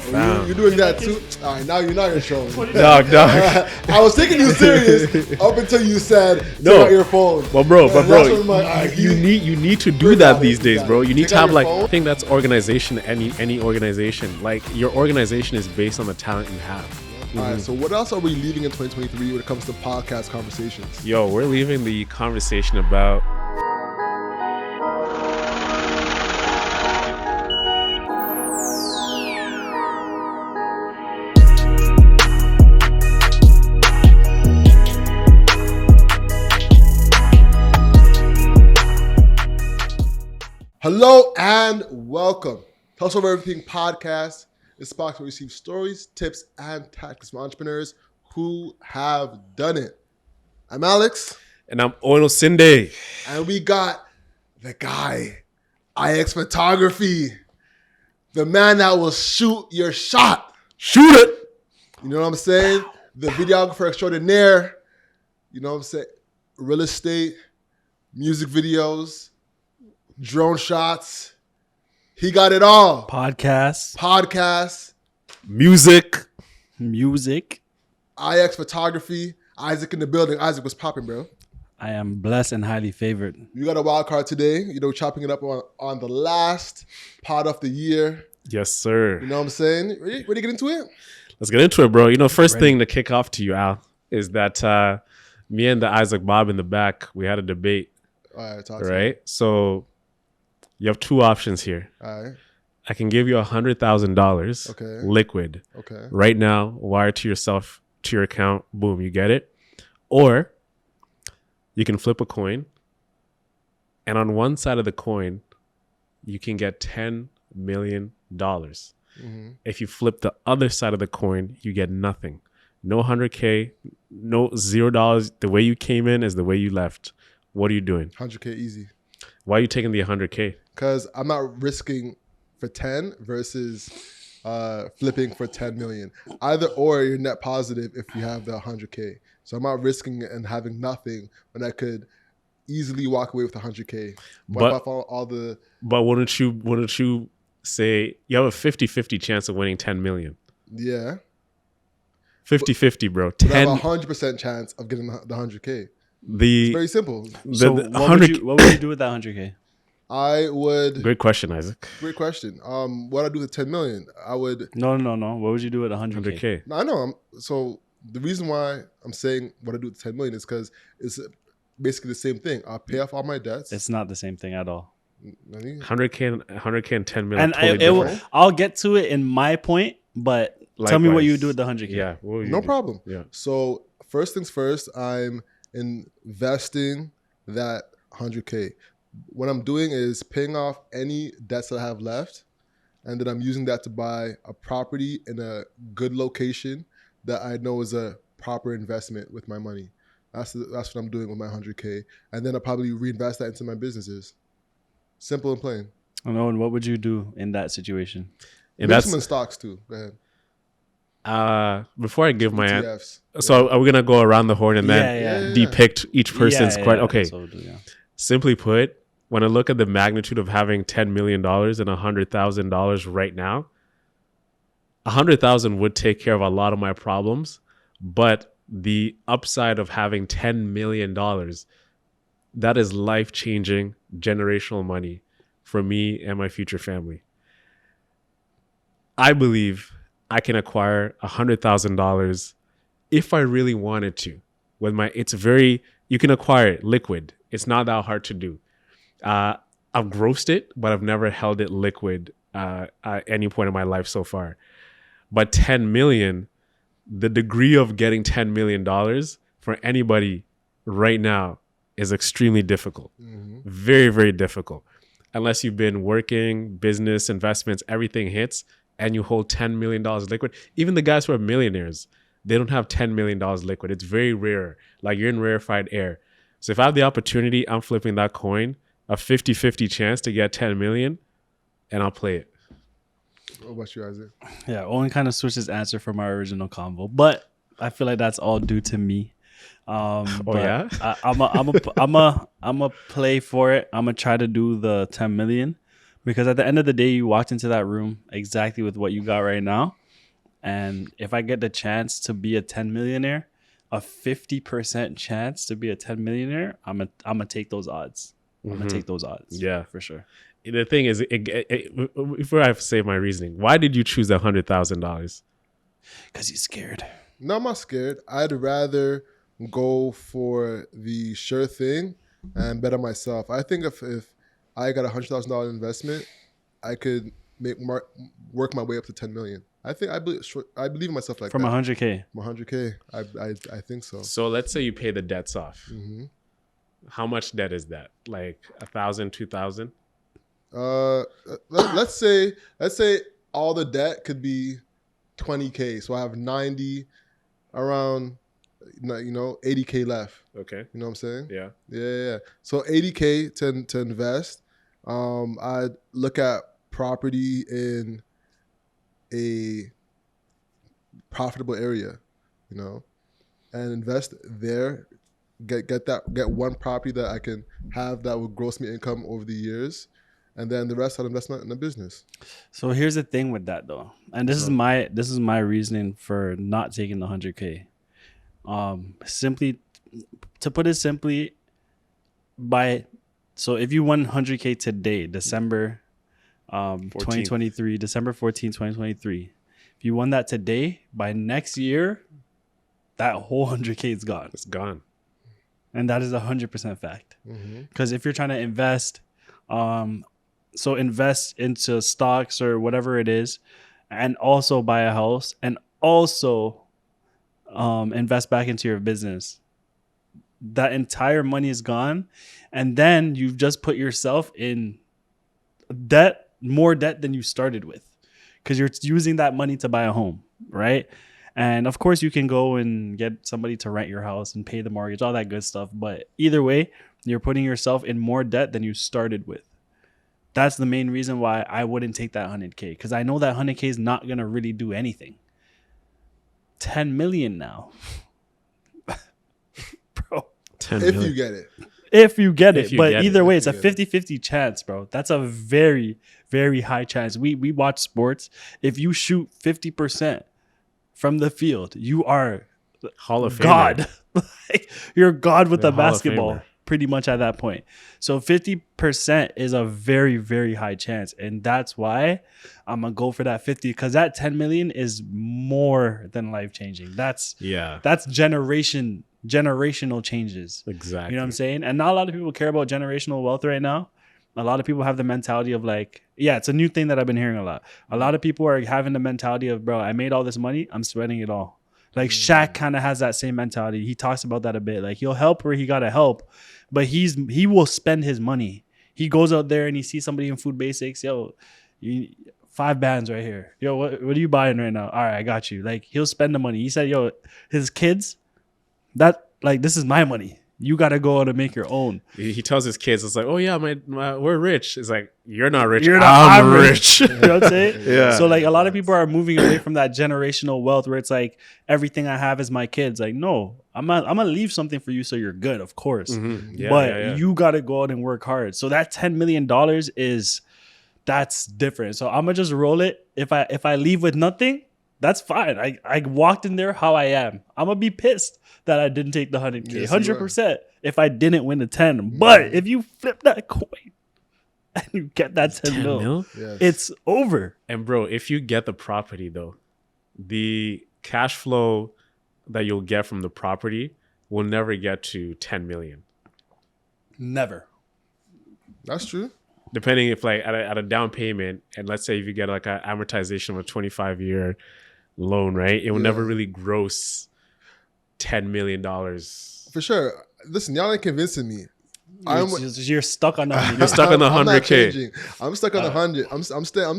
You're doing that too. All right, now you're showing. Dog. I was taking you serious up until you said take out your phone. Well, bro, Like, you need to do that these days, bro. You need to have like phone. I think that's organization. Any organization, like your organization is based on the talent you have. All right, so what else are we leaving in 2023 when it comes to podcast conversations? Yo, we're leaving the conversation about Hello and welcome. Tell us over everything podcast. This spot where we receive stories, tips, and tactics from entrepreneurs who have done it. I'm Alex. and I'm Ono Sinde. And we got the guy, IX Photography. The man that will shoot your shot. Shoot it. You know what I'm saying? The videographer extraordinaire. You know what I'm saying? Real estate, music videos, drone shots. He got it all. Podcasts. Music. IX Photography. Isaac in the building. Isaac, what's popping, bro? I am blessed and highly favored. You got a wild card today. You know, chopping it up on the last pod of the year. Yes, sir. You know what I'm saying? Ready to get into it? Let's get into it, bro. You know, first thing to kick off to you, Al, is that me and the Isaac Bob in the back, we had a debate. All right, talk Right? to me. So you have two options here. All right. I can give you $100,000 Okay. liquid Okay. right now, wire to yourself, to your account, boom, you get it. Or you can flip a coin, and on one side of the coin, you can get $10 million. Mm-hmm. If you flip the other side of the coin, you get nothing. No 100K, no $0. The way you came in is the way you left. What are you doing? 100K easy. Why are you taking the 100K? Because I'm not risking for 10 versus flipping for 10 million. Either or, you're net positive if you have the 100K. So I'm not risking it and having nothing when I could easily walk away with 100K. Wipe off all the... But wouldn't you say you have a 50-50 chance of winning 10 million? Yeah. 50-50, bro. But I 10. have a 100% chance of getting the 100K. The It's very simple. So the what 100. would you do with that 100K? I would... Great question, Isaac. Great question. What I do with 10 million? I would... No. What would you do with 100K? 100K. I know. So the reason why I'm saying what I do with 10 million is because it's basically the same thing. I'll pay off all my debts. It's not the same thing at all. 100K and 10 million. And Totally different. I'll get to it in my point, but tell me what you would do with the 100K. Yeah. What would you No do? problem. Yeah. So first things first, I'm investing that 100K. What I'm doing is paying off any debts that I have left, and then I'm using that to buy a property in a good location that I know is a proper investment with my money. That's what I'm doing with my 100K, and then I'll probably reinvest that into my businesses. Simple and plain. I know. And what would you do in that situation? And Maybe some in that's stocks too. Go ahead. before I give my answer. ETFs. So are we gonna go around the horn and then Yeah. depict each person's Yeah, Okay. that's what we'll do, yeah. Simply put, when I look at the magnitude of having $10 million and $100,000 right now, 100,000 would take care of a lot of my problems, but the upside of having $10 million, that is life-changing generational money for me and my future family. I believe I can acquire $100,000 if I really wanted to. You can acquire it liquid. It's not that hard to do. I've grossed it, but I've never held it liquid at any point in my life so far. But 10 million, the degree of getting $10 million for anybody right now is extremely difficult. Mm-hmm. Very, very difficult. Unless you've been working, business, investments, everything hits, and you hold $10 million liquid. Even the guys who are millionaires, they don't have $10 million liquid. It's very rare. Like you're in rarefied air. So if I have the opportunity, I'm flipping that coin, a 50-50 chance to get 10 million, and I'll play it. What about you, Isaac? Yeah, Owen kind of switched his answer from our original convo, but I feel like that's all due to me. Yeah? I'm a play for it. I'm gonna try to do the 10 million, Because at the end of the day, you walked into that room exactly with what you got right now. And if I get the chance to be a 10 millionaire, a 50% chance to be a 10 millionaire, I'm gonna take those odds. I'm gonna take those odds. Yeah, for sure. The thing is, before I say my reasoning, why did you choose $100,000? Because he's scared. No, I'm not scared. I'd rather go for the sure thing and bet on myself. I think if I got $100,000 investment, I could work my way up to 10 million. I believe in myself like from that. 100K. From 100K, I think so. So let's say you pay the debts off. Mm-hmm. How much debt is that? Like 1,000, 2,000? Let's say all the debt could be 20K. So I have 90, around 80K left. Okay. You know what I'm saying? Yeah. Yeah. So 80K to invest. I'd look at property in a profitable area, and invest there. Get one property that I can have that will gross me income over the years, and then the rest I'll invest in a business. So here's the thing with that though, and this is my reasoning for not taking the 100K. Simply, to put it simply, so if you won 100K today, December 2023, December 14, 2023, if you won that today, by next year, that whole 100K is gone. It's gone. And that is 100% fact. Because if you're trying to invest, so invest into stocks or whatever it is, and also buy a house, and also invest back into your business, that entire money is gone. And then you've just put yourself in debt, more debt than you started with, because you're using that money to buy a home, right? And of course you can go and get somebody to rent your house and pay the mortgage, all that good stuff. But either way, you're putting yourself in more debt than you started with. That's the main reason why I wouldn't take that 100K, because I know that 100K is not going to really do anything. 10 million now. Bro. 10 If million. you get it. If you get it. you But get either it. way, it's a 50-50 chance, bro. That's a very, very high chance. We watch sports. If you shoot 50% from the field, you are Hall of Famer. God. Like, you're God with The a Hall of basketball, Famer. pretty much at that point. So 50% is a very, very high chance. And that's why I'm going to go for that 50, because that 10 million is more than life-changing. That's generational changes. Exactly. You know what I'm saying? And not a lot of people care about generational wealth right now. A lot of people have the mentality of like, yeah, it's a new thing that I've been hearing a lot. A lot of people are having the mentality of, bro, I made all this money, I'm spending it all. Like Shaq kind of has that same mentality. He talks about that a bit. Like, he'll help where he got to help, but he will spend his money. He goes out there and he sees somebody in Food Basics. Yo, 5 bands right here. Yo, what are you buying right now? All right, I got you. Like, he'll spend the money. He said, yo, his kids, this is my money. You got to go out and make your own. He tells his kids, it's like, oh yeah, we're rich. It's like, you're not rich. I'm rich. You know what I'm saying? Yeah. So like a lot of people are moving away from that generational wealth where it's like, everything I have is my kids. Like, no, I'm gonna leave something for you so you're good, of course. Mhm. Yeah, but yeah. you got to go out and work hard. So that $10 million that's different. So I'm gonna just roll it. If I leave with nothing, that's fine. I walked in there how I am. I'm gonna be pissed that I didn't take the 100K. Yes, you 100% if I didn't win the 10. But if you flip that coin and you get that 10 mil, Yes. it's over. And bro, if you get the property though, the cash flow that you'll get from the property will never get to 10 million. Never. That's true. Depending if like at a down payment, and let's say if you get like an amortization of a 25-year loan, right? It will never really gross $10 million. For sure. Listen, y'all ain't convincing me. You're stuck on that. You're stuck on the I'm not 100K. changing. I'm stuck on the 100. I'm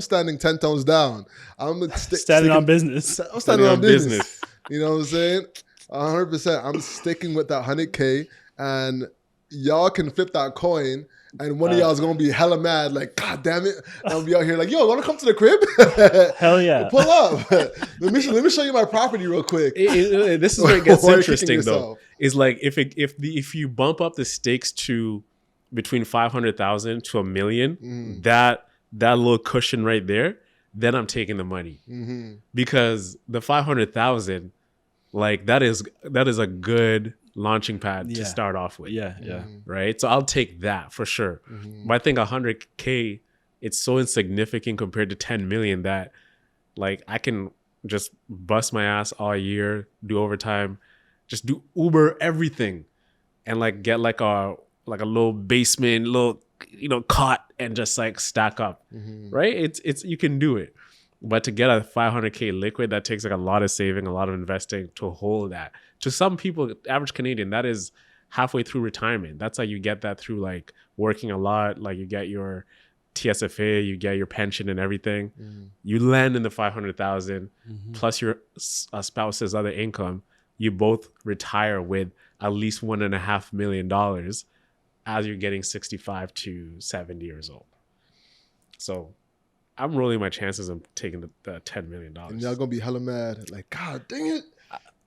standing 10 toes down. I'm Standing on business. I'm standing on business. You know what I'm saying? 100%. I'm sticking with that 100K, and y'all can flip that coin, and one of y'all is gonna be hella mad, like, God damn it! And I'll be out here like, yo, wanna come to the crib? Hell yeah. Pull up. let me show you my property real quick. This is where it gets Or kicking interesting though. yourself. Is like if you bump up the stakes to between 500,000 to $1 million, that that little cushion right there, then I'm taking the money. Because the 500,000, like that is a good launching pad to start off with. Yeah. Right. So I'll take that for sure. But I think 100K, it's so insignificant compared to 10 million that like I can just bust my ass all year, do overtime, just do Uber everything, and like get like a little basement, little cot, and just like stack up. Right? It's you can do it. But to get a 500K liquid, that takes like a lot of saving, a lot of investing to hold that. To some people, average Canadian, that is halfway through retirement. That's how you get that through like working a lot. Like you get your TSFA, you get your pension and everything. You land in the 500,000 plus your spouse's other income. You both retire with at least $1.5 million as you're getting 65 to 70 years old. So I'm rolling my chances of taking the $10 million. And y'all gonna be hella mad. Like, God dang it.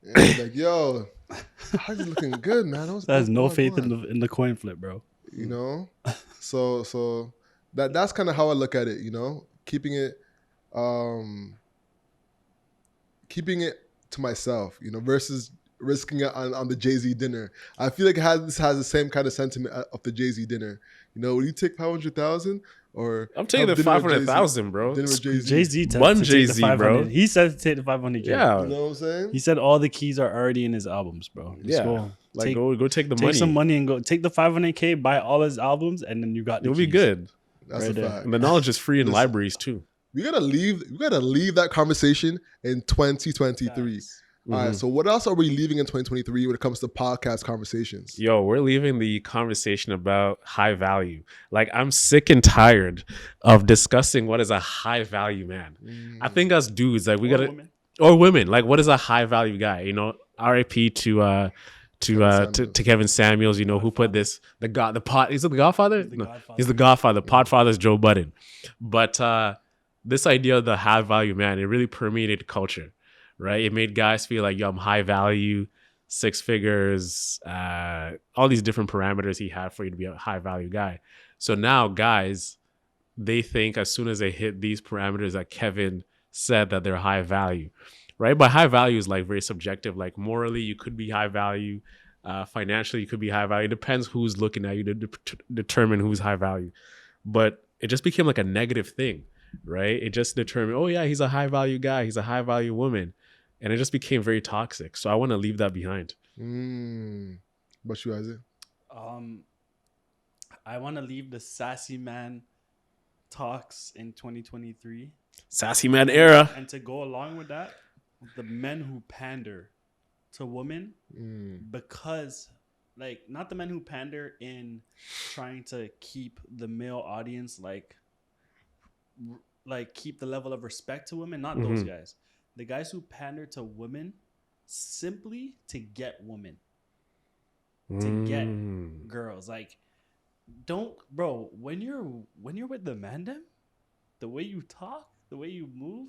And like, yo, I was looking good, man. That has no faith in the coin flip, bro. You know? So that's kind of how I look at it, keeping it to myself, versus risking it on the Jay-Z dinner. I feel like this has the same kind of sentiment of the Jay-Z dinner. Will you take 500,000 or I'm taking the 500,000, bro. Dinner with Jay-Z. Jay-Z One Jay-Z, bro. He said to take the 500K. Yeah. You know what I'm saying? He said all the keys are already in his albums, bro. Just Go take the take money. some money and go take the 500K, buy all his albums, and then you got the It'll keys. be good. That's Right a there. fact. And the knowledge is free in libraries too. We gotta leave that conversation in 2023. Facts. All right, so what else are we leaving in 2023 when it comes to podcast conversations? Yo, we're leaving the conversation about high value. Like, I'm sick and tired of discussing what is a high value man. I think us dudes, like, we gotta, or women, like, what is a high value guy? RIP to Kevin Samuels, who put this, is it the Godfather? He's the Godfather. Podfather's Joe Budden. But this idea of the high value man, it really permeated culture. Right, it made guys feel like, yo, I'm high value, 6 figures, all these different parameters he had for you to be a high value guy. So now guys, they think as soon as they hit these parameters that Kevin said that they're high value, right? But high value is like very subjective. Like morally, you could be high value, financially, you could be high value. It depends who's looking at you to determine who's high value. But it just became like a negative thing, right? It just determined, oh yeah, he's a high value guy, he's a high value woman. And it just became very toxic. So I want to leave that behind. What you, Isaac? I want to leave the sassy man talks in 2023. Sassy man era. And to go along with that, the men who pander to women because, like, not the men who pander in trying to keep the male audience, like keep the level of respect to women. Not those guys. The guys who pander to women simply to get women, to get girls. Like, bro, when you're with the mandem, the way you talk, the way you move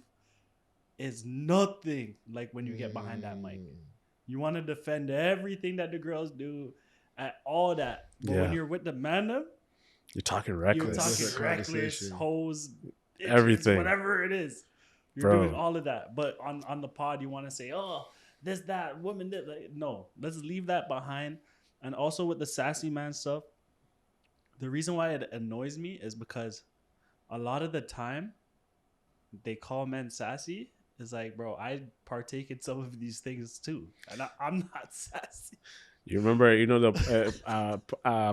is nothing like when you get behind that mic. You want to defend everything that the girls do and all that. But when you're with the mandem, you're talking reckless. You're talking reckless, hoes, bitches, everything. Whatever it is. You're doing all of that. But on the pod, you want to say, oh, this, that, woman, this. Like, no, let's leave that behind. And also with the sassy man stuff, the reason why it annoys me is because a lot of the time they call men sassy. It's like, bro, I partake in some of these things too. And I'm not sassy. You remember, the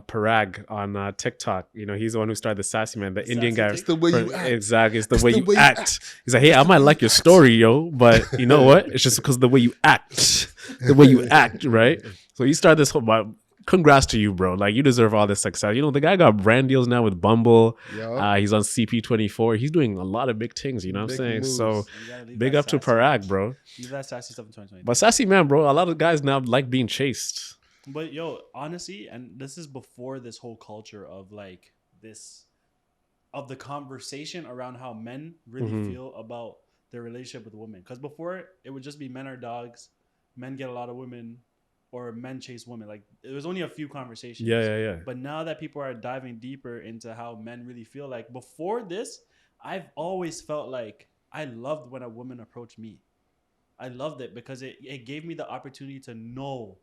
Parag on TikTok. He's the one who started the sassy man, the Indian guy. It's the way you act. Exactly, it's the way you act. He's like, hey, I might like your story, yo, but you know what? It's just because of the way you act, right? So you started this whole. Congrats to you, bro. Like, you deserve all this success. The guy got brand deals now with Bumble. He's on CP24. He's doing a lot of big things. You know what I'm saying? Moves. So big up to Parag, bro. Leave that sassy stuff in 2020. But sassy man, bro. A lot of guys now like being chased. But yo, honestly, and this is before this whole culture of like this, of the conversation around how men really feel about their relationship with women. Because before it would just be men are dogs, men get a lot of women, or men chase women. Like, it was only a few conversations. Yeah. But now that people are diving deeper into how men really feel, like before this, I've always felt like I loved when a woman approached me. I loved it because it gave me the opportunity to know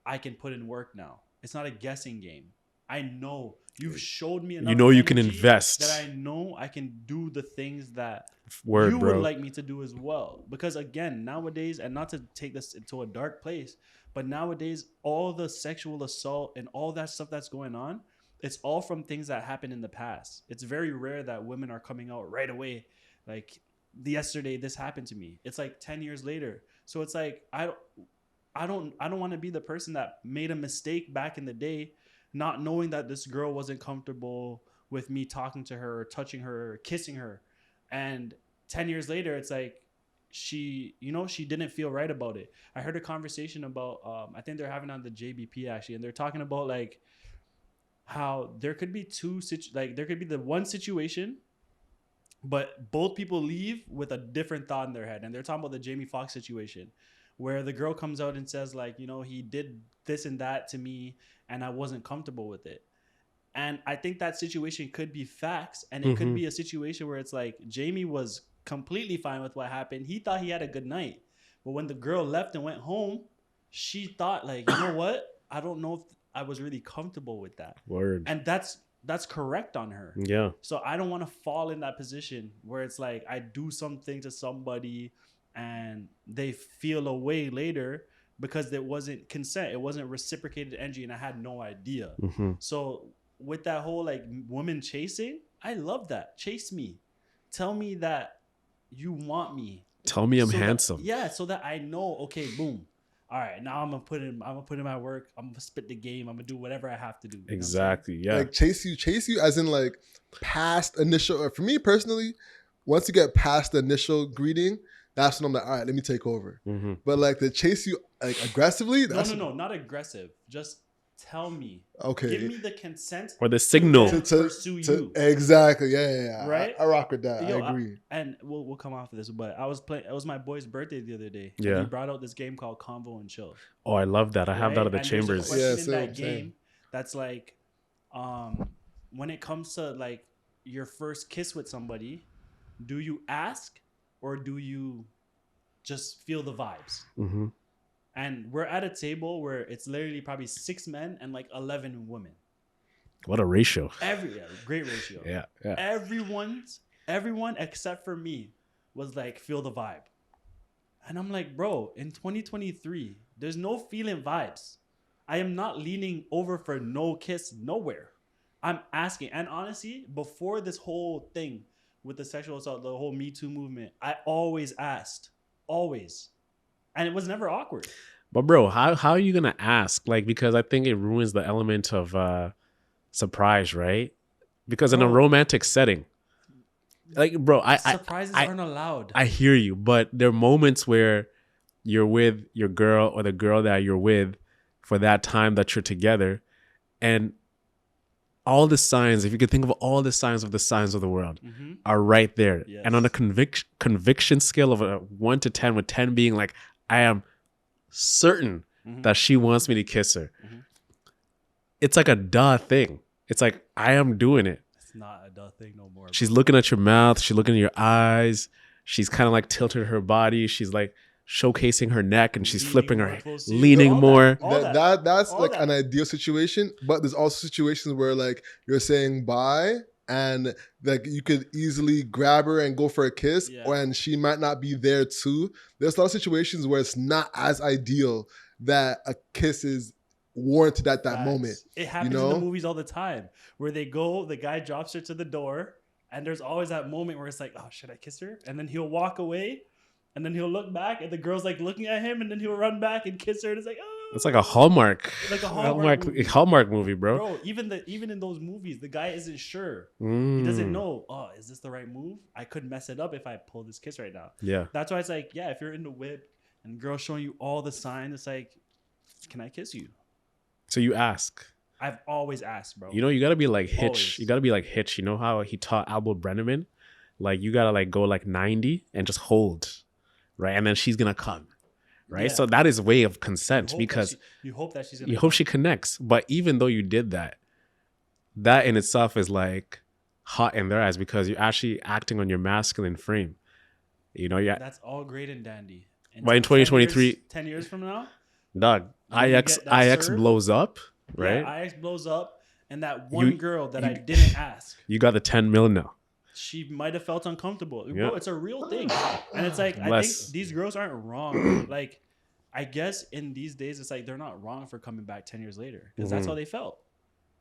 I can put in work now. It's not a guessing game. I know you've showed me enough. You know you can energy invest. that I know I can do the things that Word, you bro. would like me to do as well. Because again, nowadays, and not to take this into a dark place, but nowadays, all the sexual assault and all that stuff that's going on, it's all from things that happened in the past. It's very rare that women are coming out right away. Like yesterday, this happened to me. It's like 10 years later. So it's like I don't want to be the person that made a mistake back in the day, not knowing that this girl wasn't comfortable with me talking to her, or touching her, or kissing her. And 10 years later, it's like she didn't feel right about it. I heard a conversation about I think they're having on the JBP actually, and they're talking about like how there could be there could be the one situation, but both people leave with a different thought in their head. And they're talking about the Jamie Foxx situation, where the girl comes out and says like, he did this and that to me and I wasn't comfortable with it. And I think that situation could be facts, and it could be a situation where it's like Jamie was completely fine with what happened. He thought he had a good night. But when the girl left and went home, she thought like, you know what? I don't know if I was really comfortable with that. Word. And that's correct on her. Yeah. So I don't want to fall in that position where it's like I do something to somebody and they feel a way later because there wasn't consent. It wasn't reciprocated energy and I had no idea. So with that whole like woman chasing, I love that. Chase me. Tell me that you want me. Tell me I'm So handsome. so that I know, okay, boom. All right, now I'm gonna put in my work. I'm gonna spit the game. I'm gonna do whatever I have to do. Exactly. Yeah. Like chase you as in like past initial. For me personally, once you get past the initial greeting, that's when I'm like, all right, let me take over. But like to chase you like aggressively, No, not aggressive. Just tell me. Okay. Give me the consent or the signal to pursue you. Exactly. Yeah. Right? I rock with that. Yo, I agree. And we'll come off of this, but I was playing. It was my boy's birthday the other day. Yeah. And he brought out this game called Convo and Chill. Oh, I love that. I have that at the And Chambers. there's a question Yeah, in that same. game that's like, when it comes to like your first kiss with somebody, do you ask or do you just feel the vibes? And we're at a table where it's literally probably 6 men and like 11 women. What a ratio. Great ratio. Yeah. Everyone except for me was like, feel the vibe. And I'm like, bro, in 2023, there's no feeling vibes. I am not leaning over for no kiss nowhere. I'm asking. And honestly, before this whole thing with the sexual assault, the whole Me Too movement, I always asked. Always. And it was never awkward. But bro, how are you gonna ask? Like, because I think it ruins the element of surprise, right? Because in a romantic setting, like, bro, surprises aren't allowed. I hear you, but there are moments where you're with your girl or the girl that you're with for that time that you're together, and all the signs, if you could think of all the signs of the world, are right there. Yes. And on a conviction scale of a 1 to 10, with 10 being like, I am certain that she wants me to kiss her. It's like a duh thing. It's like, I am doing it. It's not a duh thing no more. She's looking at your mouth. She's looking at your eyes. She's kind of like tilted her body. She's like showcasing her neck and she's flipping her, leaning more. That's like an ideal situation. But there's also situations where like you're saying bye and like you could easily grab her and go for a kiss when she might not be there too. There's a lot of situations where it's not as ideal that a kiss is warranted at that moment. It happens in the movies all the time where they go, the guy drops her to the door, and there's always that moment where it's like, oh, should I kiss her? And then he'll walk away, and then he'll look back, and the girl's like looking at him, and then he'll run back and kiss her, and it's like, oh. It's like a Hallmark. Like a Hallmark movie, bro. Bro, even in those movies, the guy isn't sure. He doesn't know, oh, is this the right move? I could mess it up if I pull this kiss right now. Yeah. That's why it's like, yeah, if you're in the whip and the girl's showing you all the signs, it's like, can I kiss you? So you ask. I've always asked, bro. You know, you gotta be like Hitch. Always. You gotta be like Hitch. You know how he taught Albert Brenneman? Like, you gotta like go like 90 and just hold, right? And then she's gonna come, right? Yeah. So that is way of consent because you hope that you hope she connects. But even though you did that, that in itself is like hot in their eyes because you're actually acting on your masculine frame. You know, yeah. That's all great and dandy. But in 2023, 10 years from now, dog, when you IX get that IX serve, blows up, right? Yeah, IX blows up, and that one girl that I didn't ask, You got the 10 mil now. she might have felt uncomfortable. Yeah. Bro, it's a real thing. And it's like, I Unless- think these girls aren't wrong. Like, I guess in these days, it's like they're not wrong for coming back 10 years later because that's how they felt.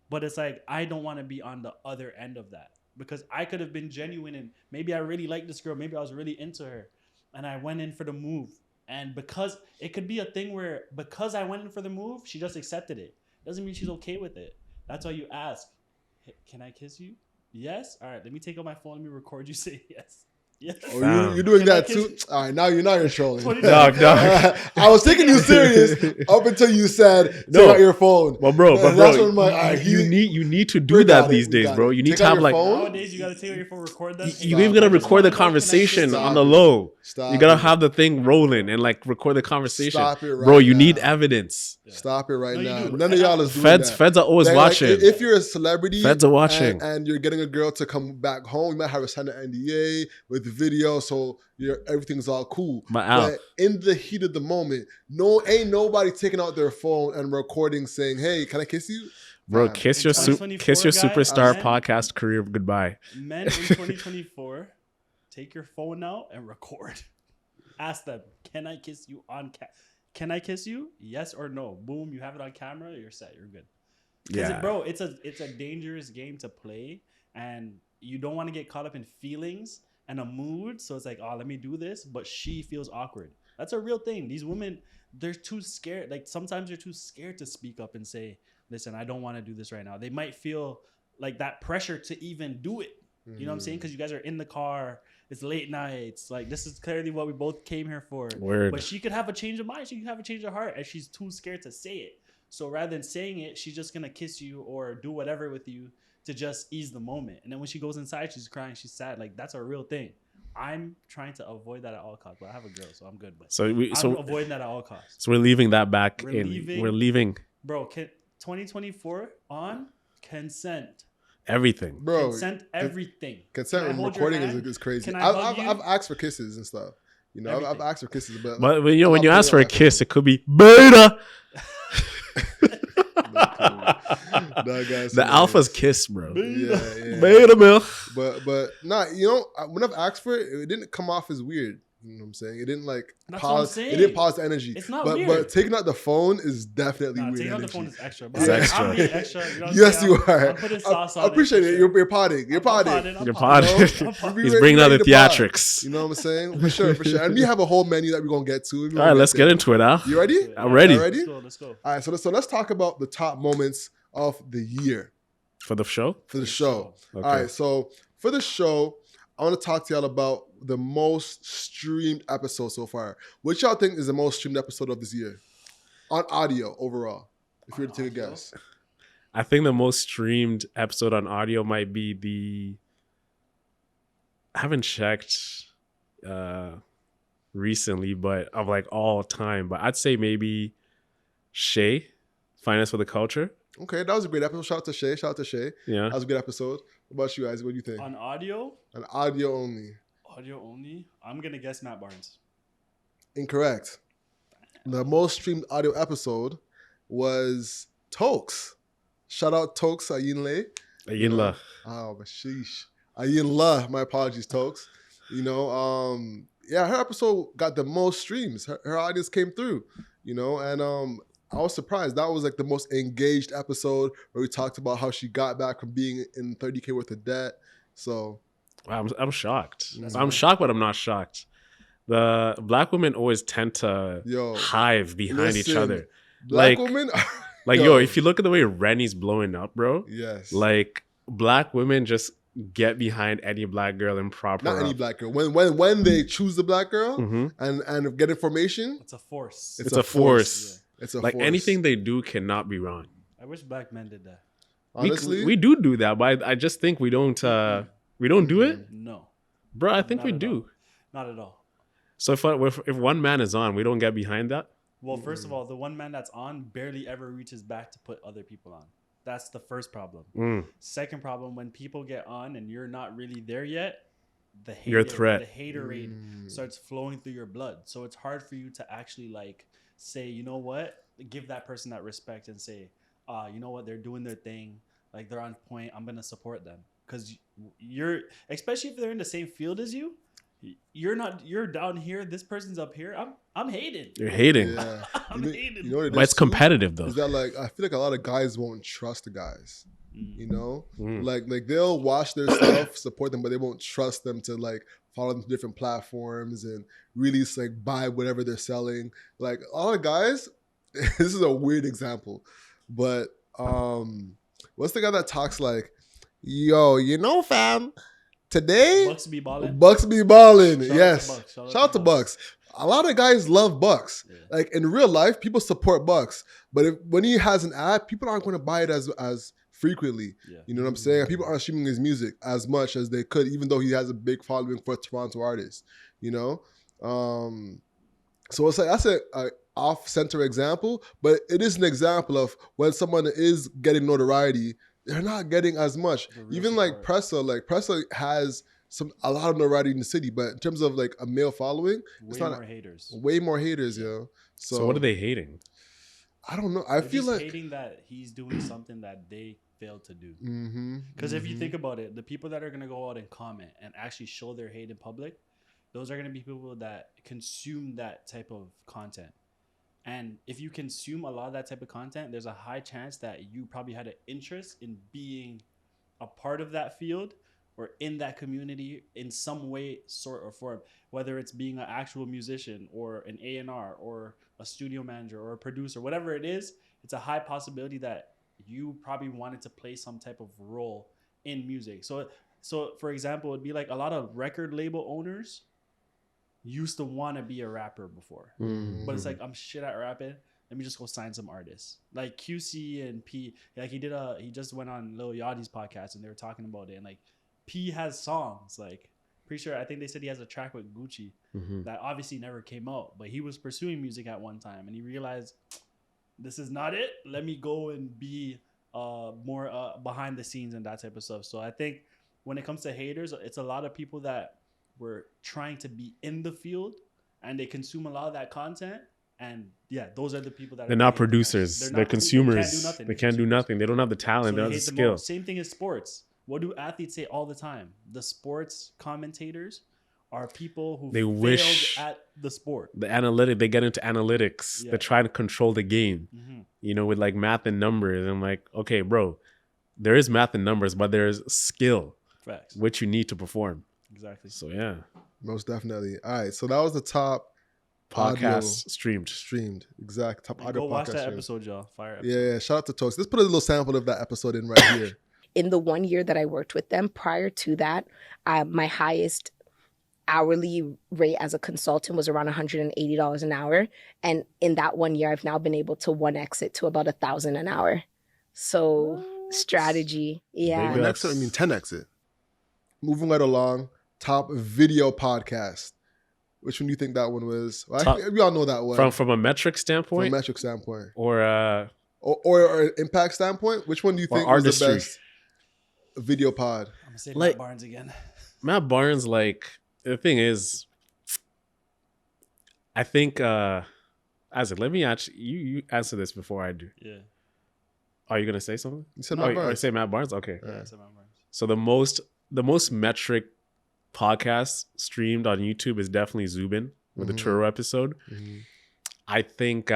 But it's like, I don't want to be on the other end of that because I could have been genuine and maybe I really liked this girl. Maybe I was really into her and I went in for the move. And because it could be a thing where because I went in for the move, she just accepted it. Doesn't mean she's okay with it. That's why you ask, hey, can I kiss you? Yes? All right, let me take out my phone. Let me record you say yes. Yes. Oh, you're doing that too? All right, now you're trolling. Dog. I was taking you serious up until you said take out your phone. Well, bro, And that's when I'm like, all right, you need to do that these days, bro. You need Take to out have your like phone? Nowadays, you gotta take out your phone, record that. you even gotta record the conversation Stop on the it. low. Stop You gotta it. have the thing rolling and like record the conversation. Stop it right Bro, you now. need evidence. Stop it right No, you now. do. None of y'all is doing that. Feds are always Like, watching. if you're a celebrity, Feds are watching. and you're getting a girl to come back home, you might have to sign an NDA with the video, so everything's all cool. But in the heat of the moment, ain't nobody taking out their phone and recording saying, "Hey, can I kiss you?" Bro, Fam. kiss In your 2024, superstar guys, podcast career goodbye. Men in 2024, take your phone out and record. Ask them, can I kiss you on Can I kiss you? Yes or no? Boom, you have it on camera. You're set. You're good. Yeah, bro, it's a dangerous game to play, and you don't want to get caught up in feelings and a mood. So it's like, oh, let me do this, but she feels awkward. That's a real thing. These women, they're too scared. Like sometimes they're too scared to speak up and say, listen, I don't want to do this right now. They might feel like that pressure to even do it. You know what I'm saying? Because you guys are in the car. It's late nights. Like, this is clearly what we both came here for. Word. But she could have a change of mind. She could have a change of heart. And she's too scared to say it. So rather than saying it, she's just going to kiss you or do whatever with you to just ease the moment. And then when she goes inside, she's crying. She's sad. Like, that's a real thing. I'm trying to avoid that at all costs. But I have a girl, so I'm good. But I'm avoiding that at all costs. So we're leaving that back We're in. We're leaving. Bro, 2024 on consent. Everything. Bro, Consent everything. consent Can I and hold your recording hand? is crazy. Can I hug you? I've asked for kisses and stuff. You know, I've Everything. asked for kisses, but But you know, when you I'm ask for a not kiss, it could be beta. The alpha's kiss, bro. yeah. Beta milk. But nah, you know, when I've asked for it, it didn't come off as weird. You know what I'm saying? It didn't like That's what I'm pause. saying. It didn't pause the energy. It's not but weird. taking out the phone is definitely weird. Taking out the energy. phone is extra. It's extra. I'm being extra. You know what I'm Yes, saying? you are. I'm putting sauce I on appreciate for it. sure. You're potting. You're potting. I'm You're potting. potting. I'm potting. He's bringing out the ready to pod. theatrics. You know what I'm saying? For sure. And we have a whole menu that we're gonna get to. All right, let's get into it, Al. You ready? I'm ready. You ready? Let's go. All right. So let's talk about the top moments of the year For the show? for the show. Okay. All right. So for the show, I want to talk to y'all about the most streamed episode so far. Which y'all think is the most streamed episode of this year on audio overall? If you were to take a guess. I think the most streamed episode on audio might be I haven't checked recently, but of like all time. But I'd say maybe Shay, Finance for the Culture. Okay, that was a great episode. Shout out to Shay. Yeah. That was a good episode. What about you guys? What do you think? On audio audio only. only, I'm going to guess Matt Barnes. Incorrect. The most streamed audio episode was Tokes. Shout out Tokes Ayinle. Ayinla. Oh, but sheesh. Ayinla. My apologies, Tokes. You know, yeah, her episode got the most streams. Her audience came through, you know, and I was surprised. That was like the most engaged episode where we talked about how she got back from being in 30K worth of debt. So Wow, I'm shocked. That's I'm nice. shocked, but I'm not shocked. The black women always tend to Yo, hive behind each listen, other. black Like- women. Like, Yo. yo, if you look at the way Rennie's blowing up, bro, Yes. like black women just get behind any black girl and prop her Not any up. black girl. When they choose the black girl Mhm. and get information, It's a force. It's a force. it's a Like force. anything they do cannot be wrong. I wish black men did that. Honestly, we do that, but I just think we don't do it, No, bro. I think Not we at do. all. Not at all. So if one man is on, we don't get behind that. Well, first of all, the one man that's on barely ever reaches back to put other people on. That's the first problem. Mm. Second problem, when people get on and you're not really there yet, You're a threat. the haterade starts flowing through your blood. So it's hard for you to actually like say, you know what, give that person that respect and say, you know what, they're doing their thing, like they're on point. I'm gonna support them because you're, especially if they're in the same field as you. You're down here. This person's up here. I'm hating. You're hating. Yeah. I'm hating. You know what it But is it's too? competitive though. Is that like I feel like a lot of guys won't trust the guys. Mm. You know, Mm. like they'll watch their stuff, support them, but they won't trust them to like follow them to different platforms and really like buy whatever they're selling. Like a lot of guys, this is a weird example, but what's the guy that talks like, yo, you know, fam, today Bucks be balling. Bucks be balling. Shout out to Yes, Bucks. shout out to Bucks. A lot of guys love Bucks. Yeah. Like in real life, people support Bucks, but when he has an ad, people aren't going to buy it as frequently. Yeah. You know what I'm saying? People aren't streaming his music as much as they could, even though he has a big following for Toronto artists. You know, so it's like that's a off-center example, but it is an example of when someone is getting notoriety, they're not getting as much. Even like Pressa has a lot of notoriety in the city, but in terms of like a male following, Way more haters. Way more haters, yo. So what are they hating? I don't know. I They're feel just like hating that he's doing something that they failed to do. mm-hmm, Because if you think about it, the people that are going to go out and comment and actually show their hate in public, those are going to be people that consume that type of content. And if you consume a lot of that type of content, there's a high chance that you probably had an interest in being a part of that field or in that community in some way, sort or form, whether it's being an actual musician or an A&R or a studio manager or a producer, whatever it is, it's a high possibility that you probably wanted to play some type of role in music. So for example, it'd be like a lot of record label owners used to want to be a rapper before, mm-hmm. but it's like, I'm shit at rapping. Let me just go sign some artists like QC and P. Like he just went on Lil Yachty's podcast and they were talking about it. And like P has songs, like pretty sure, I think they said he has a track with Gucci that obviously never came out, but he was pursuing music at one time and he realized this is not it. Let me go and be more behind the scenes and that type of stuff. So I think when it comes to haters, it's a lot of people that were trying to be in the field and they consume a lot of that content. And yeah, those are the people that they're not producers. They're consumers. They can't do nothing. They don't have the talent. They don't have the skill. Same thing as sports. What do athletes say all the time? The sports commentators are people who failed at the sport. They get into analytics. Yeah. They try to control the game, with like math and numbers. And I'm like, okay, bro, there is math and numbers, but there's skill, facts, which you need to perform. Exactly. So yeah, most definitely. All right, so that was the top podcast streamed. Exact top audio. Go watch podcast that streamed. episode, y'all. Fire episode. Yeah. Shout out to Toast. Let's put a little sample of that episode in right here. In the 1 year that I worked with them, prior to that, my highest hourly rate as a consultant was around $180 an hour. And in that 1 year, I've now been able to 1x it to about $1,000 an hour. So strategy. Yeah. 1x it, I mean 10x it. Moving right along, top video podcast. Which one do you think that one was? Well, we all know that one. From a metric standpoint? From a metric standpoint. Or an impact standpoint? Which one do you think was artistry? the best video pod? I'm going to say Like, Matt Barnes again. Matt Barnes, like, the thing is, I think, Isaac, let me actually, you answer this before I do. Yeah. Are you going to say something? You said Matt Barnes. I say Matt Barnes? Okay. Yeah, I said Matt Barnes. So the most metric podcast streamed on YouTube is definitely Zubin with the Turo episode. Mm-hmm. I think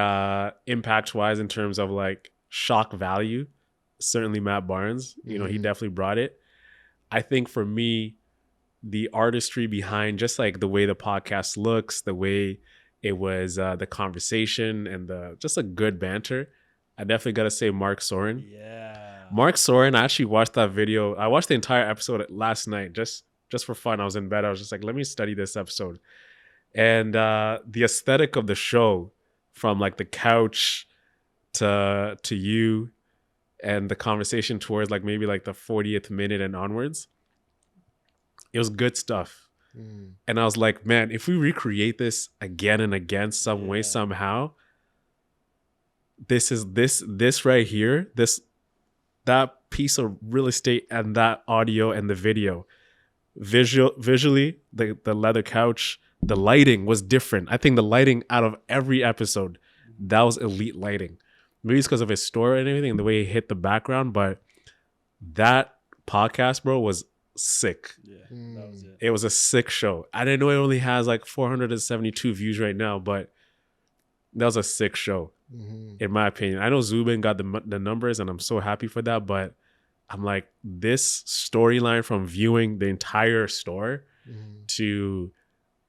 impact-wise in terms of like shock value, certainly Matt Barnes. He definitely brought it. I think for me, the artistry behind just like the way the podcast looks, the way it was, the conversation and just a good banter. I definitely got to say Mark Soren. Yeah. Mark Soren, I actually watched that video. I watched the entire episode last night just for fun. I was in bed. I was just like, let me study this episode. And the aesthetic of the show, from like the couch to you and the conversation towards like maybe like the 40th minute and onwards, it was good stuff. And I was like, man, if we recreate this again and again some way, somehow, this right here, that piece of real estate and that audio and the video, visually, the leather couch, the lighting was different. I think the lighting out of every episode, that was elite lighting. Maybe it's because of his story and everything, and the way he hit the background, but that podcast, bro, was sick. Yeah, that was it. It was a sick show. I didn't know it only has like 472 views right now, but that was a sick show, in my opinion. I know Zubin got the numbers, and I'm so happy for that, but I'm like, this storyline from viewing the entire store to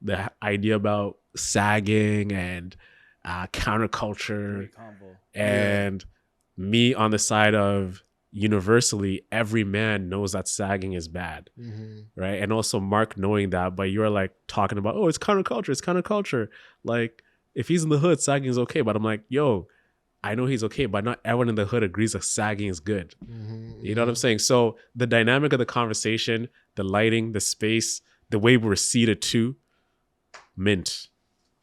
the idea about sagging and counterculture Great combo. and me on the side of universally every man knows that sagging is bad, right? And also Mark knowing that, but you're like talking about, oh, it's counterculture. Like, if he's in the hood, sagging is okay. But I'm like, yo, I know he's okay, but not everyone in the hood agrees that sagging is good. You know what I'm saying? So the dynamic of the conversation, the lighting, the space, the way we're seated too, mint.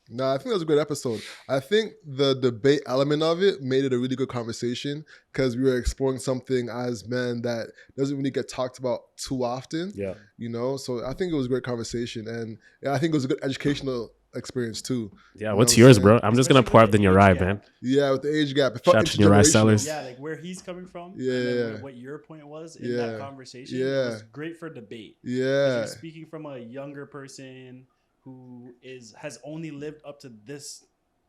No, I think that was a good episode. I think the debate element of it made it a really good conversation because we were exploring something as men that doesn't really get talked about too often. Yeah. You know, so I think it was a great conversation, and I think it was a good educational experience too. Yeah. You know What's what I'm yours, saying? bro? I'm just gonna Especially pour with up in the your age eye, gap. man. Yeah, with the age gap. It Shout felt out to your rice intergenerational. sellers. Yeah, like where he's coming from, Yeah, and then yeah. what your point was in Yeah. that conversation Yeah. was great for debate. Yeah. You're speaking from a younger person who has only lived up to this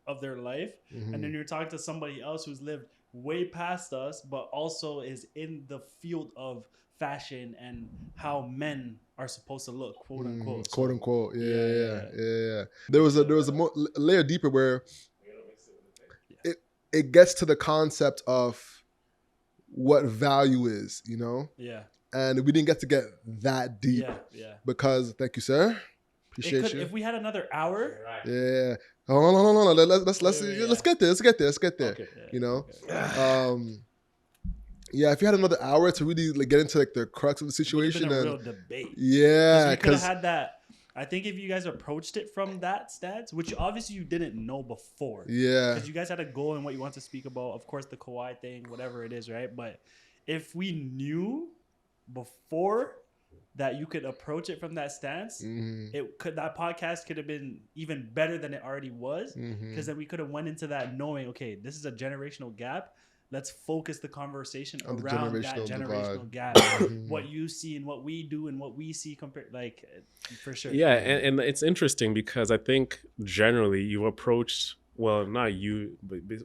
of their life, and then you're talking to somebody else who's lived way past us, but also is in the field of fashion and how men are supposed to look, quote unquote. Quote unquote. Yeah. Yeah. There was a more layer deeper where it gets to the concept of what value is, you know? Yeah. And we didn't get to get that deep Yeah. because, thank you, sir. Appreciate you. If we had another hour, Yeah. Oh, no. Let's get there. Let's get there. Okay. You know? Yeah, if you had another hour to really like get into like the crux of the situation, been a and real debate. yeah, we could have because had that. I think if you guys approached it from that stance, which obviously you didn't know before, yeah, because you guys had a goal in what you want to speak about. Of course, the Kawhi thing, whatever it is, right? But if we knew before that you could approach it from that stance, that podcast could have been even better than it already was, because then we could have went into that knowing, okay, this is a generational gap. Let's focus the conversation On the around that generational generational divide. gap. What you see and what we do and what we see compared, like, for sure. Yeah, and it's interesting because I think generally you approached, well, not you,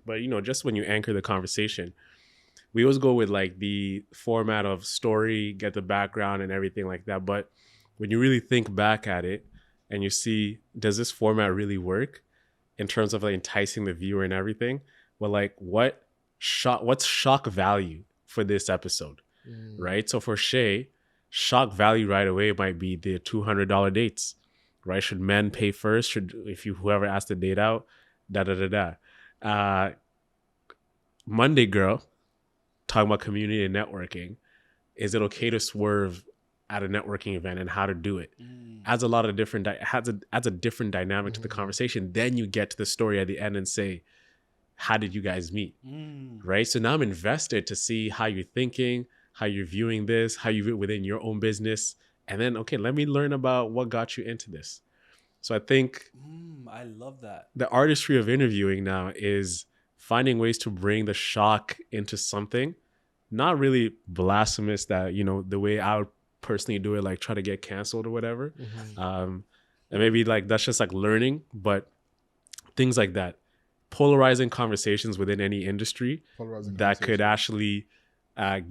but you know, just when you anchor the conversation, we always go with like the format of story, get the background and everything like that. But when you really think back at it and you see, does this format really work in terms of like enticing the viewer and everything? Well, like what's shock value for this episode, right? So for Shay, shock value right away might be the $200 dates, right? Should men pay first? Whoever asked the date out, Monday girl, talking about community and networking. Is it okay to swerve at a networking event and how to do it? Adds a lot of different, adds a different dynamic to the conversation. Then you get to the story at the end and say, how did you guys meet? Right? So now I'm invested to see how you're thinking, how you're viewing this, how you view it within your own business. And then, okay, let me learn about what got you into this. So I think I love that. the artistry of interviewing now is finding ways to bring the shock into something, not really blasphemous that, you know, the way I would personally do it, like try to get canceled or whatever. And maybe like that's just like learning, but things like that. Polarizing conversations within any industry that could actually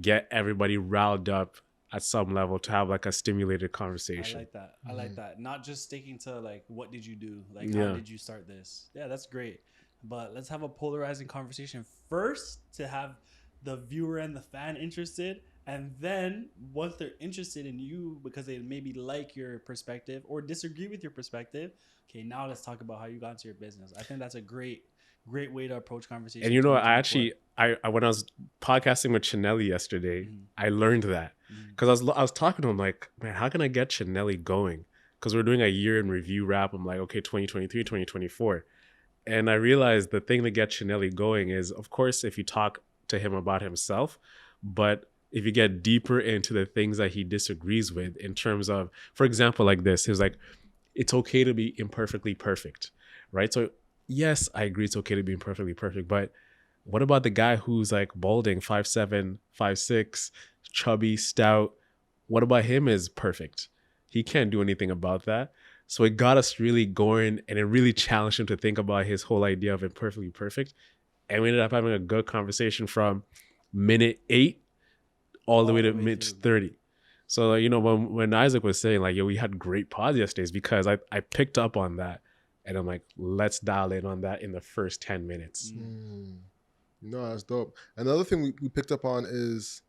get everybody riled up at some level to have like a stimulated conversation. I like that. I like that. Not just sticking to like, what did you do? Like, how did you start this? Yeah, that's great. But let's have a polarizing conversation first to have the viewer and the fan interested. And then once they're interested in you because they maybe like your perspective or disagree with your perspective, okay, now let's talk about how you got into your business. I think that's a great way to approach conversation. And you know, I when I was podcasting with Chinelli yesterday, I learned that because I was talking to him like, man, how can I get Chinelli going? Because we're doing a year in review wrap. I'm like, okay, 2023, 2024. And I realized the thing that gets Chinelli going is, of course, if you talk to him about himself, but if you get deeper into the things that he disagrees with, in terms of, for example, like this, he was like, it's okay to be imperfectly perfect, right? So yes, I agree it's okay to be imperfectly perfect, but what about the guy who's like balding, 5'7", 5'6", chubby, stout? What about him is perfect? He can't do anything about that. So it got us really going, and it really challenged him to think about his whole idea of imperfectly perfect. And we ended up having a good conversation from minute 8 all the way to minute 30. So, you know, when Isaac was saying like, yo, we had great pods yesterday, because I picked up on that, and I'm like, let's dial in on that in the first 10 minutes. No, that's dope. Another thing we picked up on is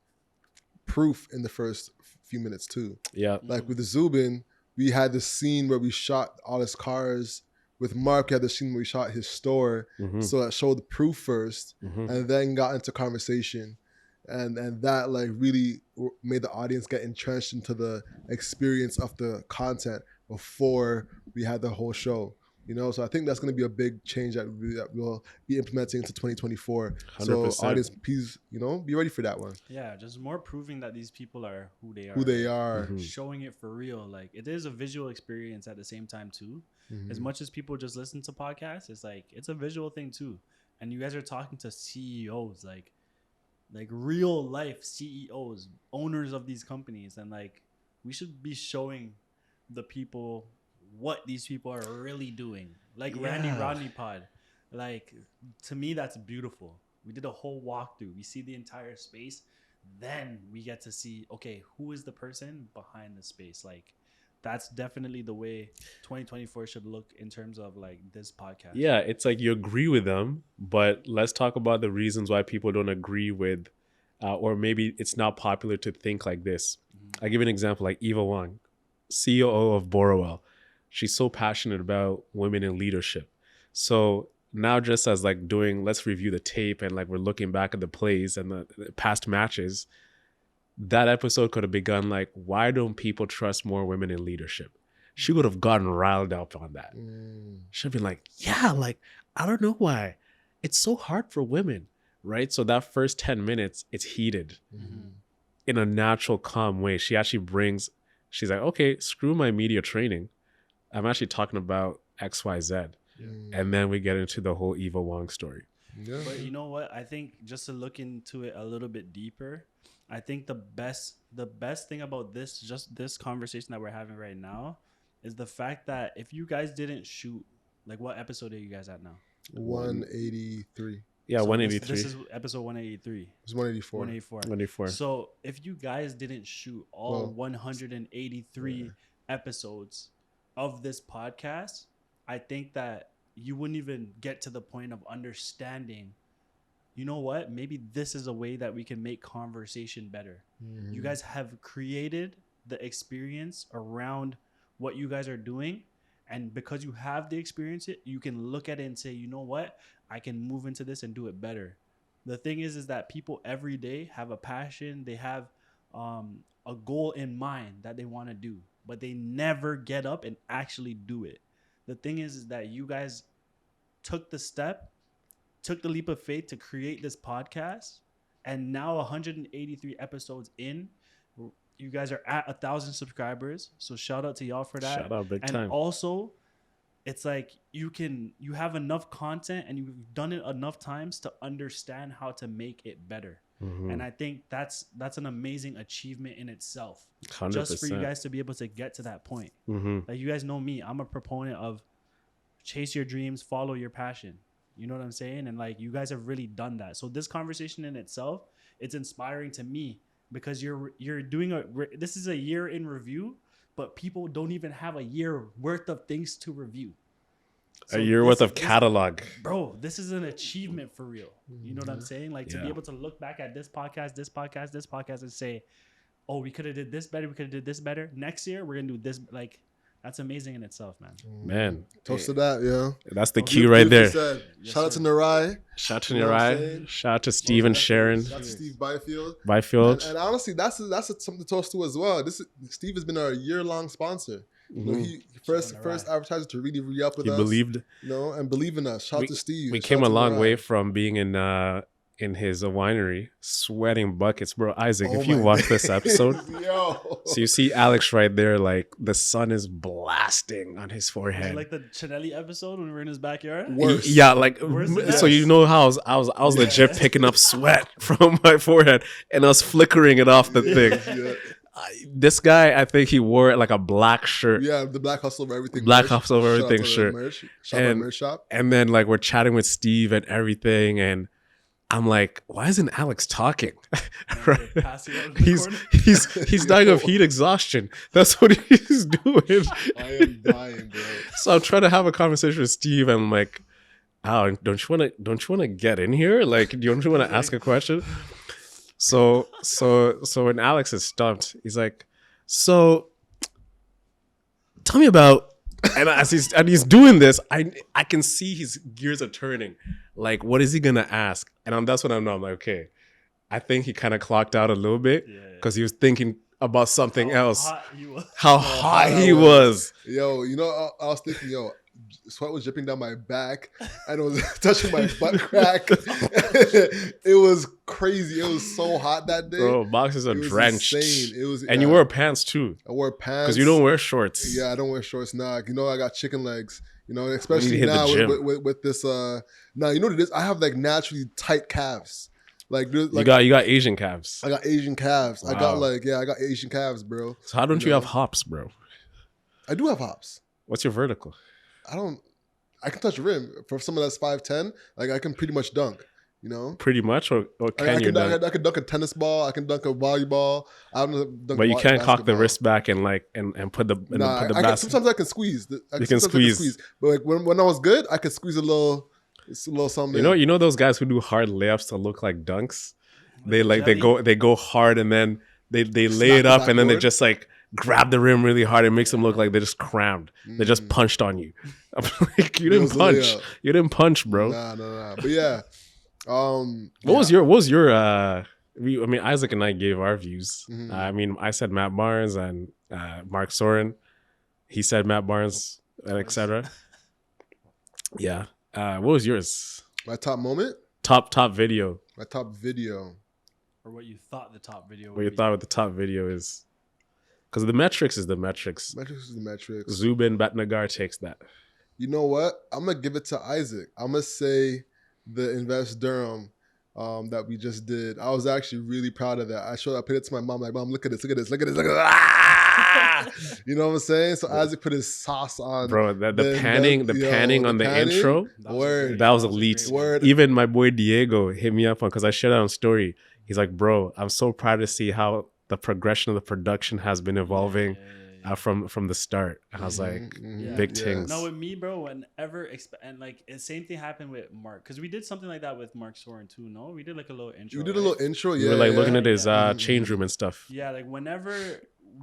proof in the first few minutes too. Yeah. Like with the Zubin, we had this scene where we shot all his cars. With Mark, we had the scene where we shot his store. So that showed the proof first, and then got into conversation. And that like really made the audience get entrenched into the experience of the content before we had the whole show. You know, so I think that's going to be a big change that we'll be implementing into 2024. 100%. So audience, please, you know, be ready for that one. Yeah, just more proving that these people are who they are. Who they are. Showing it for real. Like, it is a visual experience at the same time too. As much as people just listen to podcasts, it's like, it's a visual thing too. And you guys are talking to CEOs, like real life CEOs, owners of these companies. And like, we should be showing the people what these people are really doing. Like Randy Rodney pod. Like, to me, that's beautiful. We did a whole walkthrough. We see the entire space. Then we get to see, okay, who is the person behind the space? Like, that's definitely the way 2024 should look in terms of like this podcast. Yeah, it's like you agree with them, but let's talk about the reasons why people don't agree with, or maybe it's not popular to think like this. I'll give you an example, like Eva Wang, COO of Borrowell. She's so passionate about women in leadership. So now, just as like doing, let's review the tape, and like we're looking back at the plays and the past matches, that episode could have begun like, why don't people trust more women in leadership? She would have gotten riled up on that. She'd be like, yeah, like, I don't know why. It's so hard for women, right? So that first 10 minutes, it's heated in a natural, calm way. She actually brings, she's like, okay, screw my media training. I'm actually talking about X, Y, Z. And then we get into the whole Eva Wang story. Yeah. But you know what? I think just to look into it a little bit deeper, I think the best thing about this conversation that we're having right now is the fact that if you guys didn't shoot, like, what episode are you guys at now? 183. Yeah, So 183. This is episode 183. It's 184. 184. So if you guys didn't shoot all 183 episodes of this podcast, I think that you wouldn't even get to the point of understanding, you know what, maybe this is a way that we can make conversation better. You guys have created the experience around what you guys are doing. And because you have the experience, you can look at it and say, you know what, I can move into this and do it better. The thing is that people every day have a passion. They have a goal in mind that they want to do, but they never get up and actually do it. The thing is that you guys took the leap of faith to create this podcast, and now 183 episodes in, you guys are at 1,000 subscribers. So shout out to y'all for that. Shout out big time. And also, it's like you have enough content and you've done it enough times to understand how to make it better. And I think that's an amazing achievement in itself. 100%. Just for you guys to be able to get to that point. Like, you guys know me, I'm a proponent of chase your dreams, follow your passion. You know what I'm saying? And like, you guys have really done that. So this conversation in itself, it's inspiring to me, because you're doing this is a year in review, but people don't even have a year worth of things to review. So a year worth of catalog. Bro, this is an achievement for real. You know what I'm saying? Like, to be able to look back at this podcast and say, oh, we could have did this better. We could have did this better. Next year, we're going to do this. Like, that's amazing in itself, man. Man. Toast to that, yeah. That's the key right there. Said. Shout out to Narai. Shout out to Narai. Shout out to Steve and Sharon. Shout out to Steve Byfield. And honestly, that's something to toast to as well. Steve has been our year-long sponsor. You know, he first advertiser to really re-up with us. He believed. You know, and believe in us. Shout out to Steve. We came a long way from being in in his winery, sweating buckets, bro. Isaac, Oh if you my watch this episode, Yo. so you see Alex right there, like the sun is blasting on his forehead. Like the Chinelli episode when we were in his backyard. Worse. Yeah, like Worse than so that? you know how I was legit picking up sweat from my forehead and I was flickering it off the thing. Yeah. This guy, I think he wore like a black shirt. Yeah, the Black Hustle over everything. Black merch. Hustle over Shout out everything to the shirt. Merch. Shop at And- merch shop. And then like we're chatting with Steve and everything, and I'm like, why isn't Alex talking? Right? Passing out in the corner. He's dying of heat exhaustion. That's what he's doing. I am dying, bro. So I'm trying to have a conversation with Steve, and I'm like, "Oh, don't you want to get in here? Like, don't you want to ask a question?" So when Alex is stumped, he's like, "So, tell me about." And as he's doing this, I can see his gears are turning. Like, what is he gonna ask? And that's when I know. I'm like, okay, I think he kind of clocked out a little bit because he was thinking about something else. Hot he was. How hot he was. Yo, you know, I was thinking, sweat was dripping down my back and it was touching my butt crack. It was crazy. It was so hot that day. Bro, boxes are It was drenched. insane. It was, And you wore pants too. I wore pants. Because you don't wear shorts. Yeah, I don't wear shorts now. You know, I got chicken legs. You know, especially hit the now gym. with this. Now you know what it is. I have like naturally tight calves. Like, You got Asian calves. I got Asian calves. I got Wow. I got Asian calves, bro. So how don't you know. have hops, bro? I do have hops. What's your vertical? I can touch the rim. For someone that's 5'10", like I can pretty much dunk. You know, Pretty much, or can I you dunk? I can dunk a tennis ball. I can dunk a volleyball. I don't dunk But you can't cock the basketball. wrist back and like and put the and Nah, put the I can, basket. sometimes I can squeeze. You can squeeze. But like when I was good, I could squeeze a little something. You know those guys who do hard layups to look like dunks. They jelly? they go hard and then they lay it the up and then they backboard. just like grab the rim really hard. It makes them look like they just crammed. They just punched on you. I'm like, you It didn't was a punch. layup. You didn't punch, bro. Nah. But yeah. What was your I mean, Isaac and I gave our views. Mhm. I mean, I said Matt Barnes and Mark Soren. He said Matt Barnes and etc. Yeah. What was yours? my top moment? Top video. My top video. Or what you thought the top video What you be. thought what the top video is? Because the metrics is the metrics. Metrics is the metrics. Zubin Batnagar takes that. You know what? I'm gonna give it to Isaac. I'm gonna say the Invest Durham that we just did. I was actually really proud of that. I put it to my mom, like, Mom, look at this. Ah! You know what I'm saying? So Isaac put his sauce on. Bro, the panning on the panning? intro, Word. that was elite. Word. Even my boy Diego hit me up on because I shared it on story. He's like, bro, I'm so proud to see how the progression of the production has been evolving from the start. And I was like, Mhm. big things. No, with me, bro, whenever and like the same thing happened with Mark because we did something like that with Mark Soren too. No, we did like a little intro. We did a right? little intro. We Yeah, were like yeah. looking at his Yeah. change room and stuff. Yeah, like whenever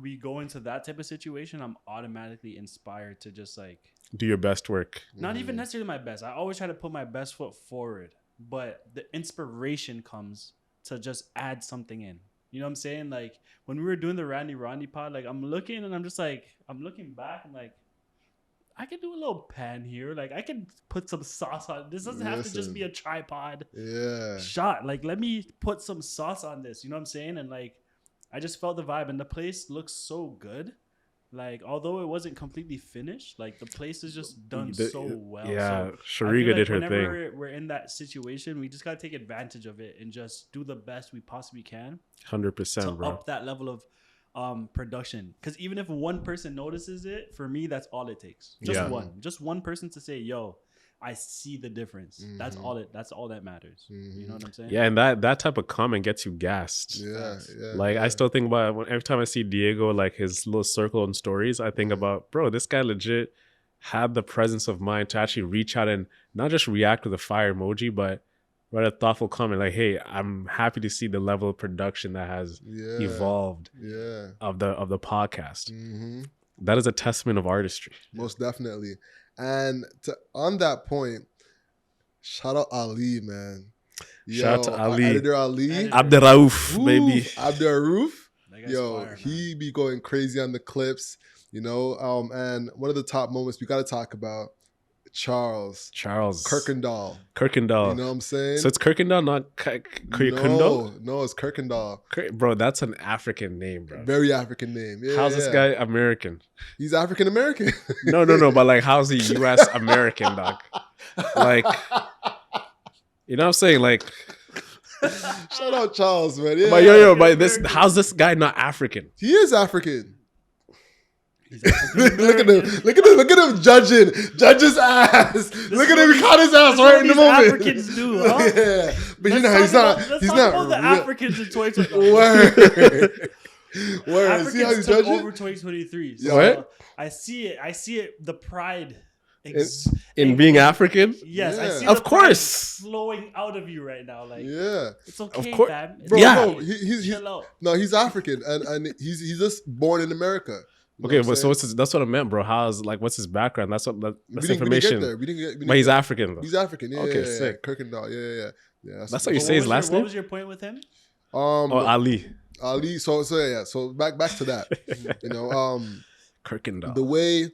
we go into that type of situation, I'm automatically inspired to just like Do your best work. not even necessarily my best. I always try to put my best foot forward, but the inspiration comes to just add something in. You know what I'm saying? Like when we were doing the Randy Rodney pod, like I'm looking and I'm just like, I'm looking back. I'm like, I could do a little pan here. Like I can put some sauce on. This doesn't have to just Listen. be a tripod Yeah. shot. Like let me put some sauce on this. You know what I'm saying? And like, I just felt the vibe and the place looks so good. Like although it wasn't completely finished, like the place is just done so well. Yeah, So I Shariga feel did her whenever thing. we're in that situation, we just gotta take advantage of it and just do the best we possibly can 100%, to bro. up that level of production. Because even if one person notices it, for me, that's all it takes. Yeah. Just one person to say, "Yo, I see the difference." That's all that matters. You know what I'm saying? Yeah, and that type of comment gets you gassed. Yeah. Yeah. Like yeah. I still think about every time I see Diego, like his little circle and stories, I think about, bro, this guy legit had the presence of mind to actually reach out and not just react with a fire emoji, but write a thoughtful comment like, hey, I'm happy to see the level of production that has Yeah. evolved Yeah. of the podcast. Mm-hmm. That is a testament of artistry. Most definitely. And on that point, shout out Ali, man. Shout out to our Ali. Editor Ali. Editor. Abderraouf, Oof, baby. Abderraouf. That guy's Yo, fire, man. he be going crazy on the clips, you know. And one of the top moments we got to talk about, Charles Charles Kirkendall. Kirkendall. You know what I'm saying? So it's Kirkendall, not Kirkendall? No, it's Kirkendall. Bro, that's an African name, bro. Very African name. Yeah, How's this guy American? He's African American. No, but like, how's he U.S. American, dog? Like, you know what I'm saying? Like, shout out Charles, man. Yeah. But how's this guy not African? He is African. Look at him judging his ass. Look at him, he caught his ass right in the moment. Africans do, huh? Yeah, but Let's talk about the real. Africans in 2023. Word. See how he's Africans took judging? over 2023. Yeah. So What? I see it. The pride In being African? Yes, I Yeah. see. Of the pride course. flowing out of you right now. Like, Yeah, it's okay, Of course. fam. It's bro. Yeah. No, he's chill out. no, he's African, and he's just born in America. You know Okay, what I'm but so saying? what's his, that's what I meant, bro. What's his background? That's We that's didn't get information. there. We didn't get But he's there. African, though. He's African. Yeah, Okay, yeah, sick. Kirkendall. Yeah. That's how you So say his what was last What name? was your point with him? Oh, Ali. Ali. So yeah. So back to that. You know, Kirkendall. the way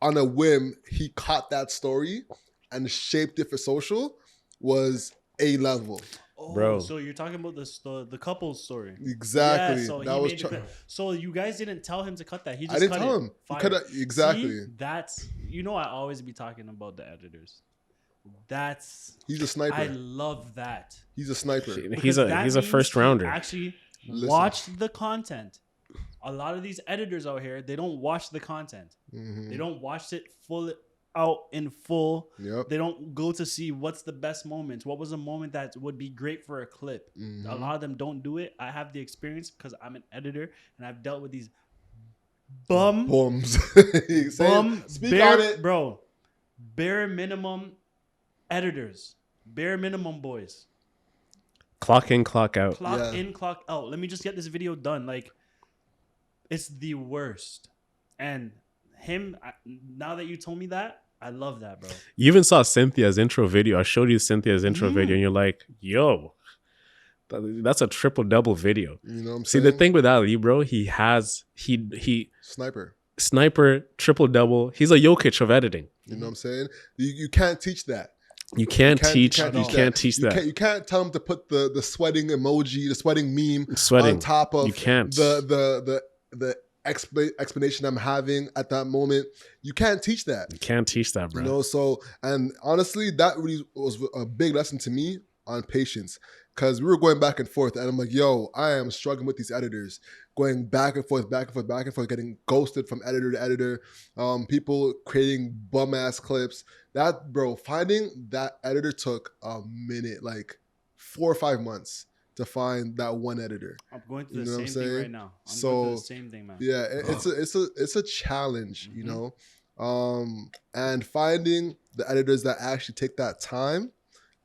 on a whim he caught that story and shaped it for social was A level. Oh, Bro. So you're talking about the couple's story. Exactly. Yeah, so that he was made it clear. So you guys didn't tell him to cut that. He just I didn't cut tell it. him. He Fire. cut it exactly. See, that's I always be talking about the editors. He's a sniper. I love that. He's a sniper. He's a Because that first means he rounder. Actually, Listen. watch the content. A lot of these editors out here, they don't watch the content. Mhm. They don't watch it out in full. Yep. They don't go to see what's the best moments. What was a moment that would be great for a clip? Mhm. A lot of them don't do it. I have the experience because I'm an editor and I've dealt with these Bums. Speak bare, on it. bro. Bare minimum editors, bare minimum boys. Clock in, clock out. Clock Yeah. in, clock out. Let me just get this video done. Like, it's the worst. And now that you told me that, I love that, bro. You even saw Cynthia's intro video. I showed you Cynthia's intro video, and you're like, yo, that's a triple double video. You know what I'm See, saying? the thing with Ali, bro, he Sniper. sniper, triple double. He's a Jokic of editing. You know what I'm saying? You can't teach that. You can't teach teach that. You can't tell him to put the sweating emoji, the sweating meme Sweating. on top of You can't. the explanation I'm having at that moment. You can't teach that. You can't teach that, bro. You know, so, and honestly, that really was a big lesson to me on patience, because we were going back and forth, and I'm like, yo, I am struggling with these editors, going back and forth, getting ghosted from editor to editor, people creating bum ass clips. That, bro, finding that editor took a minute, like 4 or 5 months to find that one editor. I'm going through You the know what same I'm thing saying? right now. I'm So, going through the same thing, man. Yeah, it's a challenge, you Mhm. know, and finding the editors that actually take that time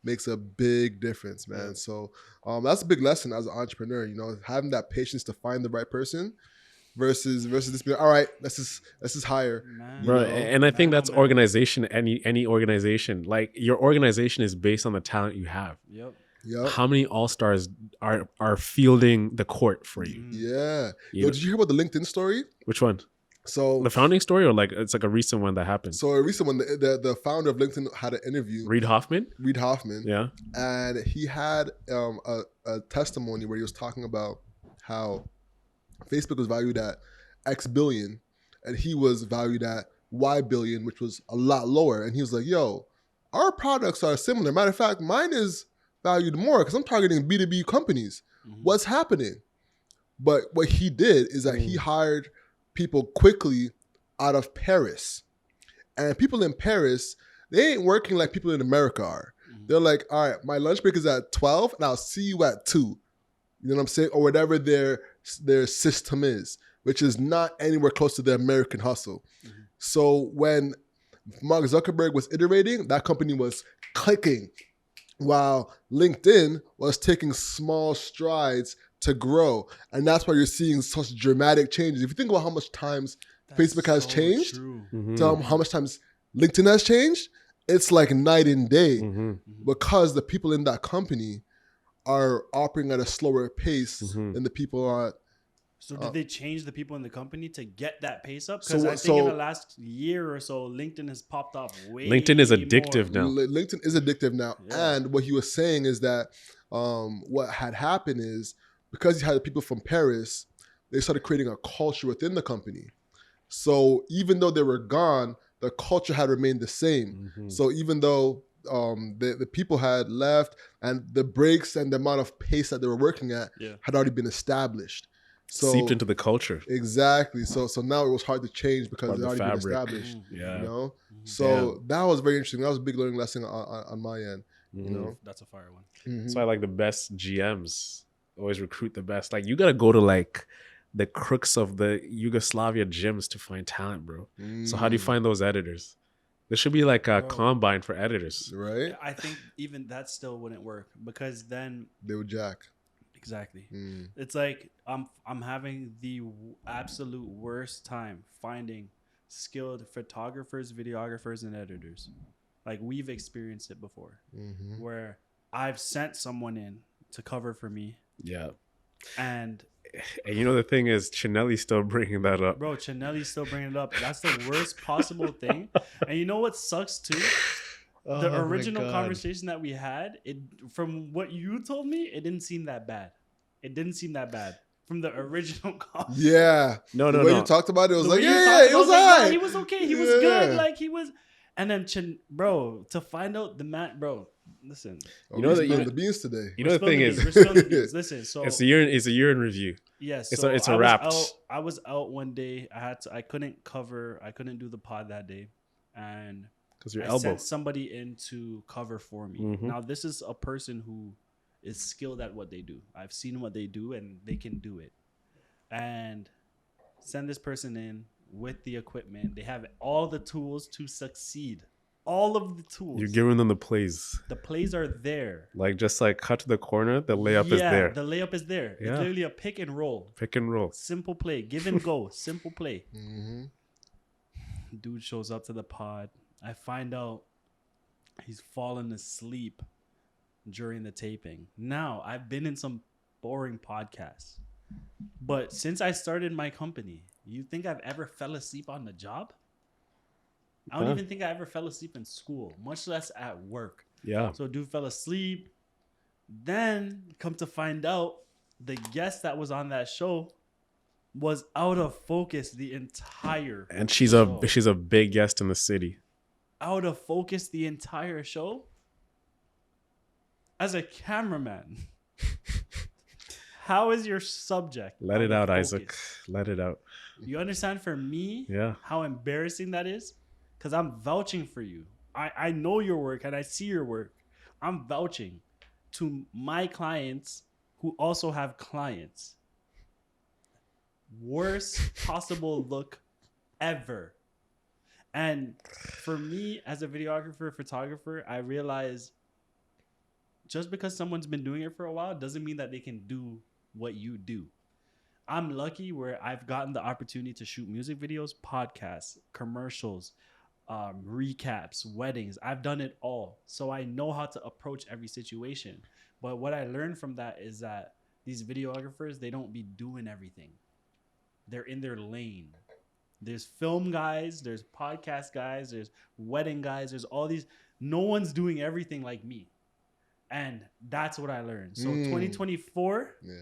makes a big difference, man. Yeah. So that's a big lesson as an entrepreneur, you know, having that patience to find the right person versus this being, all right, let's just hire. Man, Bro, know? and I think that's man. organization. Any organization, like your organization is based on the talent you have. Yep. Yep. How many all-stars are fielding the court for you? Mhm. Yeah. You Yo, know- did you hear about the LinkedIn story? Which one? So The founding story, or like it's like a recent one that happened? a recent one, the founder of LinkedIn had an interview, Reid Hoffman. Reid Hoffman. Yeah. And he had a testimony where he was talking about how Facebook was valued at X billion and he was valued at Y billion, which was a lot lower. And he was like, yo, our products are similar. Matter of fact, mine is valued more because I'm targeting B2B companies. Mhm. What's happening? But what he did is that he hired people quickly out of Paris. And people in Paris, they ain't working like people in America are. Mhm. They're like, all right, my lunch break is at 12 and I'll see you at 2. You know what I'm saying? Or whatever their system is, which is not anywhere close to the American hustle. Mhm. So when Mark Zuckerberg was iterating, that company was clicking, while LinkedIn was taking small strides to grow. And that's why you're seeing such dramatic changes. If you think about how much times That's Facebook has so changed, true. Mhm. to how much times LinkedIn has changed, it's like night and day Mhm. because the people in that company are operating at a slower pace Mhm. than the people at So did they change the people in the company to get that pace up? So Because I what- think in so- the last year or so, LinkedIn has popped up way LinkedIn is addictive more. now. LinkedIn is addictive now. Yeah. And what he was saying is that what had happened is because he had people from Paris, they started creating a culture within the company. So even though they were gone, the culture had remained the same. Mhm. So even though the people had left and the breaks and the amount of pace that they were working at Yeah. had already been established. So Seeped into the culture. exactly. So now it was hard to change because Part it of had the already been fabric. established. Yeah. You know? Mhm. So that was very interesting. That was a big learning lesson on my end. You Mhm. know? That's a fire one. Mhm. That's why like the best GMs always recruit the best. Like you gotta go to like the crooks of the Yugoslavia gyms to find talent, bro. So how do you Mm. find those editors? There should be like a Bro. combine for editors. Right? I think even that still wouldn't work because then They would jack. exactly. Mm. It's like I'm having the absolute worst time finding skilled photographers, videographers, and editors. Like we've experienced it before, Mhm. where I've sent someone in to cover for me, Yeah. and And you know the thing is, Chinelli's still bringing that up. bro, Chinelli's still bringing it up. That's the worst possible thing. And you know what sucks too? The original conversation that we had, it from what you told me, it didn't seem that bad. It didn't seem that bad from the original conversation. Yeah. No, The no, way no. you talked about it, it was The like, way you yeah, talked it was about alright. he was okay. He was Yeah. good. Like he was. And then, bro, to find out the man, bro, listen. Oh, You know we're that- you spilling know- the beans today. You know the thing is, we're spilling the beans. Listen, so it's a year in review. yes, it's so a I was wrap. I was out one day. I couldn't do the pod that day, and Because your I elbow. sent somebody in to cover for me. Mhm. Now this is a person who is skilled at what they do. I've seen what they do, and they can do it. And send this person in with the equipment. They have all the tools to succeed. All of the tools. You're giving them the plays. The plays are there. Like just like cut to the corner, the layup is there. The layup is there. Yeah. It's literally a pick and roll. Pick and roll. Simple play. Give and go. Simple play. Mm-hmm. Dude shows up to the pod. I find out he's fallen asleep during the taping. Now, I've been in some boring podcasts. But since I started my company, you think I've ever fell asleep on the job? I don't Huh? even think I ever fell asleep in school, much less at work. Yeah. So dude fell asleep. Then come to find out, the guest that was on that show was out of focus the entire And she's show. a big guest in the city. Out of focus the entire show. As a cameraman, how is your subject? Let it out out, of Isaac. focus? Let it out. You understand for me Yeah. how embarrassing that is? Because I'm vouching for you. I know your work and I see your work. I'm vouching to my clients who also have clients. Worst possible look ever. And for me as a videographer, photographer, I realize just because someone's been doing it for a while doesn't mean that they can do what you do. I'm lucky where I've gotten the opportunity to shoot music videos, podcasts, commercials, recaps, weddings. I've done it all. So I know how to approach every situation. But what I learned from that is that these videographers, they don't be doing everything. They're in their lane. There's film guys, there's podcast guys, there's wedding guys, there's all these. No one's doing everything like me. And that's what I learned. So 2024, Yeah.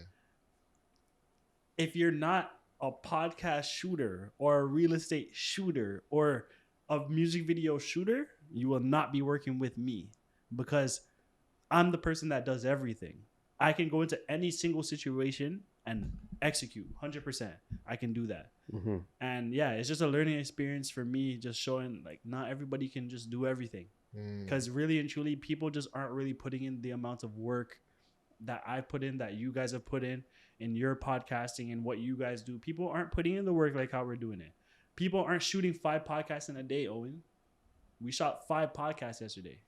if you're not a podcast shooter or a real estate shooter or a music video shooter, you will not be working with me because I'm the person that does everything. I can go into any single situation and execute 100%. I can do that. Mm-hmm. And yeah, it's just a learning experience for me, just showing like not everybody can just do everything. Because really and truly, people just aren't really putting in the amount of work that I put in, that you guys have put in your podcasting and what you guys do. People aren't putting in the work like how we're doing it. People aren't shooting 5 podcasts in a day, Owen. We shot 5 podcasts yesterday.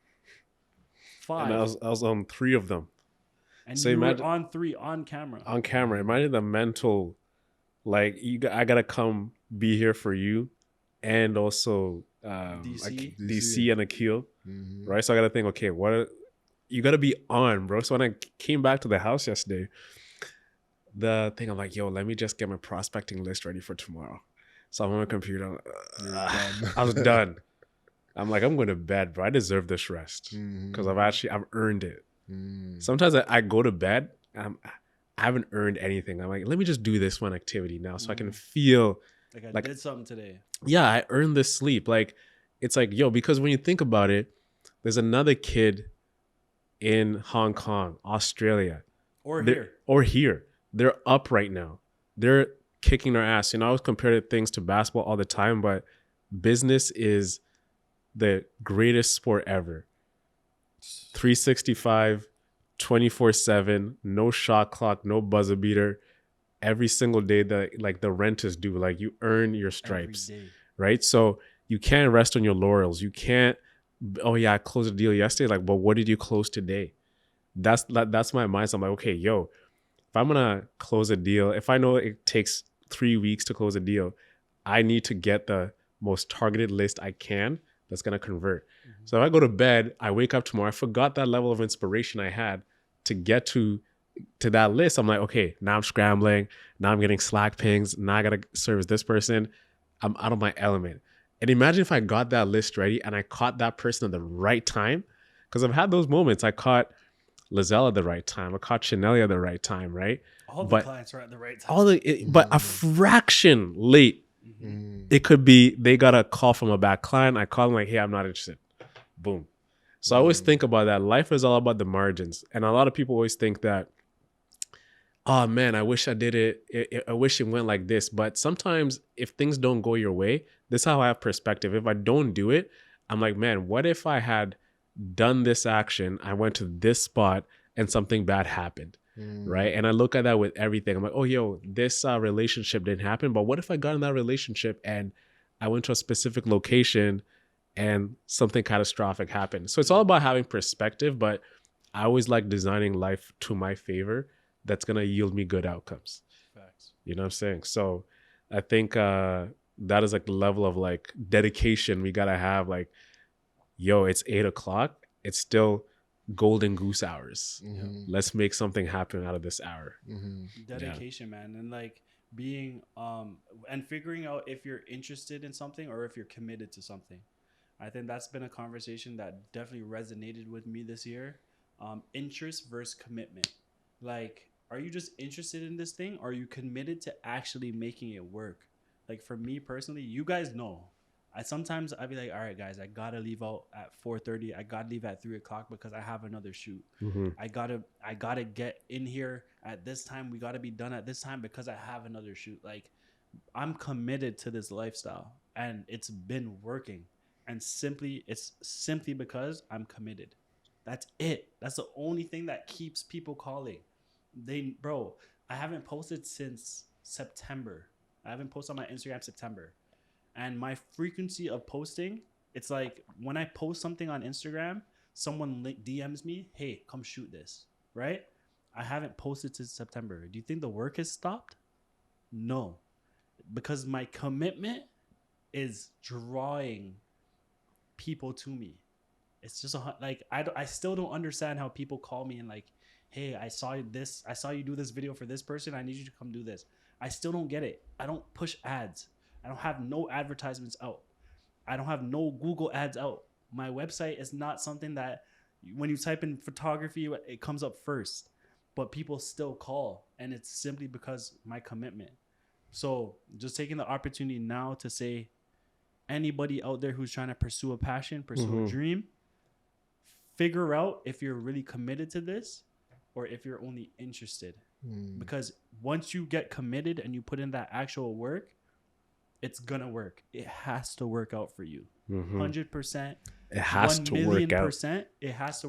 5. And I was on 3 of them And so you imagine- were on 3 on camera. on camera. Imagine the mental, like I gotta come be here for you, and also DC and Akil, Mm-hmm. right? So I gotta think, okay, you gotta be on, bro. So when I came back to the house yesterday, the thing. I'm like, yo, let me just get my prospecting list ready for tomorrow. So I'm on my computer. I was done. I'm like, I'm going to bed, bro. I deserve this rest because I've earned it. Sometimes I go to bed and I haven't earned anything. I'm like, let me just do this one activity now so I can feel like I did something today. Yeah, I earned this sleep. Like, it's like, yo, because when you think about it, there's another kid in Hong Kong, Australia, or here. They're up right now. They're kicking their ass. You know, I always compare things to basketball all the time, but business is the greatest sport ever. 365, 24/7, no shot clock, no buzzer beater. Every single day that like the rent is due, like you earn your stripes, right? So you can't rest on your laurels. You can't, oh yeah, I closed a deal yesterday. Like, but what did you close today? That's my mindset. I'm like, okay, yo, if I'm gonna close a deal, if I know it takes 3 weeks to close a deal, I need to get the most targeted list I can that's gonna convert. So if I go to bed, I wake up tomorrow, I forgot that level of inspiration I had to get to that list. I'm like, okay, now I'm scrambling. Now I'm getting Slack pings. Now I gotta service this person. I'm out of my element. And imagine if I got that list ready and I caught that person at the right time. Because I've had those moments. I caught Lizelle at the right time. I caught Chanel at the right time, right? All the clients are at the right time. But a fraction late. It could be they got a call from a bad client. I call them like, hey, I'm not interested. Boom. So I always think about that. Life is all about the margins. And a lot of people always think that, oh man, I wish I did it. I wish it went like this. But sometimes if things don't go your way, this is how I have perspective. If I don't do it, I'm like, man, what if I had done this action? I went to this spot and something bad happened, right? And I look at that with everything. I'm like, oh, yo, this relationship didn't happen. But what if I got in that relationship and I went to a specific location and something catastrophic happened? So it's all about having perspective. But I always like designing life to my favor. That's going to yield me good outcomes. Facts. You know what I'm saying? So I think that is like the level of like dedication we got to have. Like, yo, it's 8:00. It's still golden goose hours. Let's make something happen out of this hour. Dedication, man. And like being, and figuring out if you're interested in something or if you're committed to something. I think that's been a conversation that definitely resonated with me this year. Interest versus commitment. Like, are you just interested in this thing? Or are you committed to actually making it work? Like for me personally, you guys know, sometimes I'd be like, all right, guys, I got to leave out at 4:30. I got to leave at 3:00 because I have another shoot. I gotta get in here at this time. We got to be done at this time because I have another shoot. Like I'm committed to this lifestyle and it's been working. And it's simply because I'm committed. That's it. That's the only thing that keeps people calling. I haven't posted since September. I haven't posted on my Instagram September. And my frequency of posting, it's like when I post something on Instagram, someone DMs me, hey, come shoot this, right? I haven't posted since September. Do you think the work has stopped? No. Because my commitment is drawing people to me. It's just like I still don't understand how people call me and like, hey, I saw you do this video for this person, I need you to come do this. I still don't get it. I don't push ads. I don't have no advertisements out. I don't have no Google ads out. My website is not something that when you type in photography, it comes up first, but people still call, and it's simply because my commitment. So just taking the opportunity now to say, anybody out there who's trying to pursue a passion, pursue a dream, figure out if you're really committed to this or if you're only interested. Because once you get committed and you put in that actual work, it's gonna work. It has to work out for you. 100%. It has to work out. It has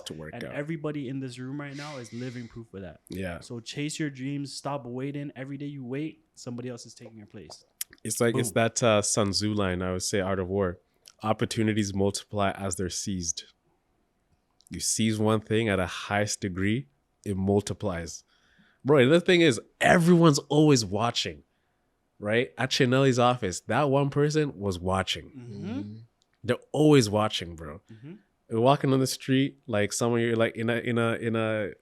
to work out. And everybody in this room right now is living proof of that. Yeah. So chase your dreams. Stop waiting. Every day you wait, somebody else is taking your place. It's like, it's that Sun Tzu line, I would say, Art of War. Opportunities multiply as they're seized. You seize one thing at a highest degree, it multiplies. Bro, the thing is, everyone's always watching, right? At Chanel's office, that one person was watching. They're always watching, bro. You're walking on the street, like somewhere, you're like in a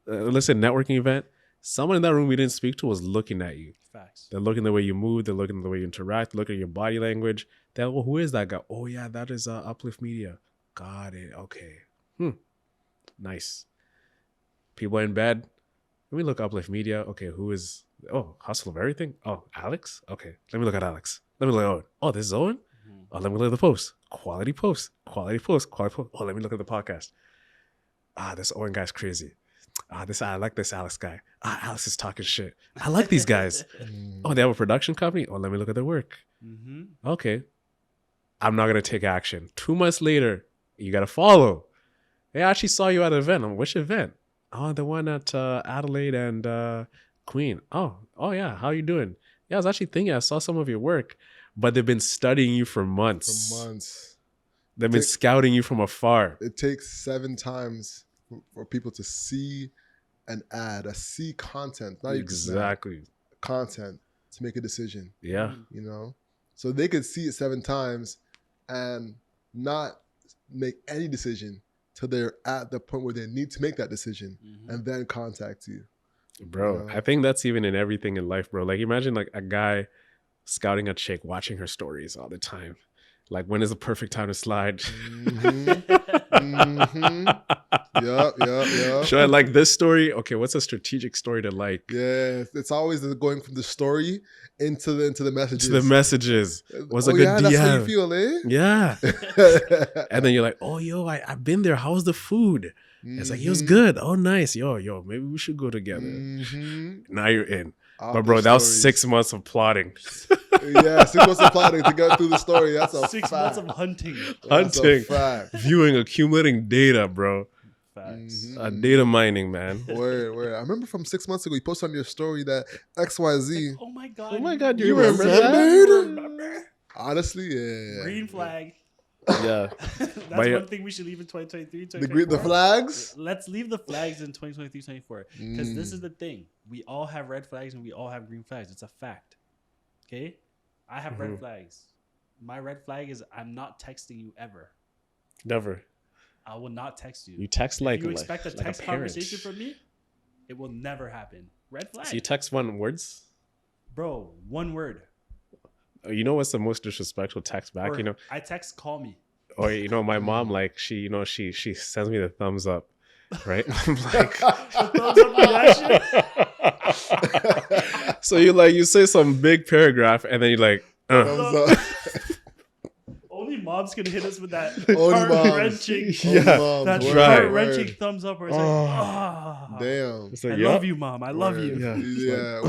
let's say networking event, someone in that room we didn't speak to was looking at you. Facts. They're looking at the way you move. They're looking at the way you interact. Looking at your body language. They're, well, who is that guy? Oh, yeah, that is Uplift Media. Got it. Okay. Nice. People in bed. Let me look Uplift Media. Okay, who is... Oh, Hustle of Everything? Oh, Alex? Okay, let me look at Alex. Let me look at Owen. Oh, this is Owen? Oh, let me look at the post. Quality post. Quality post. Quality post. Oh, let me look at the podcast. This Owen guy's crazy. I like this Alex guy. Alex is talking shit. I like these guys. Oh, they have a production company? Oh, let me look at their work. Okay. I'm not going to take action. 2 months later, you got to follow. Hey, I actually saw you at an event. Which event? Oh, the one at Adelaide and Queen. Oh, yeah. How you doing? Yeah, I was actually thinking I saw some of your work, but they've been studying you for months. They've been scouting you from afar. It takes 7 times for people to see an ad, see content, not exactly content, to make a decision. Yeah. You know? So they could see it 7 times and not make any decision till they're at the point where they need to make that decision and then contact you. Bro, You know? I think that's even in everything in life, bro. Like imagine like a guy scouting a chick, watching her stories all the time. Like when is the perfect time to slide? Yup. Should I like this story? Okay, what's a strategic story to like? Yeah, it's always going from the story into the messages. To the messages. What's a good yeah, DM? that's how you feel, eh? Yeah. And then you're like, oh, yo, I've been there. How's the food? It's like, it was good. Oh, nice. Yo, maybe we should go together. Now you're in. But bro, that was 6 months of plotting. Yeah, 6 months of plotting to get through the story. That's a 6 months of hunting. Hunting, fact. viewing, accumulating data, bro. Facts. Data mining, man. Word. I remember from 6 months ago, you posted on your story that XYZ. Like, oh my god. Oh my god, You you remember remember that? Honestly, yeah. Green flag. Yeah. That's But one thing we should leave in 2023, The flags? Let's leave the flags in 2023, 24. Because this is the thing. We all have red flags and we all have green flags. It's a fact. Okay? I have red flags. My red flag is I'm not texting you ever. Never. I will not text you. You text like if you expect like a text parent. conversation from me, it will never happen. Red flag. So you text one words? Bro, one word. You know what's the most disrespectful text back? Or You know, I text call me. or you know, my mom like she sends me the thumbs up, right? I'm like, Thumbs up reaction. so you say some big paragraph and then you're like, Thumbs up. Only moms can hit us with that Only moms. heart-wrenching, Yeah, that Word, right. heart-wrenching word. thumbs up where it's like, ah. Damn. It's I like, love yeah. you, mom. I love Word. you. Yeah. Yeah.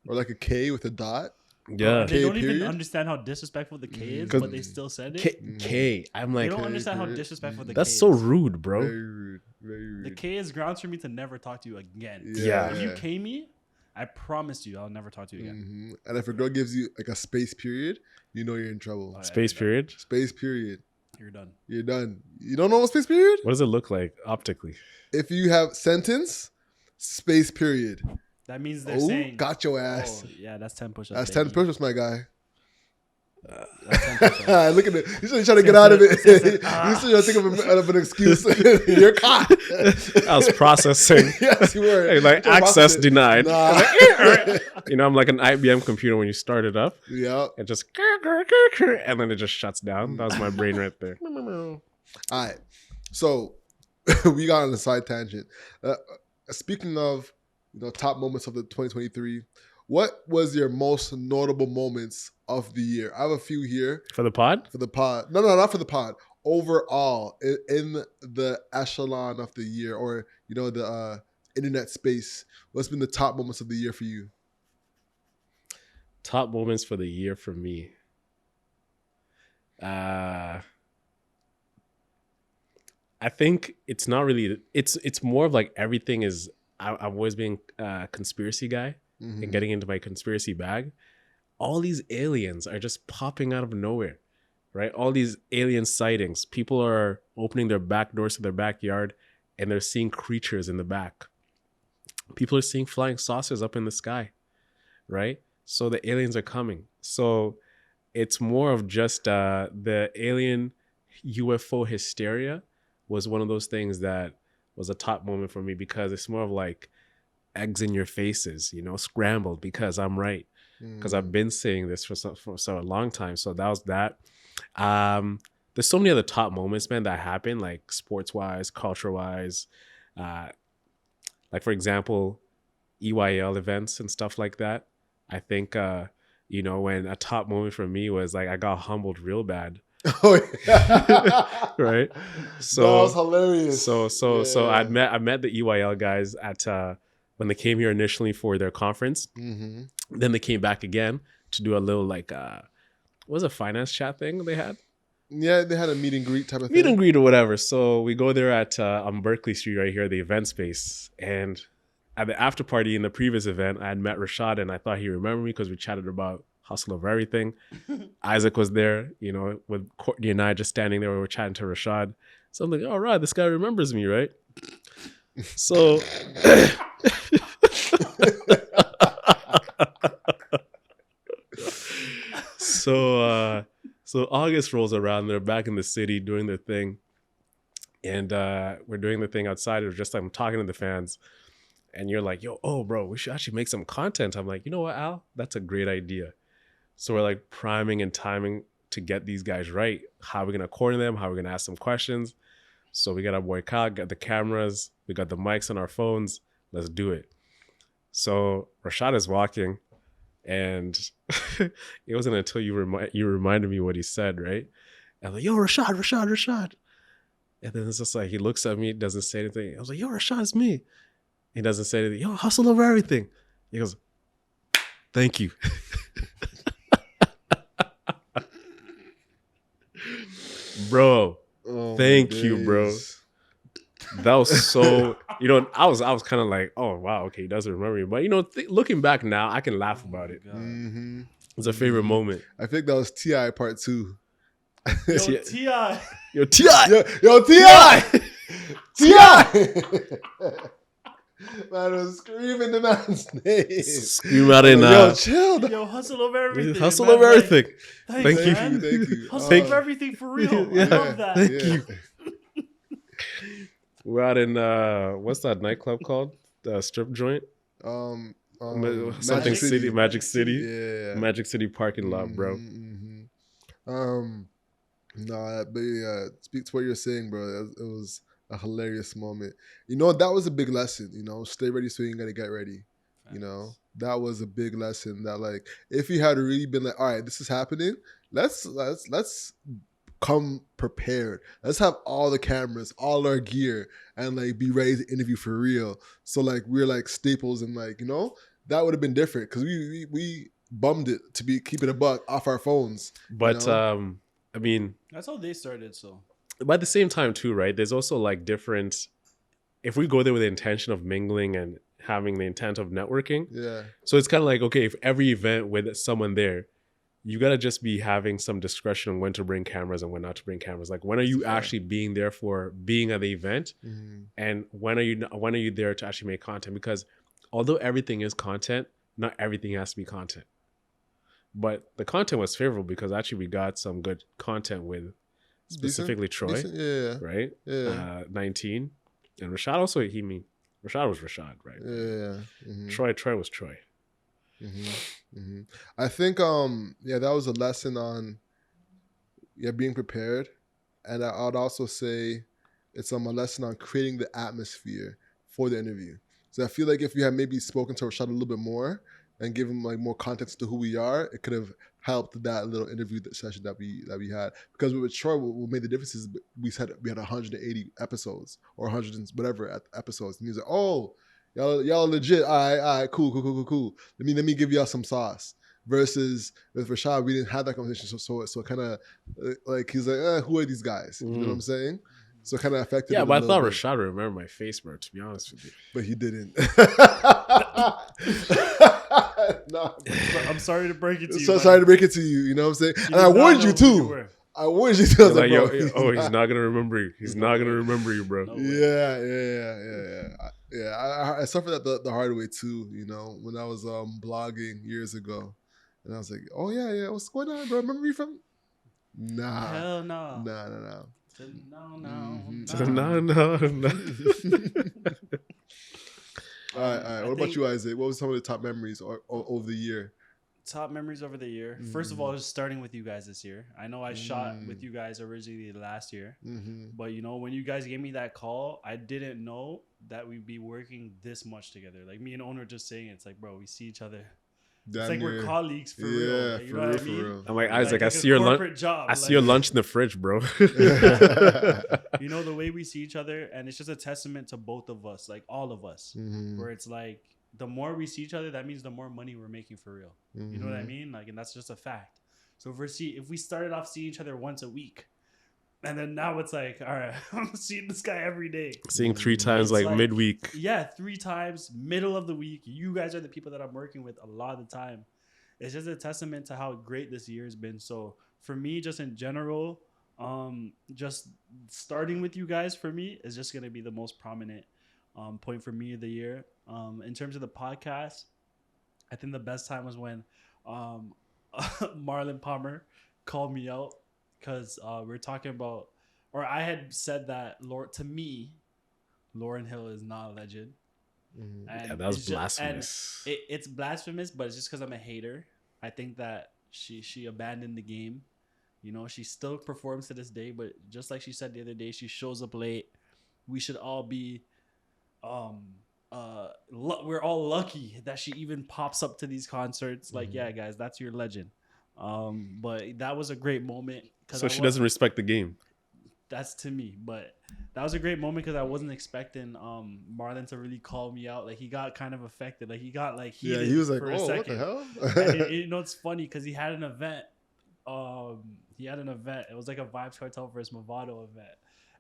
Or like a K with a dot. Yeah. They don't even period? understand how disrespectful the K is, 'Cause- but they still send it. K. I'm They like, don't understand how period. disrespectful the that's K so is. rude, bro. Very rude. Very rude. The K is grounds for me to never talk to you again. Yeah. If you K me, I promise you I'll never talk to you again. And if a girl gives you like a space period, you know you're in trouble. Oh, yeah, Space you're period. Space period. done. You're done. You're done. You don't know what space period? What does it look like optically? If you have sentence, space period. That means they're Oh, saying, got your ass. oh, yeah, that's 10 push-ups. That's baby. 10 push-ups, my guy. That's 10 push-ups. Look at it. You're still trying to get out of it. You're still trying to think of an excuse. You're caught. I was processing. Yes, you were. Hey, like You're access processing. denied. Nah. You know, I'm like an IBM computer when you start it up. Yep. It just and then it just shuts down. That was my brain right there. All right. So we got on a side tangent. Speaking of, top moments of the 2023, what was your most notable moments of the year? I have a few here For the pod? for the pod. No, not for the pod. Overall, in the echelon of the year, or the internet space, what's been the top moments of the year for you? Top moments for the year for me. I think it's not really. It's more of like everything is. I've always been a conspiracy guy Mhm. and getting into my conspiracy bag. All these aliens are just popping out of nowhere, right? All these alien sightings. People are opening their back doors to their backyard and they're seeing creatures in the back. People are seeing flying saucers up in the sky, right? So the aliens are coming. So it's more of just the alien UFO hysteria was one of those things that was a top moment for me, because it's more of like eggs in your faces, scrambled because I'm right. Because I've been saying this for so a long time. So that was that. There's so many other top moments, man, that happen, like sports wise, culture wise, like for example, EYL events and stuff like that. I think when a top moment for me was like I got humbled real bad. Oh yeah. Right. So that was hilarious. So I met the EYL guys at when they came here initially for their conference. Mm-hmm. Then they came back again to do a little like what was a finance chat thing they had? Yeah, they had a meet and greet type of thing. Meet and greet or whatever. So we go there at on Berkeley Street right here, the event space. And at the after party in the previous event, I had met Rashad and I thought he remembered me because we chatted about hustle over everything. Isaac was there, with Courtney and I just standing there. We were chatting to Rashad. So I'm like, all right, this guy remembers me, right? So so August rolls around. They're back in the city doing their thing. And we're doing the thing outside. It was just I'm talking to the fans. And you're like, bro, we should actually make some content. I'm like, you know what, Al? That's a great idea. So we're like priming and timing to get these guys right. How are we going to corner them? How are we going to ask them questions? So we got our boy Kyle, got the cameras. We got the mics on our phones. Let's do it. So Rashad is walking. And it wasn't until you reminded me what he said, right? And I'm like, yo, Rashad. And then it's just like, he looks at me, doesn't say anything. I was like, yo, Rashad, it's me. He doesn't say anything. Yo, hustle over everything. He goes, thank you. Bro, thank you, bro. That was so, I was kind of like, oh, wow, okay, he doesn't remember me. But, looking back now, I can laugh about it. Mm-hmm. It's a favorite moment. I think that was T.I. part 2. Yo, T.I. Yo, T.I. Yo, T.I. T.I. Man was screaming the man's name. Scream out in yo, chill. Yo, hustle over everything. Hustle over everything. Thank you. Thank you. Hustle over everything for real. I love that. Thank you. We're out in what's that nightclub called? The strip joint? Something Magic City. Yeah. Magic City parking lot, bro. Mm-hmm. But yeah, speak to what you're saying, bro. It was a hilarious moment. That was a big lesson. Stay ready so you ain't gonna get ready. Nice. That was a big lesson. That like, if you had really been like, all right, this is happening. Let's come prepared. Let's have all the cameras, all our gear, and like be ready to interview for real. So like we're like staples and like that would have been different because we bummed it to be keeping a buck off our phones. But I mean, that's how they started. So, but at the same time too, right? There's also like different. If we go there with the intention of mingling and having the intent of networking, yeah. So it's kind of like, okay, if every event with someone there, you gotta just be having some discretion on when to bring cameras and when not to bring cameras. Like when are you actually being there for being at the event, and when are you there to actually make content? Because although everything is content, not everything has to be content. But the content was favorable because actually we got some good content with specifically Troy, yeah, right? Yeah, 19, and Rashad also. Rashad was Rashad, right? Yeah. Troy was Troy. I think that was a lesson on being prepared, and I'd also say it's a lesson on creating the atmosphere for the interview. So I feel like if you had maybe spoken to Rashad a little bit more and give him like more context to who we are, it could have helped that little interview session that we had. Because with Troy, what made the difference is we had 180 episodes or 100 and whatever episodes, and he was like, oh. Y'all legit. All right, cool. Let me give y'all some sauce. Versus with Rashad, we didn't have that conversation, so kind of like he's like, who are these guys? You know what I'm saying? So kind of affected. Yeah, but I thought Rashad would remember my face, bro. To be honest with you, but he didn't. No, I'm sorry to break it to you. So sorry to break it to you. You know what I'm saying? And I warned you too. I warned you too. Like, he's not gonna remember you. He's not gonna remember you, bro. No yeah. I suffered that the hard way too. When I was blogging years ago, and I was like, oh yeah, what's going on, bro? Remember me from? Nah. Hell no. Nah. No. No. All right. I What about think you, Isaac? What was some of the top memories over the year? top memories over the year. First of all, just starting with you guys this year. I know I shot with you guys originally last year, but when you guys gave me that call, I didn't know that we'd be working this much together. Like me and owner just saying, it's like, bro, we see each other. It's like we're colleagues for real. Like, you know what I mean? Real. I'm like, Isaac, like I see your lunch. job. I see your lunch in the fridge, bro. You know, the way we see each other, and it's just a testament to both of us, like all of us, where it's like the more we see each other, that means the more money we're making for real. You know what I mean? Like, and that's just a fact. So if we started off seeing each other once a week, and then now it's like, all right, I'm seeing this guy every day. Seeing 3 times It's like midweek. Yeah, 3 times, middle of the week. You guys are the people that I'm working with a lot of the time. It's just a testament to how great this year has been. So for me, just in general, just starting with you guys for me is just going to be the most prominent point for me of the year. In terms of the podcast, I think the best time was when Marlon Palmer called me out because we were talking about, or I had said that to me, Lauryn Hill is not a legend. And Yeah, that was blasphemous. It's blasphemous, but it's just because I'm a hater. I think that she abandoned the game. You know, she still performs to this day, but just like she said the other day, she shows up late. We should all be, we're all lucky that she even pops up to these concerts. Like, yeah, guys, that's your legend. But that was a great moment. So she doesn't respect the game. That's to me, but that was a great moment because I wasn't expecting Marlon to really call me out. Like, he got kind of affected. Like, he got like heated. He was like, for a "Oh, what second. the hell?" And it's funny because he had an event. It was like a Vibes Cartel versus Movado event,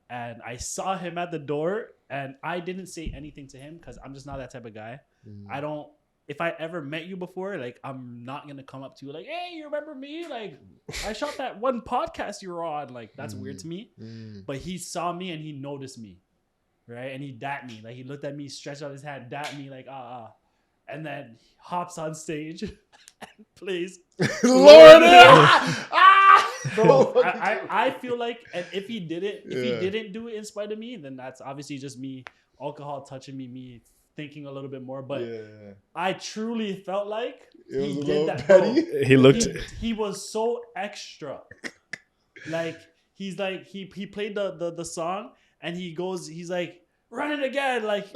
and I saw him at the door, and I didn't say anything to him because I'm just not that type of guy. I don't. If I ever met you before, like, I'm not gonna come up to you like, "Hey, you remember me? Like, I shot that one podcast you were on." Like, that's weird to me. But he saw me and he noticed me, right? And he dapped me. Like, he looked at me, stretched out his hand, dapped me like, and then hops on stage and plays Lord, Bro, I feel like, and if he didn't do it in spite of me, then that's obviously just me, alcohol touching me thinking a little bit more. But I truly felt like he did that. Bro, he was so extra. Like, he's like, he played the song and he's like, run it again, like,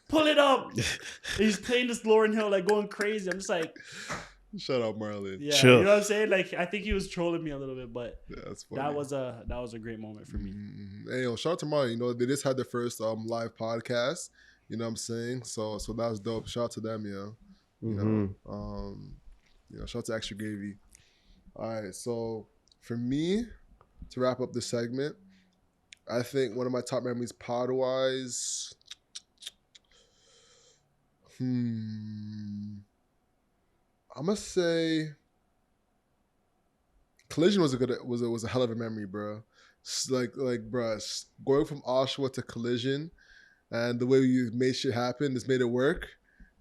pull it up. He's playing this Lauryn Hill, like, going crazy. I'm just like, shut up, Marlon. Yeah, chill. You know what I'm saying? Like, I think he was trolling me a little bit, but that's funny. that was a great moment for me. Hey, shout out to Marlon. You know, they just had their first live podcast. You know what I'm saying? So that was dope. Shout out to them, yo. You know, shout out to Extra Gravy. All right, so for me, to wrap up this segment, I think one of my top memories pod-wise, I'm gonna say Collision was a hell of a memory, bro. Bro, going from Oshawa to Collision, and the way we made shit happen, just made it work.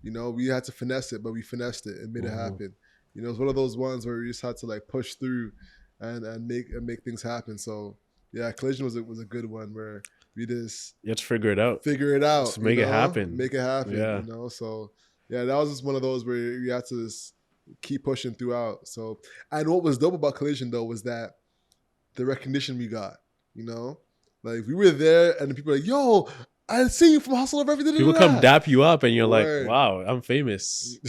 You know, we had to finesse it, but we finessed it and made it happen. You know, it's one of those ones where we just had to like push through and make things happen. So yeah, Collision was a good one where we just you have to figure it out. Just make it happen. Make it happen. Yeah. You know, so yeah, that was just one of those where you had to just keep pushing throughout. So, and what was dope about Collision though was that the recognition we got. You know, like we were there and the people were like, "Yo, I see you from Hustle of Everything." People come dap you up and you're Word. like, wow, I'm famous.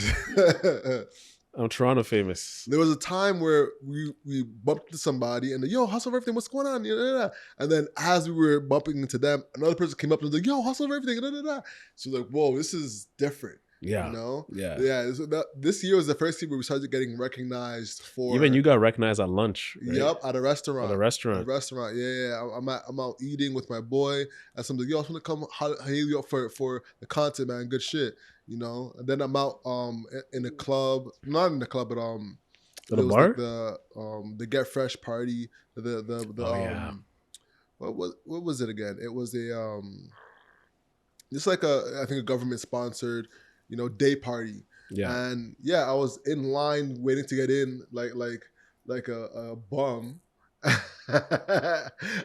I'm Toronto famous. There was a time where we bumped into somebody and yo, Hustle of Everything, what's going on? And then as we were bumping into them, another person came up and was like, yo, Hustle of Everything. So like, whoa, this is different. Yeah. You know? Yeah. So this year was the first year where we started getting recognized for. Even you got recognized at lunch. Right? Yep, at a restaurant. At a restaurant. Yeah. I'm out eating with my boy, and somebody's like, yo, I just want to come hail you up for the content, man. Good shit. You know, and then I'm out in the club, not in the club, but at a bar, like the Get Fresh party, what was it again? It was a just like I think a government sponsored, you know, day party. Yeah, and yeah, I was in line waiting to get in like a bum.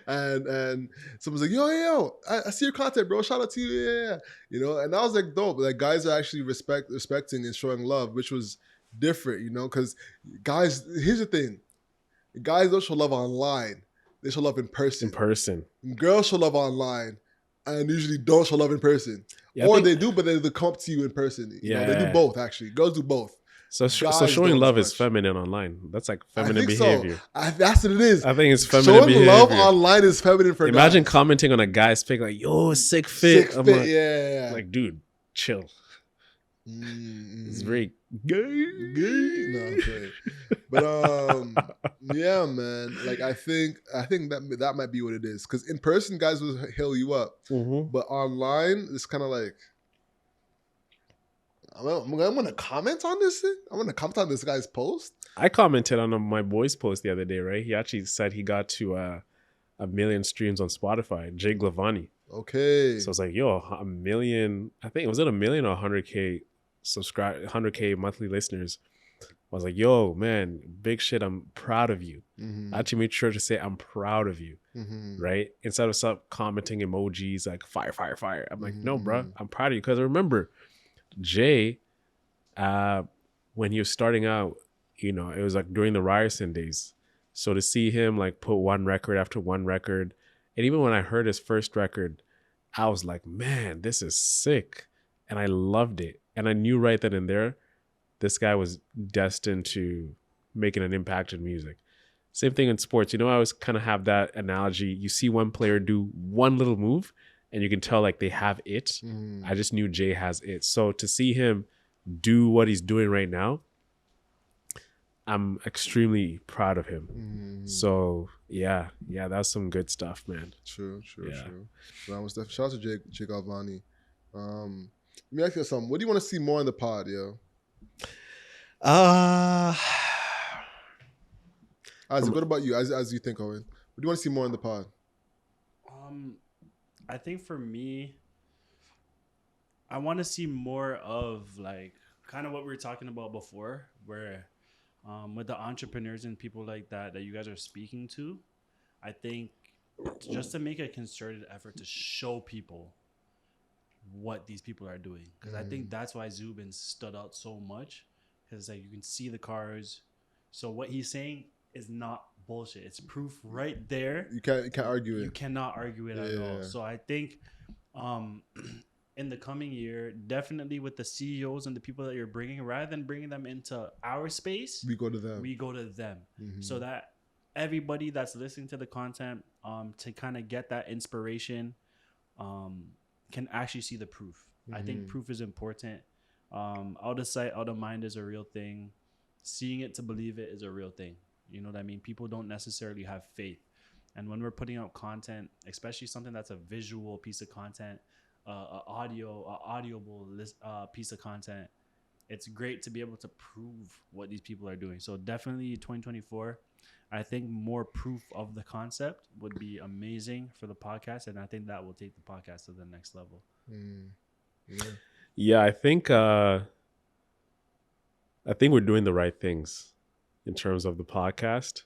and someone's like, yo, I see your content, bro. Shout out to you, yeah. You know, and I was like, dope. Like guys are actually respecting and showing love, which was different, you know, because guys, here's the thing, guys don't show love online; they show love in person. In person. Girls show love online, and usually don't show love in person, Yeah, I or think- they do, but they come up to you in person. You know, they do Yeah. both actually. Girls do both. So Guys showing don't love as is much. feminine online. That's like I feminine think behavior. so. That's what it is. I think it's feminine Showing behavior. love online is feminine for Imagine guys. commenting on a guy's pic like, yo, sick fit. Sick I'm fit, like, yeah. like, dude, chill. Mm-mm. It's very gay. No, I'm kidding. But yeah, man. Like I think that might be what it is. Because in person, guys will hail you up, Mhm. but online, it's kind of like, I'm gonna comment on this thing. I'm gonna comment on this guy's post. I commented on my boy's post the other day, right? He actually said he got to 1 million streams on Spotify, Jay Glavani. Okay. So it's like, yo, 1 million, I think, was it 1 million or 100K 100K monthly listeners? I was like, yo, man, big shit. I'm proud of you. Mhm. I actually made sure to say, I'm proud of you, Mhm. right? Instead of stop commenting emojis like fire, fire, fire. I'm like, no, bro, Mhm. I'm proud of you. Because I remember Jay, when he was starting out, you know, it was like during the Ryerson days. So to see him like put one record after one record, and even when I heard his first record, I was like, man, this is sick. And I loved it. And I knew right then and there, this guy was destined to making an impact in music. Same thing in sports. You know, I always kind of have that analogy. You see one player do one little move and you can tell like they have it. Mhm. I just knew Jay has it. So to see him do what he's doing right now, I'm extremely proud of him. Mhm. So yeah, that's some good stuff, man. True. Yeah. That was definitely. Shout out to Jay Galvani. Let me ask you something. What do you want to see more in the pod, yo? Isaac, what about you? As you think, Owen, what do you want to see more in the pod? I think for me, I want to see more of like kind of what we were talking about before, where with the entrepreneurs and people like that you guys are speaking to, I think just to make a concerted effort to show people what these people are doing, because I think that's why Zubin stood out so much, because like you can see the cars. So what he's saying is not bullshit. It's proof right there. You can't argue You it. cannot argue it at all. Yeah. So I think in the coming year, definitely with the CEOs and the people that you're bringing, rather than bringing them into our space, We go to them. we go to them, Mhm. so that everybody that's listening to the content to kind of get that inspiration can actually see the proof. I think proof is important. Out of sight, out of mind is a real thing. Seeing it to believe it is a real thing. You know what I mean? People don't necessarily have faith. And when we're putting out content, especially something that's a visual piece of content, audible piece of content, it's great to be able to prove what these people are doing. So definitely 2024, I think more proof of the concept would be amazing for the podcast. And I think that will take the podcast to the next level. Yeah. Yeah, I think we're doing the right things in terms of the podcast.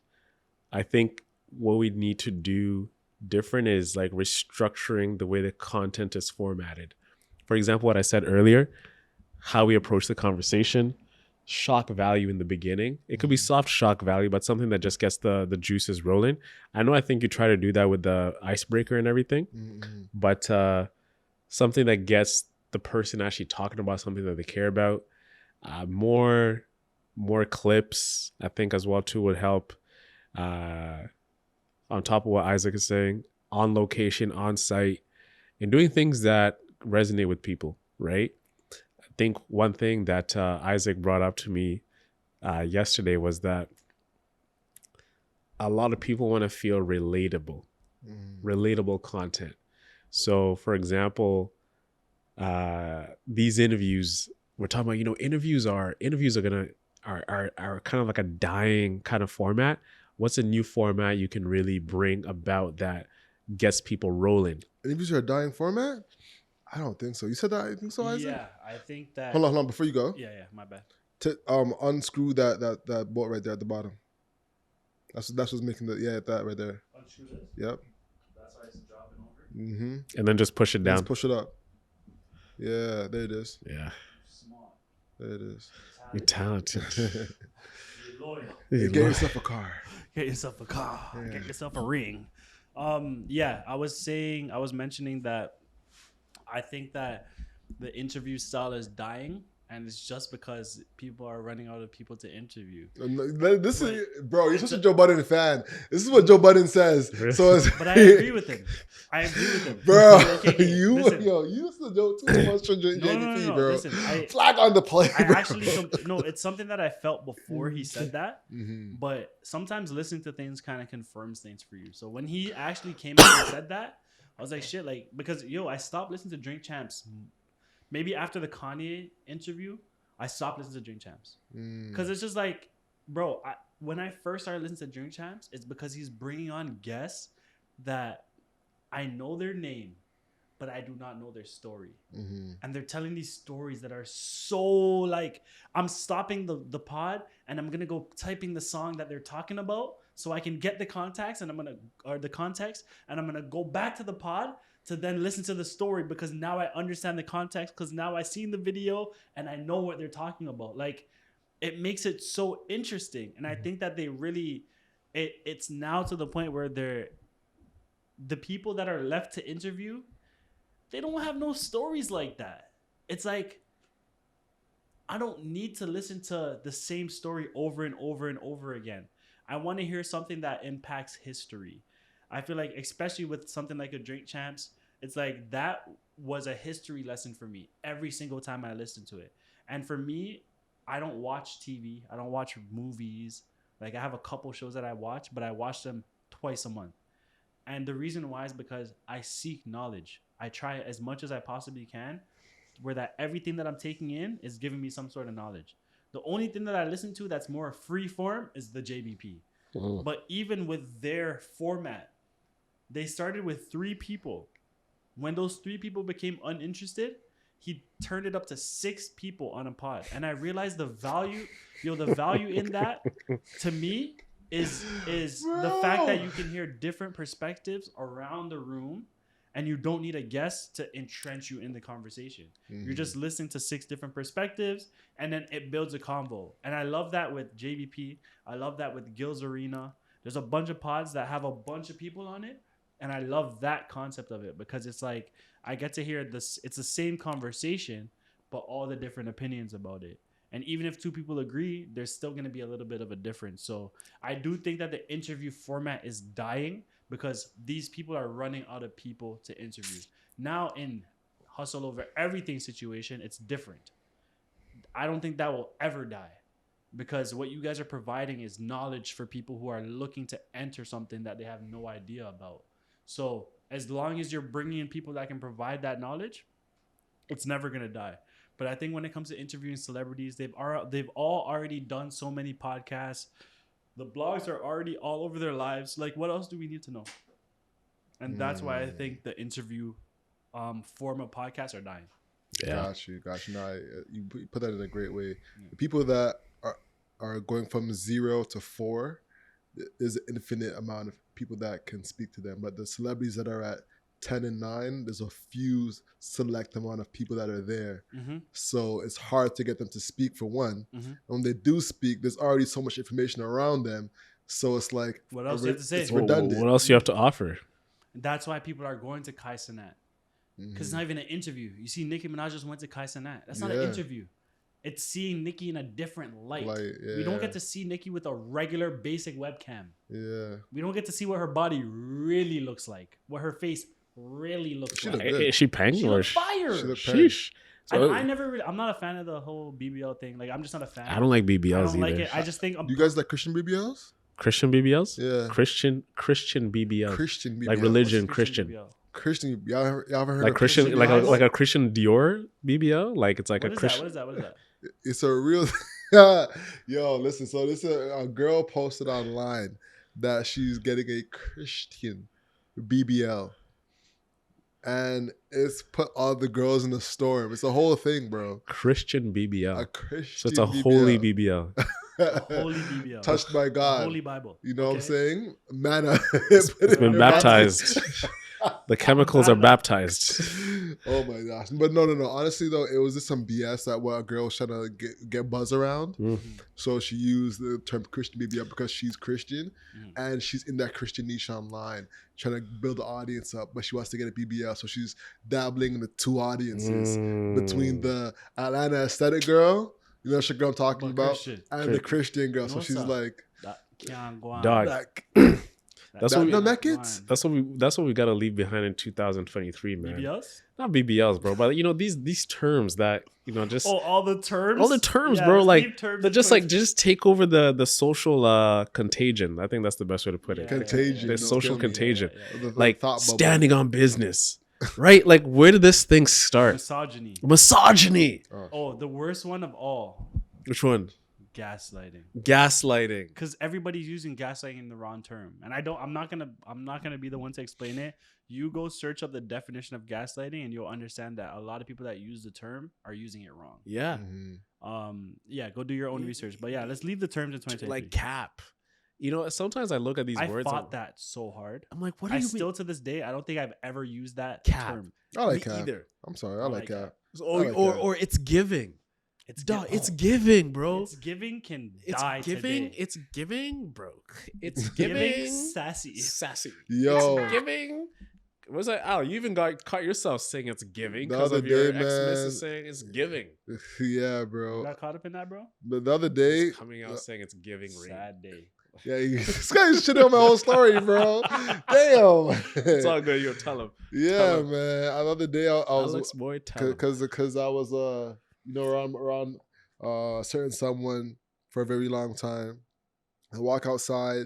I think what we need to do different is like restructuring the way the content is formatted. For example, what I said earlier, how we approach the conversation, shock value in the beginning. It could be soft shock value, but something that just gets the juices rolling. I think you try to do that with the icebreaker and everything, but something that gets the person actually talking about something that they care about. More clips, I think, as well too would help. On top of what Isaac is saying, on location, on site, and doing things that resonate with people, right? I think one thing that Isaac brought up to me yesterday was that a lot of people want to feel relatable content. So, for example, these interviews, we're talking about, interviews are kind of like a dying kind of format. What's a new format you can really bring about that gets people rolling? Interviews are a dying format? I don't think so. You said that? I think so, Isaac? Yeah, I think that. Hold on. Before you go, Yeah, my bad. unscrew that bolt right there at the bottom. That's what's making that right there. Yep. That's why it's dropping over. Mm-hmm. And then just push it down. Let's push it up. Yeah, there it is. Yeah. Small. There it is. You're talented. You're loyal. Hey, get yourself a car. Get yourself a car. Yeah. Get yourself a ring. Yeah, I was mentioning that I think that the interview style is dying, and it's just because people are running out of people to interview. This is, bro, you're such a Joe Budden fan. This is what Joe Budden says. So it's, But I agree with him. Bro, Okay, you listen. listen to Joe too much from JVP, No. bro. Listen, Flag on the play, I bro. actually no. It's something that I felt before he said that. Mm-hmm. But sometimes listening to things kind of confirms things for you. So when he actually came out and said that, I was like, shit, like, because I stopped listening to Drink Champs. Maybe after the Kanye interview, I stopped listening to Drink Champs. Because it's just like, bro, when I first started listening to Drink Champs, it's because he's bringing on guests that I know their name, but I do not know their story. Mm-hmm. And they're telling these stories that are so like, I'm stopping the pod and I'm gonna go typing the song that they're talking about so I can get the context and I'm gonna go back to the pod to then listen to the story because now I understand the context because now I've seen the video and I know what they're talking about. Like, it makes it so interesting. And I think that they really, it's now to the point where the people that are left to interview, they don't have no stories like that. It's like, I don't need to listen to the same story over and over and over again. I want to hear something that impacts history. I feel like, especially with something like a Drink Champs, it's like that was a history lesson for me every single time I listened to it. And for me, I don't watch TV. I don't watch movies. Like, I have a couple shows that I watch, but I watch them twice a month. And the reason why is because I seek knowledge. I try as much as I possibly can where that everything that I'm taking in is giving me some sort of knowledge. The only thing that I listen to that's more free form is the JBP. Mm. But even with their format, they started with 3 people. When those 3 people became uninterested, he turned it up to 6 people on a pod. And I realized the value in that to me is the fact that you can hear different perspectives around the room and you don't need a guest to entrench you in the conversation. Mm-hmm. You're just listening to 6 different perspectives and then it builds a convo. And I love that with JVP. I love that with Gil's Arena. There's a bunch of pods that have a bunch of people on it. And I love that concept of it because it's like I get to hear this. It's the same conversation, but all the different opinions about it. And even if 2 people agree, there's still going to be a little bit of a difference. So I do think that the interview format is dying because these people are running out of people to interview. Now in hustle over everything situation, it's different. I don't think that will ever die because what you guys are providing is knowledge for people who are looking to enter something that they have no idea about. So as long as you're bringing in people that can provide that knowledge, it's never going to die. But I think when it comes to interviewing celebrities, they've all already done so many podcasts. The blogs are already all over their lives. Like, what else do we need to know? And that's why I think the interview form of podcasts are dying. Yeah. Got you. No, you put that in a great way. The people that are going from 0 to 4, there's an infinite amount of people that can speak to them. But the celebrities that are at 10 and 9, there's a few select amount of people that are there. Mm-hmm. So it's hard to get them to speak for one. Mm-hmm. And when they do speak, there's already so much information around them. So it's like, what else do you have to say? It's redundant. What else do you have to offer? That's why people are going to Kai Cenat. Because it's not even an interview. You see, Nicki Minaj just went to Kai Cenat. That's not an interview. It's seeing Nicki in a different light. We don't get to see Nicki with a regular basic webcam. Yeah. We don't get to see what her body really looks like. What her face really looks like. Is she paying? She looked fire. Sheesh. So, I'm not a fan of the whole BBL thing. Like, I'm just not a fan. I don't like BBLs I don't either. like it. I just think... Do you guys like Christian BBLs? Christian BBLs? Yeah. Christian BBL. Christian BBL. Like religion Christian. Christian, y'all ever heard like of Christian, like a Christian Dior BBL? Like it's like what a is Christian. What is that? It's a real... Yo, listen. So this a girl posted online that she's getting a Christian BBL. And it's put all the girls in the storm. It's a whole thing, bro. Christian BBL. A Christian So it's a BBL. holy BBL. Holy BBL. touched by God. Holy Bible. You know what I'm Okay? saying? Manna. It's been baptized. The chemicals are baptized. Oh my gosh. But no. Honestly though, it was just some BS that what a girl was trying to get buzz around. So she used the term Christian BBL because she's Christian and she's in that Christian niche online, trying to build the audience up, but she wants to get a BBL. So she's dabbling in the two audiences between the Atlanta aesthetic girl, you know what girl I'm talking about, Christian. and the Christian girl. So What's she's up? like, Dog. like That's what we, no Meckets? that's what we gotta leave behind in 2023, man. BBLs? Not BBLs, bro, but these terms that just All the terms? all the terms, Yeah, bro. let's Like leave terms they're in just 2023. just take over the social contagion. I think that's the best way to put it. Contagion. The no, social feel me? contagion. The Like thought bubble. standing on business, right? Like where did this thing start? Misogyny. Misogyny. Oh, the worst one of all. Which one? Gaslighting. Gaslighting. Because everybody's using gaslighting in the wrong term. And I'm not gonna be the one to explain it. You go search up the definition of gaslighting and you'll understand that a lot of people that use the term are using it wrong. Yeah. Yeah, go do your own research. But yeah, let's leave the terms in 2023. Like cap. Sometimes I look at these I words. fought that so hard. I'm like, what do I you still mean? to this day, I don't think I've ever used that Cap. term. I like Me cap. either. I'm sorry, I like cap. Or, like or, that. or it's giving. It's Dog, gi- it's giving, bro. It's giving can It's die giving. today. It's giving, bro. It's Giving giving. sassy. Sassy. Yo. It's giving. What was that? Al, you even got caught yourself saying it's giving The because other of your day, ex-missus man. saying it's giving. Yeah, You bro. got caught up in that, bro? But the other day, It's coming out saying it's giving rain. Sad day. yeah, this guy's shitting on my whole story, bro. Damn. It's all good. You'll tell him. Yeah, Tell him. man. The other day, I was Alex boy, tell him. because I was around certain someone for a very long time. I walk outside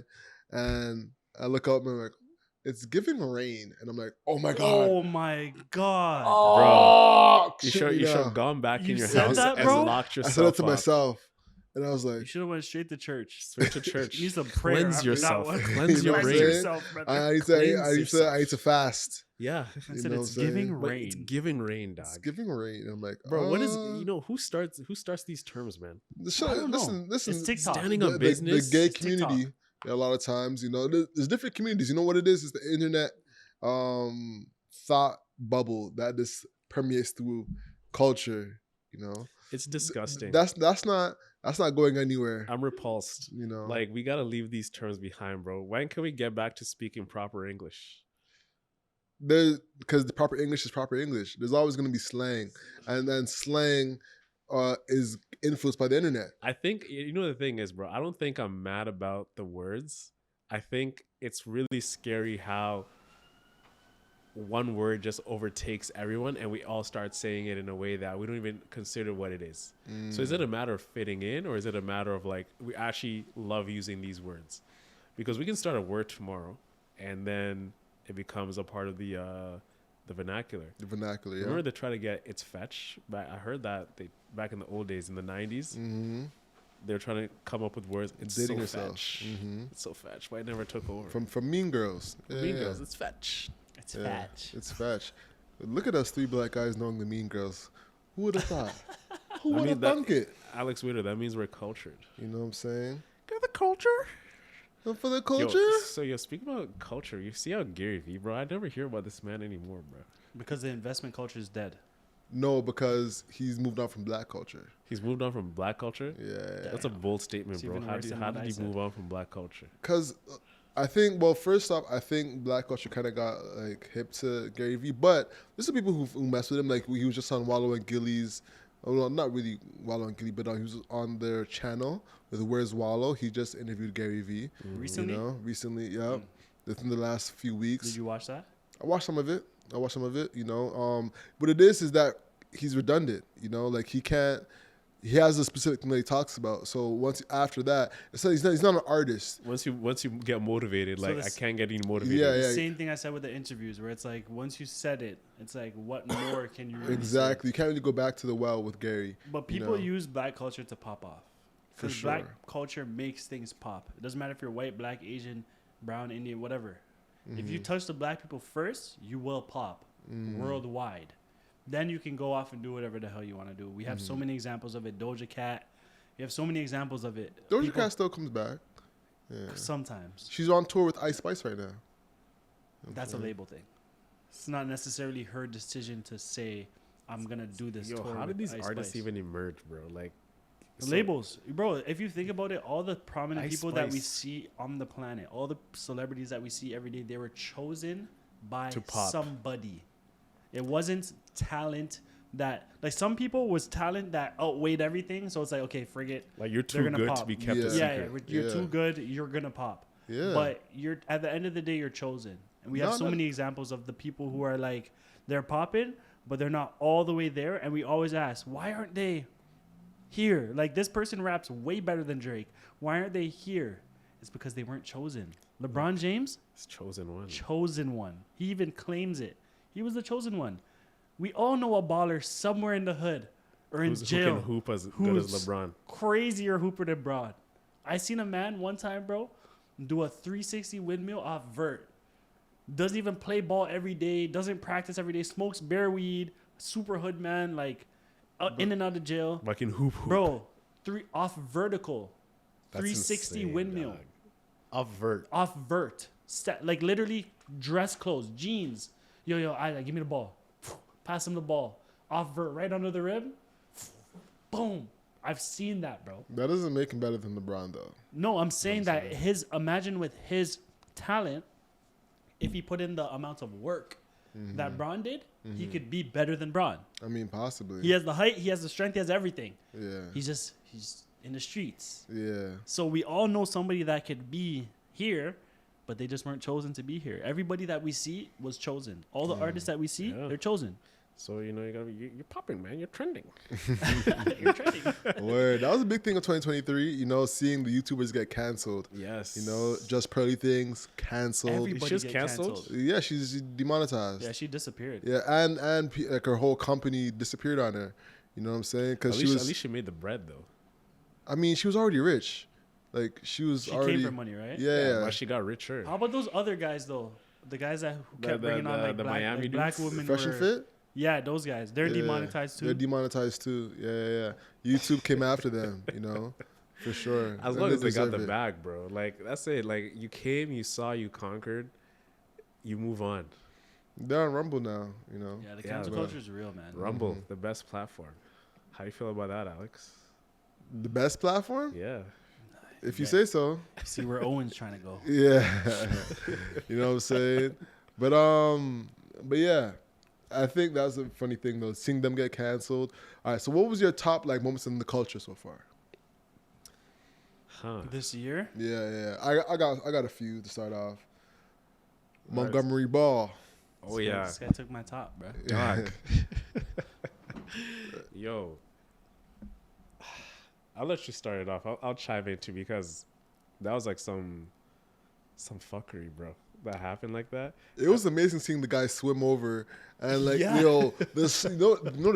and I look up and I'm like, it's giving rain, and I'm like, oh my god, Oh my god. oh, You shit should me you down. should gone back You in your said house that, and bro? locked I yourself said that to up. myself, and I was like, You should have went straight to church. Straight to church. You need some prayer. Cleanse after yourself. that one. Cleanse your know what I'm brain. saying? yourself, brother. I need Cleanse to I need to fast. Yeah. I You said know it's what I'm giving saying? But rain. it's giving rain, dog. It's giving rain. I'm like, Bro, what is who starts these terms, man? I don't know. Listen. It's TikTok. Standing on the business. gay It's TikTok. community, a lot of times, there's different communities. You know what it is? It's the internet thought bubble that this permeates through culture. It's disgusting. That's not going anywhere. I'm repulsed. Like we gotta leave these terms behind, bro. When can we get back to speaking proper English? Because the proper English is proper English. There's always going to be slang, and then slang is influenced by the internet. I think the thing is, bro. I don't think I'm mad about the words. I think it's really scary how one word just overtakes everyone, and we all start saying it in a way that we don't even consider what it is. So is it a matter of fitting in, or is it a matter of like we actually love using these words? Because we can start a word tomorrow, and then it becomes a part of the vernacular. The vernacular, yeah. Remember they try to get it's fetch, but I heard that back in the old days in the 90s, they were trying to come up with words. It's Dating so yourself. fetch. It's so fetch, but it never took over. From Mean Girls. Mean Girls, it's fetch. It's Yeah, fat. It's fetch. Look at us three black guys knowing the Mean Girls. Who would have thought? Who would have thunk it? Alex Witter, that means we're cultured. You know what I'm saying? Got the culture. And for the culture? Speaking about culture, you see how Gary Vee, bro, I never hear about this man anymore, bro. Because the investment culture is dead. No, because he's moved on from black culture. He's moved on from black culture? Yeah. That's a bold statement, It's bro. even How worse did than what I he said. move on from black culture? Because I think, well, first off, I think black culture kind of got like hip to Gary Vee, but there's some people who mess with him. Like he was just on Wallow and Gilly's. Well, not really Wallow and Gilly, but he was on their channel with Where's Wallow. He just interviewed Gary Vee. Recently? Recently, yeah. Within the last few weeks. Did you watch that? I watched some of it. What it is that he's redundant, like he has a specific thing that he talks about. So once after that, he's not an artist. Once you get motivated, So like this- I can't get any motivated. Yeah, The same thing I said with the interviews, where it's like once you said it, it's like what more can you really say? Exactly. You can't really go back to the well with Gary. But people know. use black culture to pop off. For Because black sure. culture makes things pop. It doesn't matter if you're white, black, Asian, brown, Indian, whatever. If you touch the black people first, you will pop worldwide. Then you can go off and do whatever the hell you want to do. We have so many examples of it. Doja Cat You have so many examples of it. Doja People- Cat still comes back. Yeah. sometimes. She's on tour with Ice Spice right now. That's a label thing. It's not necessarily her decision to say, I'm going to do this Yo, tour how did with these Ice artists Spice. even emerge, bro? Like The so- labels, bro. If you think about it, all the prominent Ice people that we Spice. see on the planet, all the celebrities that we see every day, they were chosen by To pop. somebody. It wasn't talent that, like, some people was talent that outweighed everything. So it's like, okay, forget. Like you're They're too gonna good pop. to be kept Yeah. a Yeah, secret. you're Yeah. too good. You're gonna pop. Yeah. But you're at the end of the day, you're chosen. And we have No, so no. many examples of the people who are like, they're popping, but they're not all the way there. And we always ask, why aren't they here? Like, this person raps way better than Drake. Why aren't they here? It's because they weren't chosen. LeBron James, It's chosen one. chosen one. He even claims it. He was the chosen one. We all know a baller somewhere in the hood or in Who jail. can hoop as good as who's LeBron? Crazier hooper than Broad. I seen a man one time, bro, do a 360 windmill off vert. Doesn't even play ball every day. Doesn't practice every day. Smokes bare weed. Super hood man, like in and out of jail, But I can hoop. bro. Off vertical, That's 360 insane, windmill dog. Off vert. off vert. Like literally dress clothes, jeans. Yo, give me the ball. Pass him the ball. Off vert, right under the rim. Boom. I've seen that, bro. That doesn't make him better than LeBron, though. No, I'm saying that imagine with his talent, if he put in the amount of work that Braun did, he could be better than Braun. I mean, possibly. He has the height, he has the strength, he has everything. Yeah. He's in the streets. Yeah. So we all know somebody that could be here, but they just weren't chosen to be here. Everybody that we see was chosen. All the artists that we see, Yeah. they're chosen. So you know you're popping, man. You're trending. You're trending. Word. That was a big thing of 2023. You know, seeing the YouTubers get canceled. Yes. You know, just Pearly Things canceled. Everybody She's get canceled? Yeah, she's demonetized. Yeah, she disappeared. Yeah, and like her whole company disappeared on her. You know what I'm saying? Because At she least was. she made the bread though. I mean, she was already rich. Like she was She already. came for money, right? Yeah. But she got richer. How about those other guys though? The guys that who The- kept the- bringing on the- like the black, Miami like black dudes? women. Fresh and were- Fit. Yeah, those guys. They're Yeah, demonetized too. They're demonetized too. Yeah. YouTube came after them. You know, for sure. As And long as they got deserve the it. bag, bro. Like that's it. Like you came, you saw, you conquered, you move on. They're on Rumble now. You know. Yeah, the Yeah, cancel bro. culture is real, man. Rumble, the best platform. How do you feel about that, Alex? The best platform, Yeah. if you Yeah. say so. See where Owen's trying to go. Yeah. You know what I'm saying? But yeah. I think that's a funny thing though, seeing them get canceled. All right, so what was your top like moments in the culture so far? Huh. This year, Yeah. I got a few to start off. Right. Montgomery Ball. Oh this guy- yeah. this guy took my top, bro. Dog. Yo. I'll let you start it off. I'll chime in too because that was like some fuckery, bro. That happened like that. It was amazing seeing the guy swim over and like Yeah. this there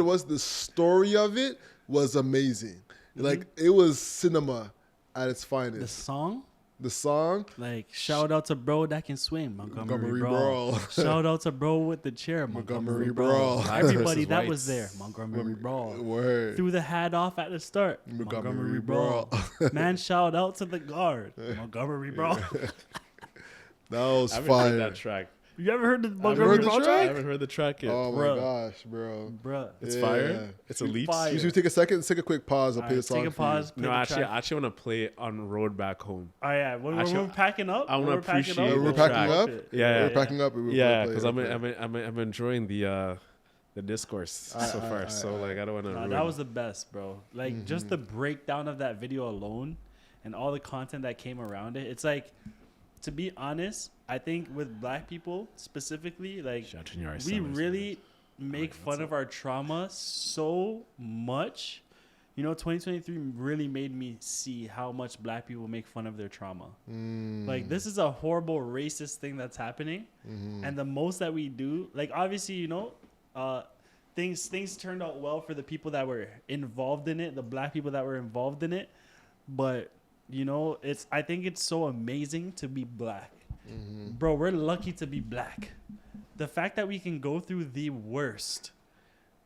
was the story of it was amazing. Like it was cinema at its The finest. song, The song, like shout out to bro that can swim, Montgomery, Montgomery Brawl. Brawl. Shout out to bro with the chair, Montgomery, Montgomery Brawl. Brawl. Everybody Versus that was whites. there, Montgomery Brawl. word. Threw the hat off at the start, Montgomery Brawl. Man, shout out to the guard, Montgomery Brawl. That was I haven't heard fire. that track. You ever heard the heard Montgomery the Brawl I track? haven't heard the track yet. Oh my Bruh. gosh, bro. Bruh. It's Yeah. fire. It's a leap. fire. Should we take a second? Take a quick pause. I'll All play the right, song. take a for you. pause. play No, the actually, track. I actually want to play it on road back home. Oh yeah, when Actually, we're packing up, I wanna when we're packing appreciate up, the We're packing track. up? Yeah, We're packing up. Yeah, because because I'm enjoying the discourse so far. I- So like I don't want to. Nah, that was the best, bro. Like just the breakdown of that video alone and all the content that came around it. It's like, to be honest, I think with black people specifically, like we really make fun of our trauma so much. You know, 2023 really made me see how much black people make fun of their trauma. Like this is a horrible racist thing that's happening, and the most that we do, like obviously, you know, things turned out well for the people that were involved in it, the black people that were involved in it, but you know, I think it's so amazing to be black. Bro, we're lucky to be black. The fact that we can go through the worst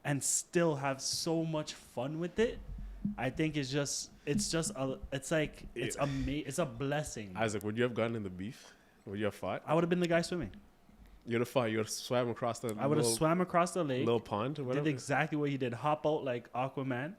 and still have so much fun with it I think it's a blessing. Isaac, would you have gotten in the beef? Would you have fought? I would have been the guy swimming. You'd have fought. You would have swam across the I would have swam across the lake, little pond or whatever. did exactly what he did, hop out like Aquaman,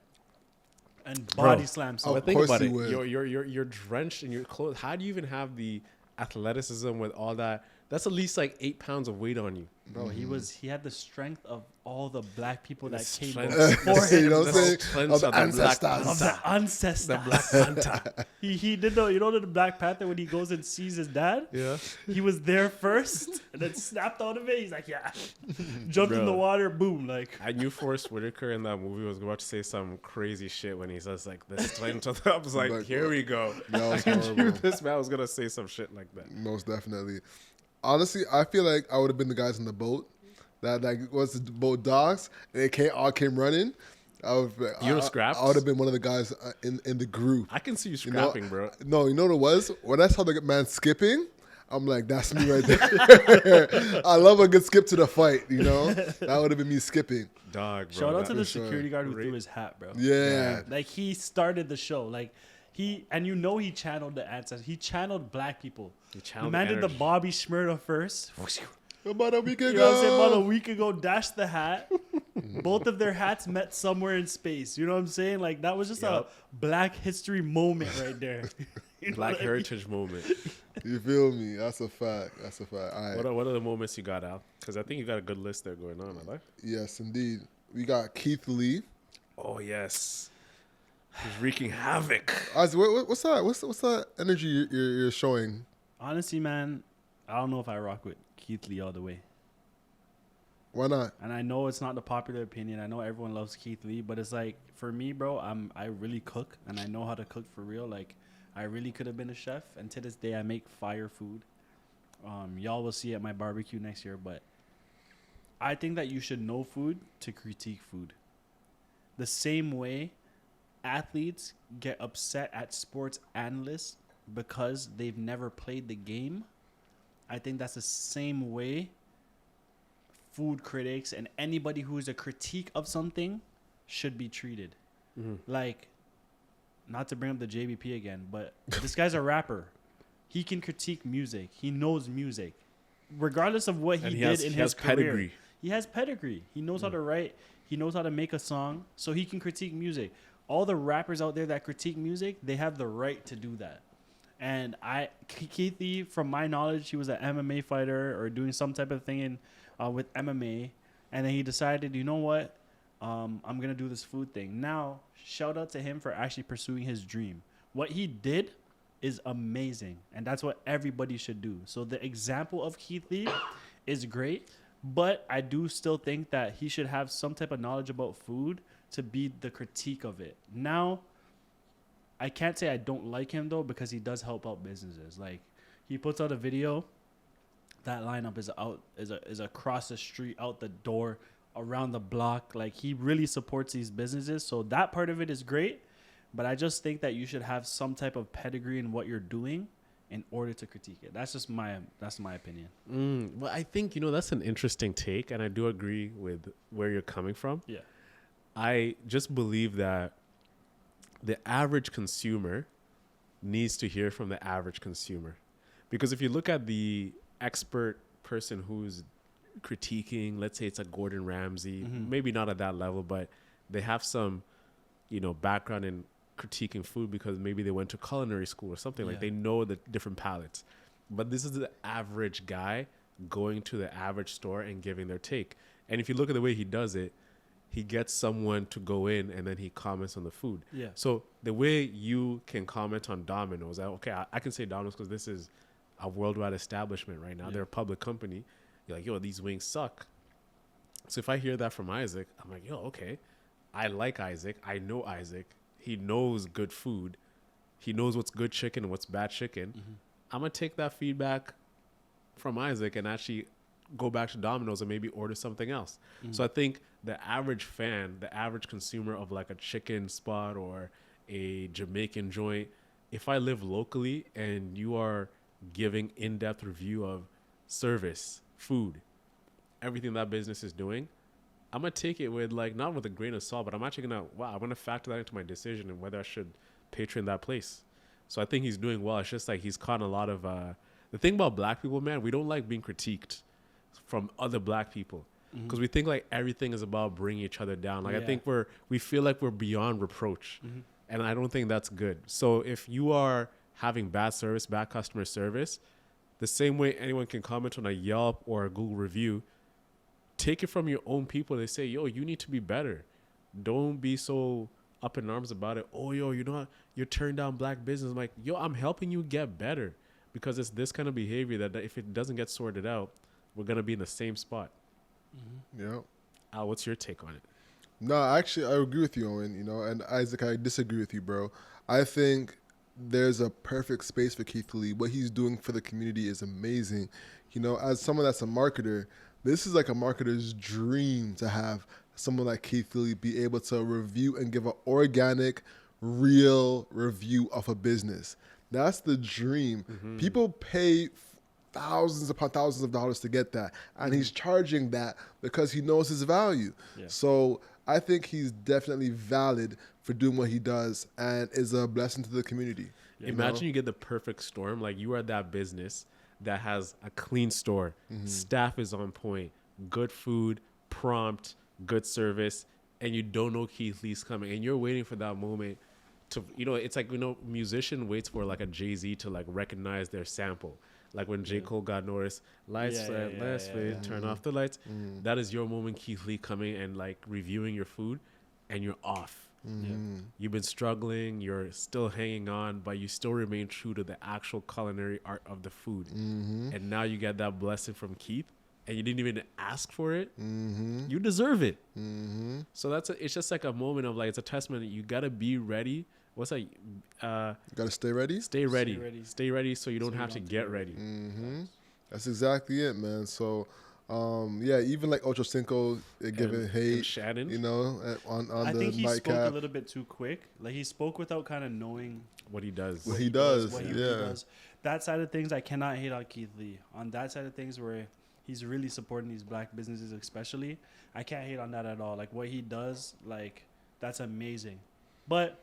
and Bro. body slam. Of So But think course about you it. would. You're drenched in your clothes. How do you even have the athleticism with all that? That's at least like 8 pounds of weight on you. bro, he had the strength of all the black people that came strength. before You him. know what I'm saying? Strength Of the of the black ancestors. Of the ancestors. The Black Panther. He did the Black Panther when he goes and sees his dad. Yeah. He was there first and then snapped out of it. He's like, yeah. Jumped in Bro. the water, boom. Like, I knew Forrest Whitaker in that movie was about to say some crazy shit when he says like the strength of the. I was like, here we go. That was I knew horrible. this man was gonna say some shit like that. Most definitely. Honestly, I feel like I would have been the guys in the boat that like was the boat dogs. And they all came running. You would've scrapped? I would have been one of the guys in the group. I can see you You know? scrapping, bro. No, you know what it was? When I saw the man skipping, I'm like, that's me right there. I love a good skip to the fight, you know? That would have been me skipping. Dog, bro. shout out to that- the sure. security guard who Great. threw his hat, bro. Yeah. Like, he started the show. Like, he channeled the ancestors. He channeled black people. He The channeled man did the energy. Bobby Shmurda first. About a week ago. You know what I'm saying? About a week ago, dashed the hat. Both of their hats met somewhere in space. You know what I'm saying? Like, that was just Yup. a black history moment right there. You know Black what I mean? heritage moment. You feel me? That's a fact. That's a fact. All right. What are the moments you got, Al? Because I think you got a good list there going on. I like. Yes, indeed. We got Keith Lee. Oh yes, he's wreaking havoc. What's that? What's that energy you're showing? Honestly, man, I don't know if I rock with Keith Lee all the way. Why not? And I know it's not the popular opinion. I know everyone loves Keith Lee, but it's like, for me, bro, I really cook and I know how to cook for real. Like, I really could have been a chef, and to this day I make fire food. Y'all will see at my barbecue next year, but I think that you should know food to critique food. The same way athletes get upset at sports analysts because they've never played the game, I think that's the same way food critics and anybody who is a critique of something should be treated. Like, not to bring up the JBP again, but this guy's a rapper. He can critique music. He knows music. Regardless of what he did in his career. Pedigree. He has pedigree. He knows how to write. He knows how to make a song, so he can critique music. All the rappers out there that critique music, they have the right to do that. And Keith Lee, from my knowledge, he was an MMA fighter or doing some type of thing with MMA, and then he decided, you know what, I'm gonna do this food thing. Now, shout out to him for actually pursuing his dream. What he did is amazing, and that's what everybody should do. So the example of Keith Lee is great, but I do still think that he should have some type of knowledge about food to be the critique of it. Now, I can't say I don't like him though, because he does help out businesses. Like, he puts out a video, that lineup is across the street, out the door, around the block. Like, he really supports these businesses, so that part of it is great. But I just think that you should have some type of pedigree in what you're doing in order to critique it. That's my opinion. Well, I think, that's an interesting take, and I do agree with where you're coming from. Yeah. I just believe that the average consumer needs to hear from the average consumer. Because if you look at the expert person who's critiquing, let's say it's a Gordon Ramsay, maybe not at that level, but they have some, background in critiquing food because maybe they went to culinary school or something. Like, they know the different palates. But this is the average guy going to the average store and giving their take. And if you look at the way he does it, he gets someone to go in and then he comments on the food. Yeah. So the way you can comment on Domino's, I can say Domino's because this is a worldwide establishment right now. Yeah. They're a public company. You're like, yo, these wings suck. So if I hear that from Isaac, I'm like, yo, okay. I like Isaac. I know Isaac. He knows good food. He knows what's good chicken and what's bad chicken. I'm going to take that feedback from Isaac and actually go back to Domino's and maybe order something else. So I think the average fan, the average consumer of like a chicken spot or a Jamaican joint, if I live locally and you are giving in-depth review of service, food, everything that business is doing, I'm gonna take it with like not with a grain of salt, but I'm actually I'm gonna factor that into my decision and whether I should patron that place. So I think he's doing well. It's just like he's caught a lot of the thing about black people, man. We don't like being critiqued from other black people because we think like everything is about bringing each other down. Like I think we feel like we're beyond reproach, and I don't think that's good. So if you are having bad service, bad customer service, the same way anyone can comment on a Yelp or a Google review, take it from your own people. They say, yo, you need to be better. Don't be so up in arms about it. Oh, yo, you're turning down black business. I'm like, yo, I'm helping you get better because it's this kind of behavior that if it doesn't get sorted out, we're going to be in the same spot. Yeah. Al, what's your take on it? No, actually, I agree with you, Owen, and Isaac, I disagree with you, bro. I think there's a perfect space for Keith Lee. What he's doing for the community is amazing. As someone that's a marketer, this is like a marketer's dream to have someone like Keith Lee be able to review and give an organic, real review of a business. That's the dream. People pay thousands upon thousands of dollars to get that, and he's charging that because he knows his value. Yeah. So I think he's definitely valid for doing what he does and is a blessing to the community. Imagine you get the perfect storm. Like you are that business that has a clean store, staff is on point, good food, prompt, good service, and you don't know Keith Lee's coming, and you're waiting for that moment to, it's like, musician waits for like a Jay-Z to like recognize their sample. Like when J. Cole got noticed, lights, let's fade, turn off the lights. That is your moment, Keith Lee coming and like reviewing your food, and you're off. You've been struggling, you're still hanging on, but you still remain true to the actual culinary art of the food. And now you get that blessing from Keith, and you didn't even ask for it. You deserve it. So it's just like a moment of like, it's a testament that you gotta be ready. What's that? You gotta stay ready. Stay ready, so you don't have to get ready. That's exactly it, man. So. Even like Ocho Cinco giving hate, and Shannon, on I the think he nightcap. spoke a little bit too quick. Like he spoke without kind of knowing what he does. What he does. That side of things, I cannot hate on Keith Lee. On that side of things, where he's really supporting these black businesses, especially, I can't hate on that at all. Like what he does, like that's amazing. But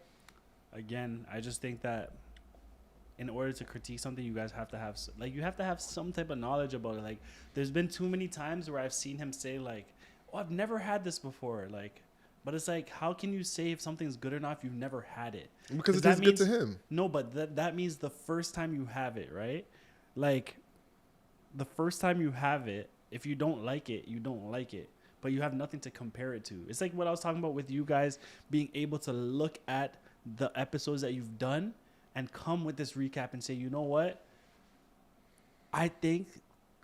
again, I just think that in order to critique something, you guys have to have some type of knowledge about it. Like, there's been too many times where I've seen him say like, "Oh, I've never had this before." Like, but it's like, how can you say if something's good or not if you've never had it? Because it tastes good to him. No, but that means the first time you have it, right? Like, the first time you have it, if you don't like it, you don't like it. But you have nothing to compare it to. It's like what I was talking about with you guys being able to look at the episodes that you've done and come with this recap and say, you know what? I think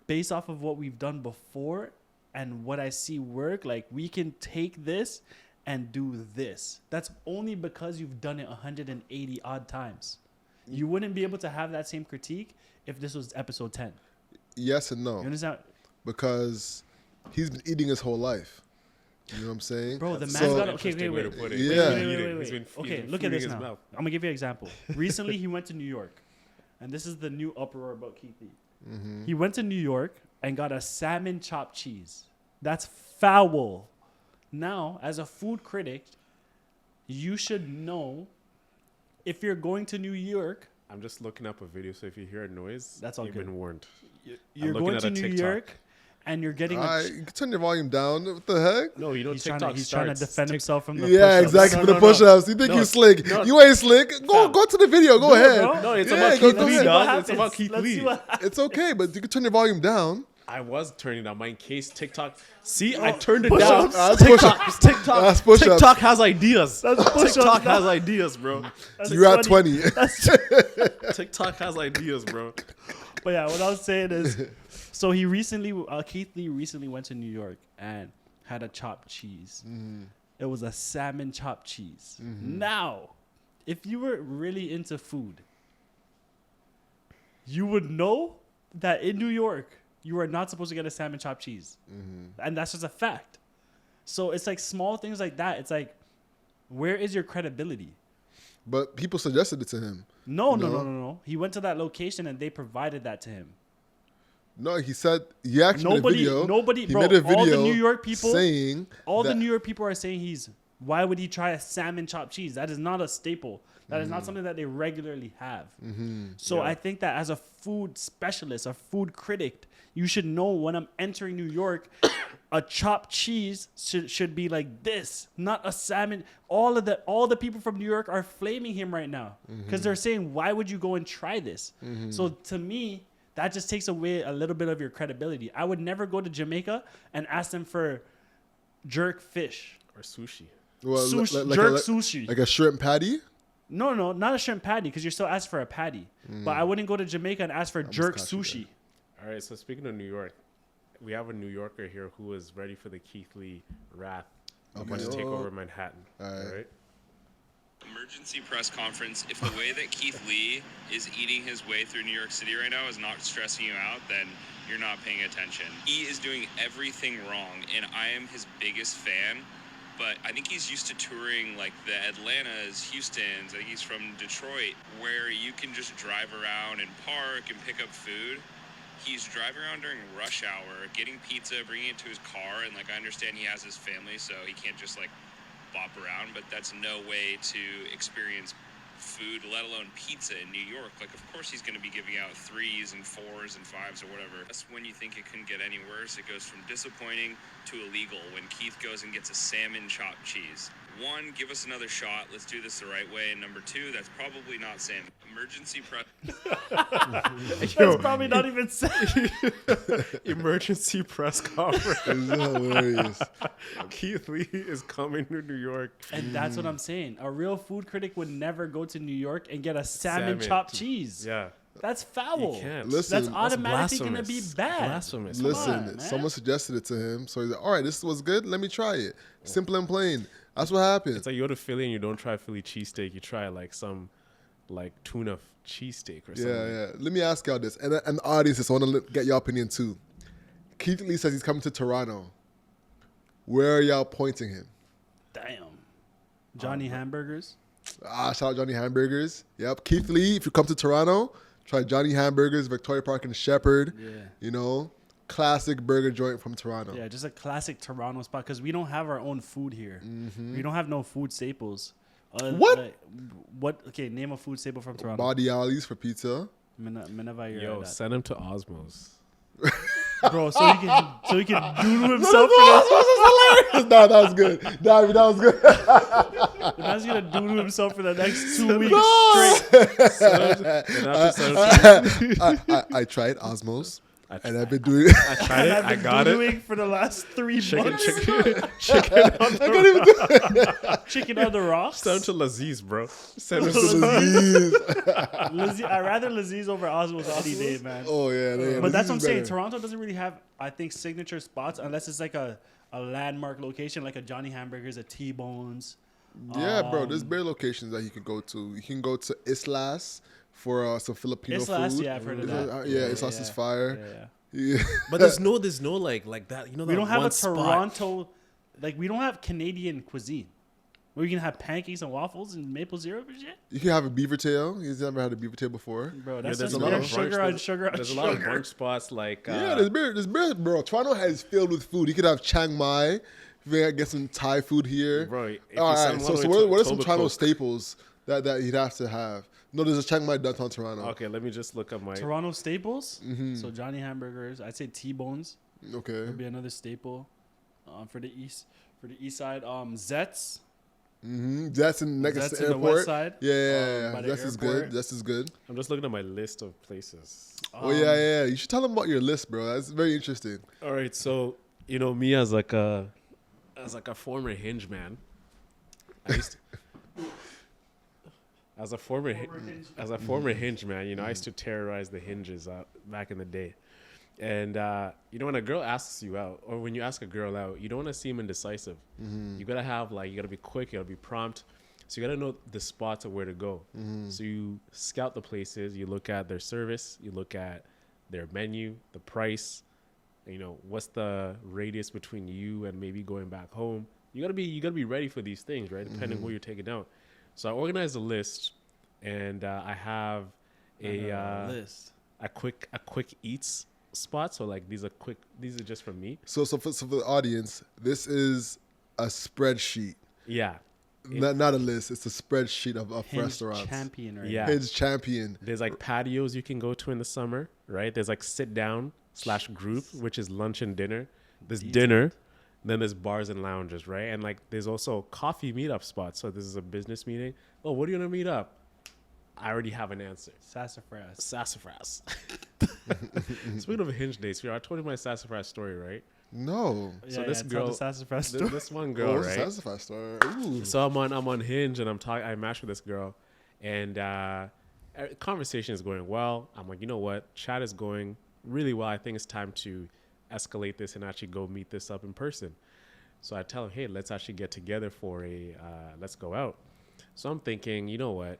based off of what we've done before and what I see work, like we can take this and do this. That's only because you've done it 180 odd times. You wouldn't be able to have that same critique if this was episode 10. Yes and no. You understand? Because he's been eating his whole life. You know what I'm saying? Bro, the man's got... Okay, wait. Yeah. Okay, look at this now. I'm going to give you an example. Recently, he went to New York. And this is the new uproar about Keith Lee. He went to New York and got a salmon chopped cheese. That's foul. Now, as a food critic, you should know if you're going to New York... I'm just looking up a video, so if you hear a noise, that's all you've good. been warned. You're going to New York... And you're getting you can turn your volume down. What the heck? No, you don't. He's trying to defend himself from the push-ups. Exactly, for the push-ups. You think you slick. You ain't slick. Go to the video. Go ahead. Bro. No, it's about Keith Lee, dog. It's about Keith Lee. It's okay, but you can turn your volume down. I was turning down mine in case TikTok. See, I turned it down. TikTok has ideas. TikTok has ideas, bro. You're at 20. TikTok has ideas, bro. But yeah, what I was saying is, so Keith Lee recently went to New York and had a chopped cheese. It was a salmon chopped cheese. Now, if you were really into food, you would know that in New York, you are not supposed to get a salmon chopped cheese. And that's just a fact. So it's like small things like that. It's like, where is your credibility? But people suggested it to him. No. He went to that location and they provided that to him. No, he said he actually Nobody, made a video. nobody, He bro. made a All the video New York people, saying all the that- New York people are saying why would he try a salmon chopped cheese? That is not a staple. That is not something that they regularly have. So I think that as a food specialist, a food critic, you should know when I'm entering New York, a chopped cheese should be like this, not a salmon. All the people from New York are flaming him right now because they're saying, why would you go and try this? So to me, that just takes away a little bit of your credibility. I would never go to Jamaica and ask them for jerk fish. Or sushi. well, Sushi, like jerk a, sushi. like a shrimp patty. No, not a shrimp patty because you're still asking for a patty. But I wouldn't go to Jamaica and ask for jerk caught you sushi. All right, so speaking of New York, we have a New Yorker here who is ready for the Keith Lee wrath. Okay. To take over Manhattan. All right. Emergency press conference. If the way that Keith Lee is eating his way through New York City right now is not stressing you out, then you're not paying attention. He is doing everything wrong, and I am his biggest fan. But I think he's used to touring like the Atlantas, Houstons. I think he's from Detroit, where you can just drive around and park and pick up food. He's driving around during rush hour, getting pizza, bringing it to his car, and like I understand he has his family, so he can't just like bop around. But that's no way to experience food, let alone pizza in New York. Like, of course he's going to be giving out 3s and 4s and 5s or whatever. That's when you think it couldn't get any worse. It goes from disappointing to illegal when Keith goes and gets a salmon chopped cheese. 1, give us another shot. Let's do this the right way. And number 2, that's probably not salmon. Emergency press. That's probably not even said. Emergency press conference. This is hilarious. Keith Lee is coming to New York. And that's what I'm saying. A real food critic would never go to New York and get a salmon chopped cheese. Yeah. That's foul. You can't. Listen, That's automatically going to be blasphemous. bad. Blasphemous. Listen, on, man. someone suggested it to him, so he's like, "All right, this was good. Let me try it. Simple and plain." That's what happened. It's like you go to Philly and you don't try Philly cheesesteak. You try like some like tuna cheesesteak or something. Yeah. Let me ask y'all this, and the audience, I want to get your opinion too. Keith Lee says he's coming to Toronto. Where are y'all pointing him? Damn. Johnny Hamburgers. Shout out Johnny Hamburgers. Yep. Keith Lee, if you come to Toronto, try Johnny Hamburgers, Victoria Park and Shepherd. Yeah. You know, classic burger joint from Toronto. Yeah, just a classic Toronto spot because we don't have our own food here. We don't have no food staples. What? What? Okay, name a food staple from Toronto. Body Alley's for pizza. Yo, send him to Osmos. Bro, so he can doodle himself. No, that was good. That was good. Now he's gonna doodle himself for the next 2 weeks straight. I tried Osmos, I and I've been doing. I tried it. I've I been got it. doodling for the last 3 months. Chicken on the Chicken on the rocks. Send him to Laziz, bro. Send him to I'd rather Laziz over Oswald any day, man. Oh yeah, But that's what I'm saying. better. Toronto doesn't really have, I think, signature spots unless it's like a landmark location, like a Johnny Hamburgers, a T-Bones. Yeah, bro. There's bare locations that you can go to. You can go to Islas for some Filipino Islas, food. yeah, I've heard of that. Yeah, Islas is fire. Yeah. Yeah. But there's no like that. You know, We don't have a spot. Toronto, like we don't have Canadian cuisine where you can have pancakes and waffles and maple syrup and shit. You can have a beaver tail. He's never had a beaver tail before. Bro, Yeah, that's there's just a lot of sugar brunch- on sugar on There's a sugar. lot of brunch spots like Yeah, there's beer, bro. Toronto is filled with food. You could have Chiang Mai. If you get some Thai food here. Bro, if All you right. send So, one so way what to are some Etobicoke- Toronto staples that you'd have to have? No, there's a Chiang Mai downtown Toronto. Okay, let me just look up my. Toronto staples. So Johnny Hamburgers. I'd say T-Bones Okay. would be another staple. For the east side, Zet's. That's in next That's to in the the airport. west side, Yeah. by the That's is airport. good. That's is good. I'm just looking at my list of places. Oh yeah. You should tell them about your list, bro. That's very interesting. All right, so you know me as like a former Hinge man. I used to, as a former Hinge man, you know, I used to terrorize the Hinges back in the day. And you know, when a girl asks you out, or when you ask a girl out, you don't want to seem indecisive. You gotta have you gotta be quick, you gotta be prompt. So you gotta know the spots of where to go. So you scout the places, you look at their service, you look at their menu, the price. You know, what's the radius between you and maybe going back home? You gotta be ready for these things, right? Depending who you're taking out. So I organized a list, and I have a list. quick eats spots, or like these are just from me? So for the audience, this is a spreadsheet. Yeah. Not a list. It's a spreadsheet of Hinge restaurants. champion right Yeah. now. Hinge champion. There's like patios you can go to in the summer, right? There's like sit down / group, which is lunch and dinner. There's dinner, then there's bars and lounges, right? And like there's also coffee meetup spots. So this is a business meeting. Oh, what are you gonna meet up? I already have an answer. Sassafras. Sassafras. Speaking of Hinge dates, I told you my sassafras story, right? No. So Yeah, this tell girl, the sassafras story. this one Oh, girl, it's a right? sassafras store. Ooh. So I'm on Hinge and I matched with this girl, and conversation is going well. I'm like, you know what, chat is going really well. I think it's time to escalate this and actually go meet this up in person. So I tell her, hey, let's actually get together for let's go out. So I'm thinking, you know what,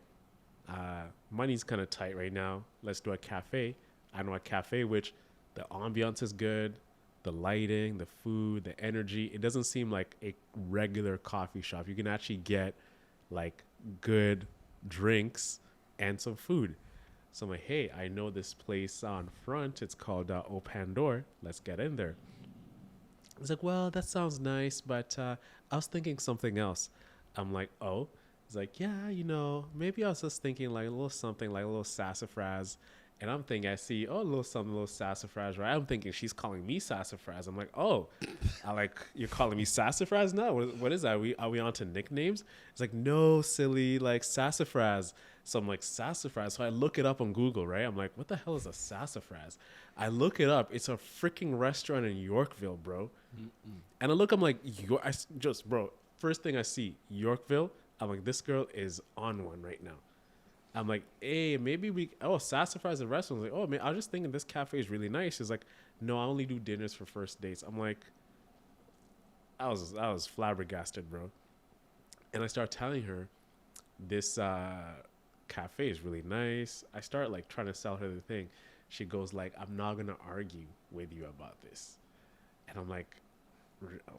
money's kind of tight right now. Let's do a cafe. I know a cafe which the ambiance is good, the lighting, the food, the energy. It doesn't seem like a regular coffee shop. You can actually get like good drinks and some food. So I'm like, hey, I know this place on front. It's called Au Pandore. Let's get in there. He's like, well, that sounds nice, but I was thinking something else. I'm like, oh. He's like, yeah, maybe I was just thinking like a little something, like a little sassafras. And I'm thinking, I see, a little something, a little sassafras, right? I'm thinking she's calling me sassafras. I'm like, oh, you're calling me sassafras now? What is that? Are we on to nicknames? It's like, no, silly, like sassafras. So I'm like, sassafras. So I look it up on Google, right? I'm like, what the hell is a sassafras? I look it up. It's a freaking restaurant in Yorkville, bro. And I look, I'm like, bro, first thing I see, Yorkville. I'm like, this girl is on one right now. I'm like, hey, maybe sassafras and restaurants. Like, oh, man, I was just thinking this cafe is really nice. She's like, no, I only do dinners for first dates. I'm like, I was flabbergasted, bro. And I start telling her this cafe is really nice. I start like trying to sell her the thing. She goes like, I'm not going to argue with you about this. And I'm like,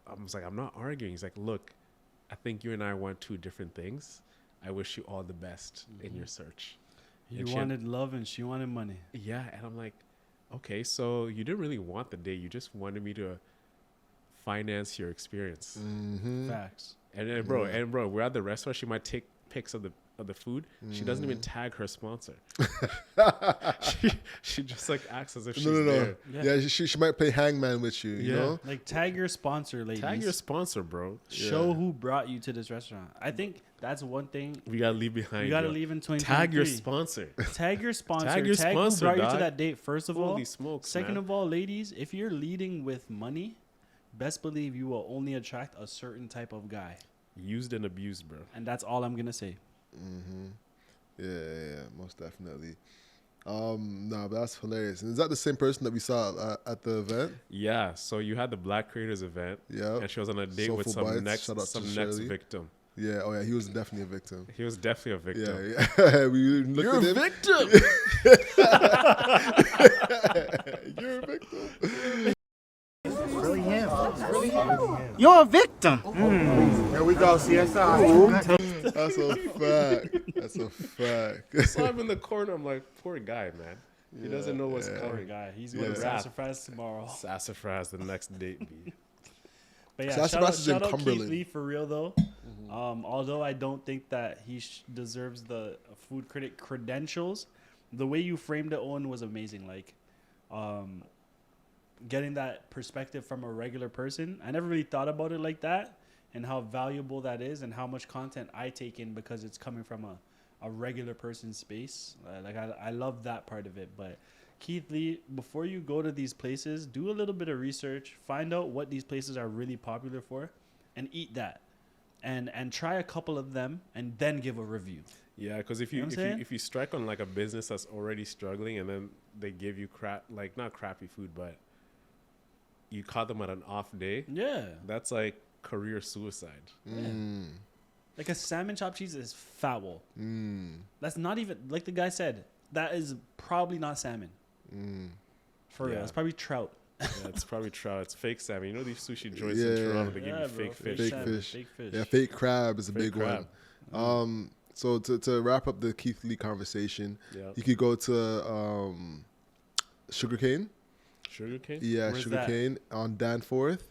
I'm not arguing. He's like, look, I think you and I want two different things. I wish you all the best in your search. You wanted love and she wanted money. Yeah, and I'm like, okay, so you didn't really want the date. You just wanted me to finance your experience. Mm-hmm. Facts. And bro, we're at the restaurant. She might take pics of the food. She doesn't even tag her sponsor. she just like acts as if she's there. Yeah, she might play hangman with you. You know, like tag your sponsor, ladies. Tag your sponsor, bro. Show who brought you to this restaurant. I think that's one thing we gotta leave behind. You gotta leave in 2023. Tag your sponsor. Tag your sponsor. Tag your sponsor, who brought dog. you to that date. First of Holy all, smokes, second man. of all, ladies, if you're leading with money, best believe you will only attract a certain type of guy. Used and abused, bro. And that's all I'm gonna say. Mm-hmm. Yeah, most definitely. But that's hilarious. And is that the same person that we saw at the event? Yeah. So you had the Black Creators event. Yeah. And she was on a date with Soulful some Bites. Shout out to next Shirley. victim. Yeah. Oh yeah, he was definitely a victim. He was definitely a victim. Yeah. We looked You're at a him. victim. You're a victim. Really him. You're a victim. Here we go, CSI. That's a fact. That's a fact. So I'm in the corner. I'm like, poor guy, man. He doesn't know what's Poor coming. guy. He's going to Yeah. sassafras tomorrow. Sassafras the next date be. But yeah, Sassafras is in shout out Keith Cumberland. Lee for real though. Although I don't think that he deserves the food critic credentials, the way you framed it, Owen, was amazing. Like, getting that perspective from a regular person. I never really thought about it like that, and how valuable that is, and how much content I take in because it's coming from a regular person's space. I love that part of it. But Keith Lee, before you go to these places, do a little bit of research, find out what these places are really popular for, and eat that. And try a couple of them, and then give a review. Yeah, because if You you, know what if I'm you saying? if you strike on like a business that's already struggling, and then they give you not crappy food, but you caught them at an off day, Yeah. that's like career suicide. Like a salmon chopped cheese is foul. Mm. That's not even, like the guy said, that is probably not salmon. For real. Yeah. It's probably trout. Yeah, it's probably trout. It's fake salmon. You know these sushi joints Yeah. in Toronto, they give Yeah, you bro, fake fish. Fake salmon, fish. fake fish. Yeah, fake crab is a Fake big crab. one. So to wrap up the Keith Lee conversation, Yeah. you could go to Sugarcane. Sugarcane? Yeah, Where's Sugarcane on Danforth.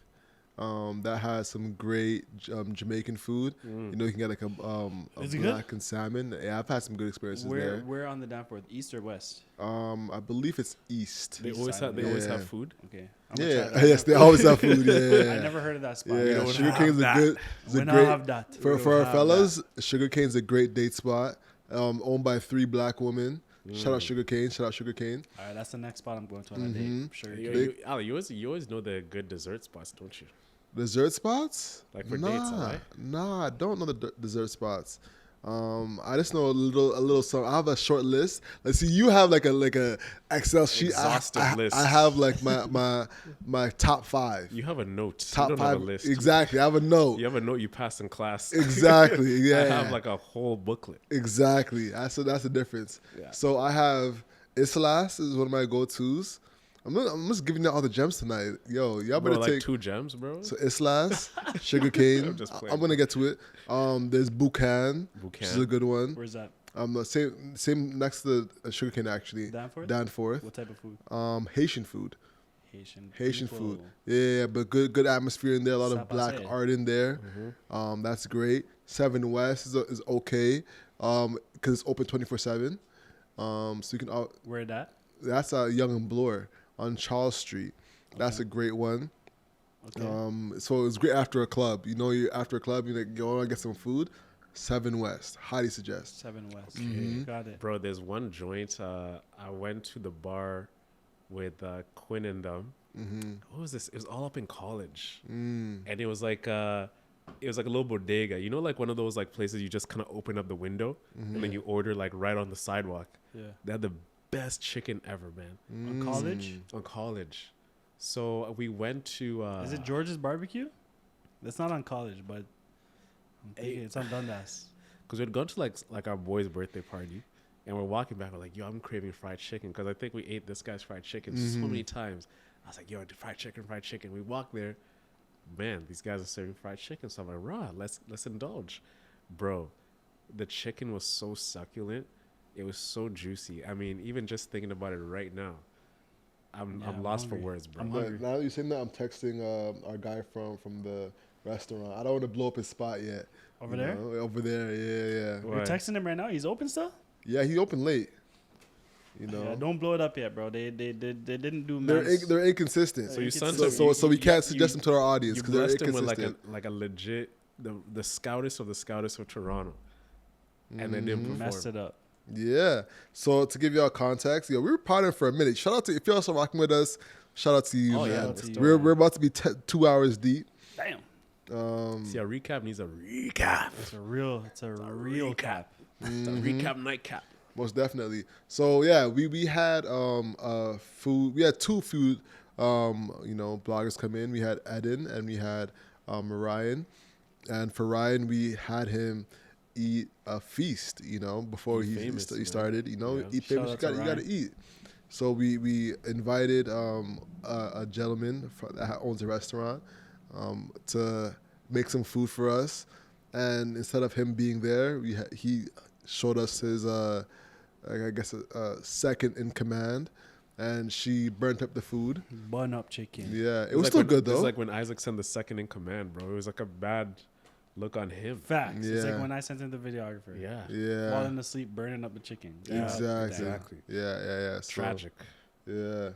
That has some great Jamaican food. You know, you can get like a Is it black and salmon. Yeah, I've had some good experiences there. Where on the Danforth, east or west? I believe it's east. They East always side have of they it. always Yeah. have food. Okay. Yeah, try that. yes, they always have food. Yeah, I never heard of that spot. Yeah, We Sugarcane's a that. good. It's a don't great have that. for We for don't our have fellas. Sugarcane's a great date spot. Owned by 3 black women. Shout out Sugarcane. Shout out Sugarcane. All right, that's the next spot I'm going to on that date. Sure. Ali, you always know the good dessert spots, don't you? Dessert spots? Like for dates, right? Nah, I don't know the dessert spots. I just know a little something. I have a short list. Let's see, you have like a Excel sheet. Exhaustive list. I have like my top 5. You have a note. Top you don't 5 have a list. Exactly. I have a note. You have a note you passed in class. Exactly. Yeah. I have like a whole booklet. Exactly. That's the difference. Yeah. So I have Islas is one of my go-tos. I'm just giving you all the gems tonight. Yo, y'all Bro, better like take 2 gems, bro. so Islas, Sugarcane. I'm just playing, I'm gonna get to it. There's Buchan, which is a good one. Where's that? Same next to Sugarcane actually. Danforth? Danforth. What type of food? Haitian food. Haitian people. food. Yeah, but good atmosphere in there. A lot of Ça black passe. art in there. That's great. 7 West is okay. Because it's open 24/7. So you can. Where that? That's Young and Bloor on Charles Street. That's a great one. Okay. So it's great after a club. You know, you after a club, you want to get some food. 7 West, highly suggest. 7 West. Got it. Bro, there's one joint. I went to the bar with Quinn and them. What was this? It was all up in college, and it was like a little bodega. You know, like one of those like places you just kind of open up the window and then you order like right on the sidewalk. Yeah. They had the best chicken ever, man. On college? On college. So we went to. Is it George's Barbecue? That's not on college, but I'm thinking it's on Dundas. Because we'd gone to like our boy's birthday party, and we're walking back. We're like, yo, I'm craving fried chicken because I think we ate this guy's fried chicken so many times. I was like, yo, fried chicken. We walked there. Man, these guys are serving fried chicken. So I'm like, raw, let's indulge. Bro, the chicken was so succulent. It was so juicy. I mean, even just thinking about it right now, I'm lost for hungry. words, bro. I'm But hungry. now that you're saying that, I'm texting our guy from the restaurant. I don't want to blow up his spot yet. Over You there? know, over there, yeah. Why? You're texting him right now? He's open still? Yeah, he opened late. You know, Yeah, don't blow it up yet, bro. They didn't do they're men's. they're inconsistent. So you So- sent So him- we can't you- suggest them to our audience You because they're blessed him with inconsistent. like a legit the scoutest of Toronto, and they didn't perform. messed it up. Yeah. So to give y'all context, we were potting for a minute. Shout out to if you're also rocking with us. Shout out to you, Oh, yeah, man. let's do We're it. we're about to be 2 hours deep. Damn. See, a recap needs a recap. It's a real cap. The recap nightcap. Most definitely. So yeah, we had food. We had 2 food bloggers come in. We had Eden and we had Ryan. And for Ryan, we had him eat a feast. Before Eat he famous, man. started. Yeah. Eat Shout famous. out to You got to Ryan. eat. So we invited a gentleman that owns a restaurant to make some food for us. And instead of him being there, he showed us his second in command, and she burnt up the food. Bun up chicken. Yeah, it It's was like still when- good It's though. like when Isaac sent the second in command, bro. It was like a bad look on him. Facts. It's Yeah. like when I sent in the videographer. Yeah. Yeah, Falling asleep, burning up the chicken. exactly. Yeah. So, Tragic. Yeah,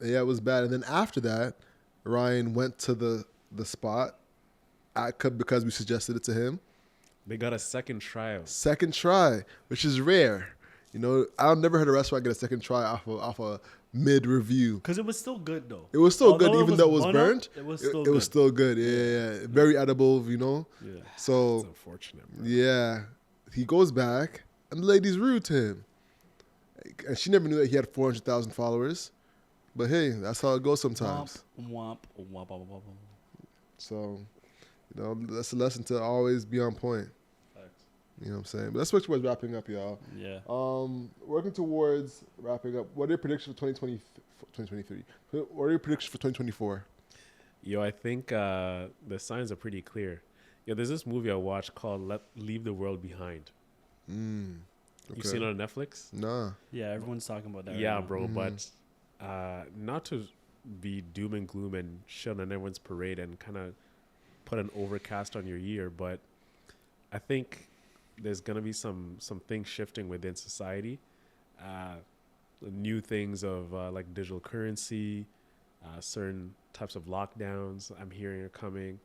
it was bad. And then after that, Ryan went to the spot because we suggested it to him. They got a second trial. Second try, which is rare. I've never heard a restaurant get a second try off a mid review. Because it was still good though. It was still Although good, even though it was bun up, burnt. it was It still it good. was still good. Yeah. Very edible, Yeah. It's So unfortunate, bro. yeah, he goes back, and the lady's rude to him, and she never knew that he had 400,000 followers. But hey, that's how it goes sometimes. Womp, womp, womp, womp, womp. So, that's a lesson to always be on point. Facts. You know what I'm saying? But let's switch towards wrapping up, y'all. Yeah. Working towards wrapping up. What are your predictions for 2023? What are your predictions for 2024? Yo, I think the signs are pretty clear. There's this movie I watched called Leave the World Behind. Okay. You seen it on Netflix? Nah. Yeah, everyone's talking about that. Yeah, right now. bro. But not to be doom and gloom and shit on everyone's parade and kind of put an overcast on your year, but I think there's gonna be some things shifting within society. New things of like digital currency, certain types of lockdowns I'm hearing are coming,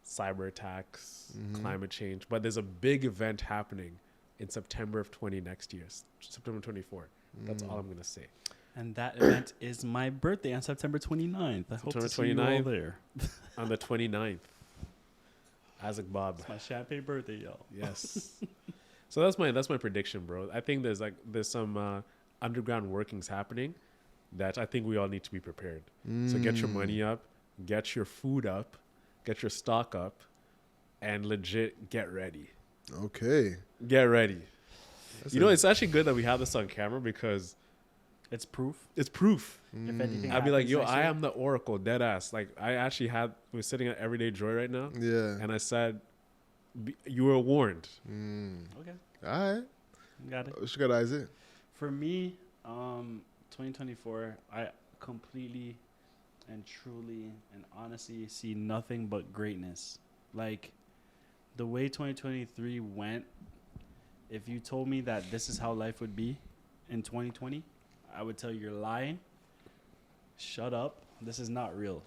cyber attacks, climate change. But there's a big event happening in September of next year, September 24. That's all I'm gonna say. And that event is my birthday on September 29th. I hope to see you all there. On the 29th. Isaac Bob. It's my champagne birthday, y'all. Yes. So that's my prediction, bro. I think there's some underground workings happening that I think we all need to be prepared. So get your money up, get your food up, get your stock up, and legit get ready. Okay. Get ready. That's It's actually good that we have this on camera because It's proof. it's proof. If anything I'd be like, happens yo, next I year- am the oracle, dead ass. Like, I actually we're sitting at Everyday Joy right now, Yeah. and I said, you were warned. Okay, All right. got it. What you got, Isaac? For me, 2024, I completely and truly and honestly see nothing but greatness. Like, the way 2023 went, if you told me that this is how life would be in 2020, I would tell you you're lying. Shut up. This is not real.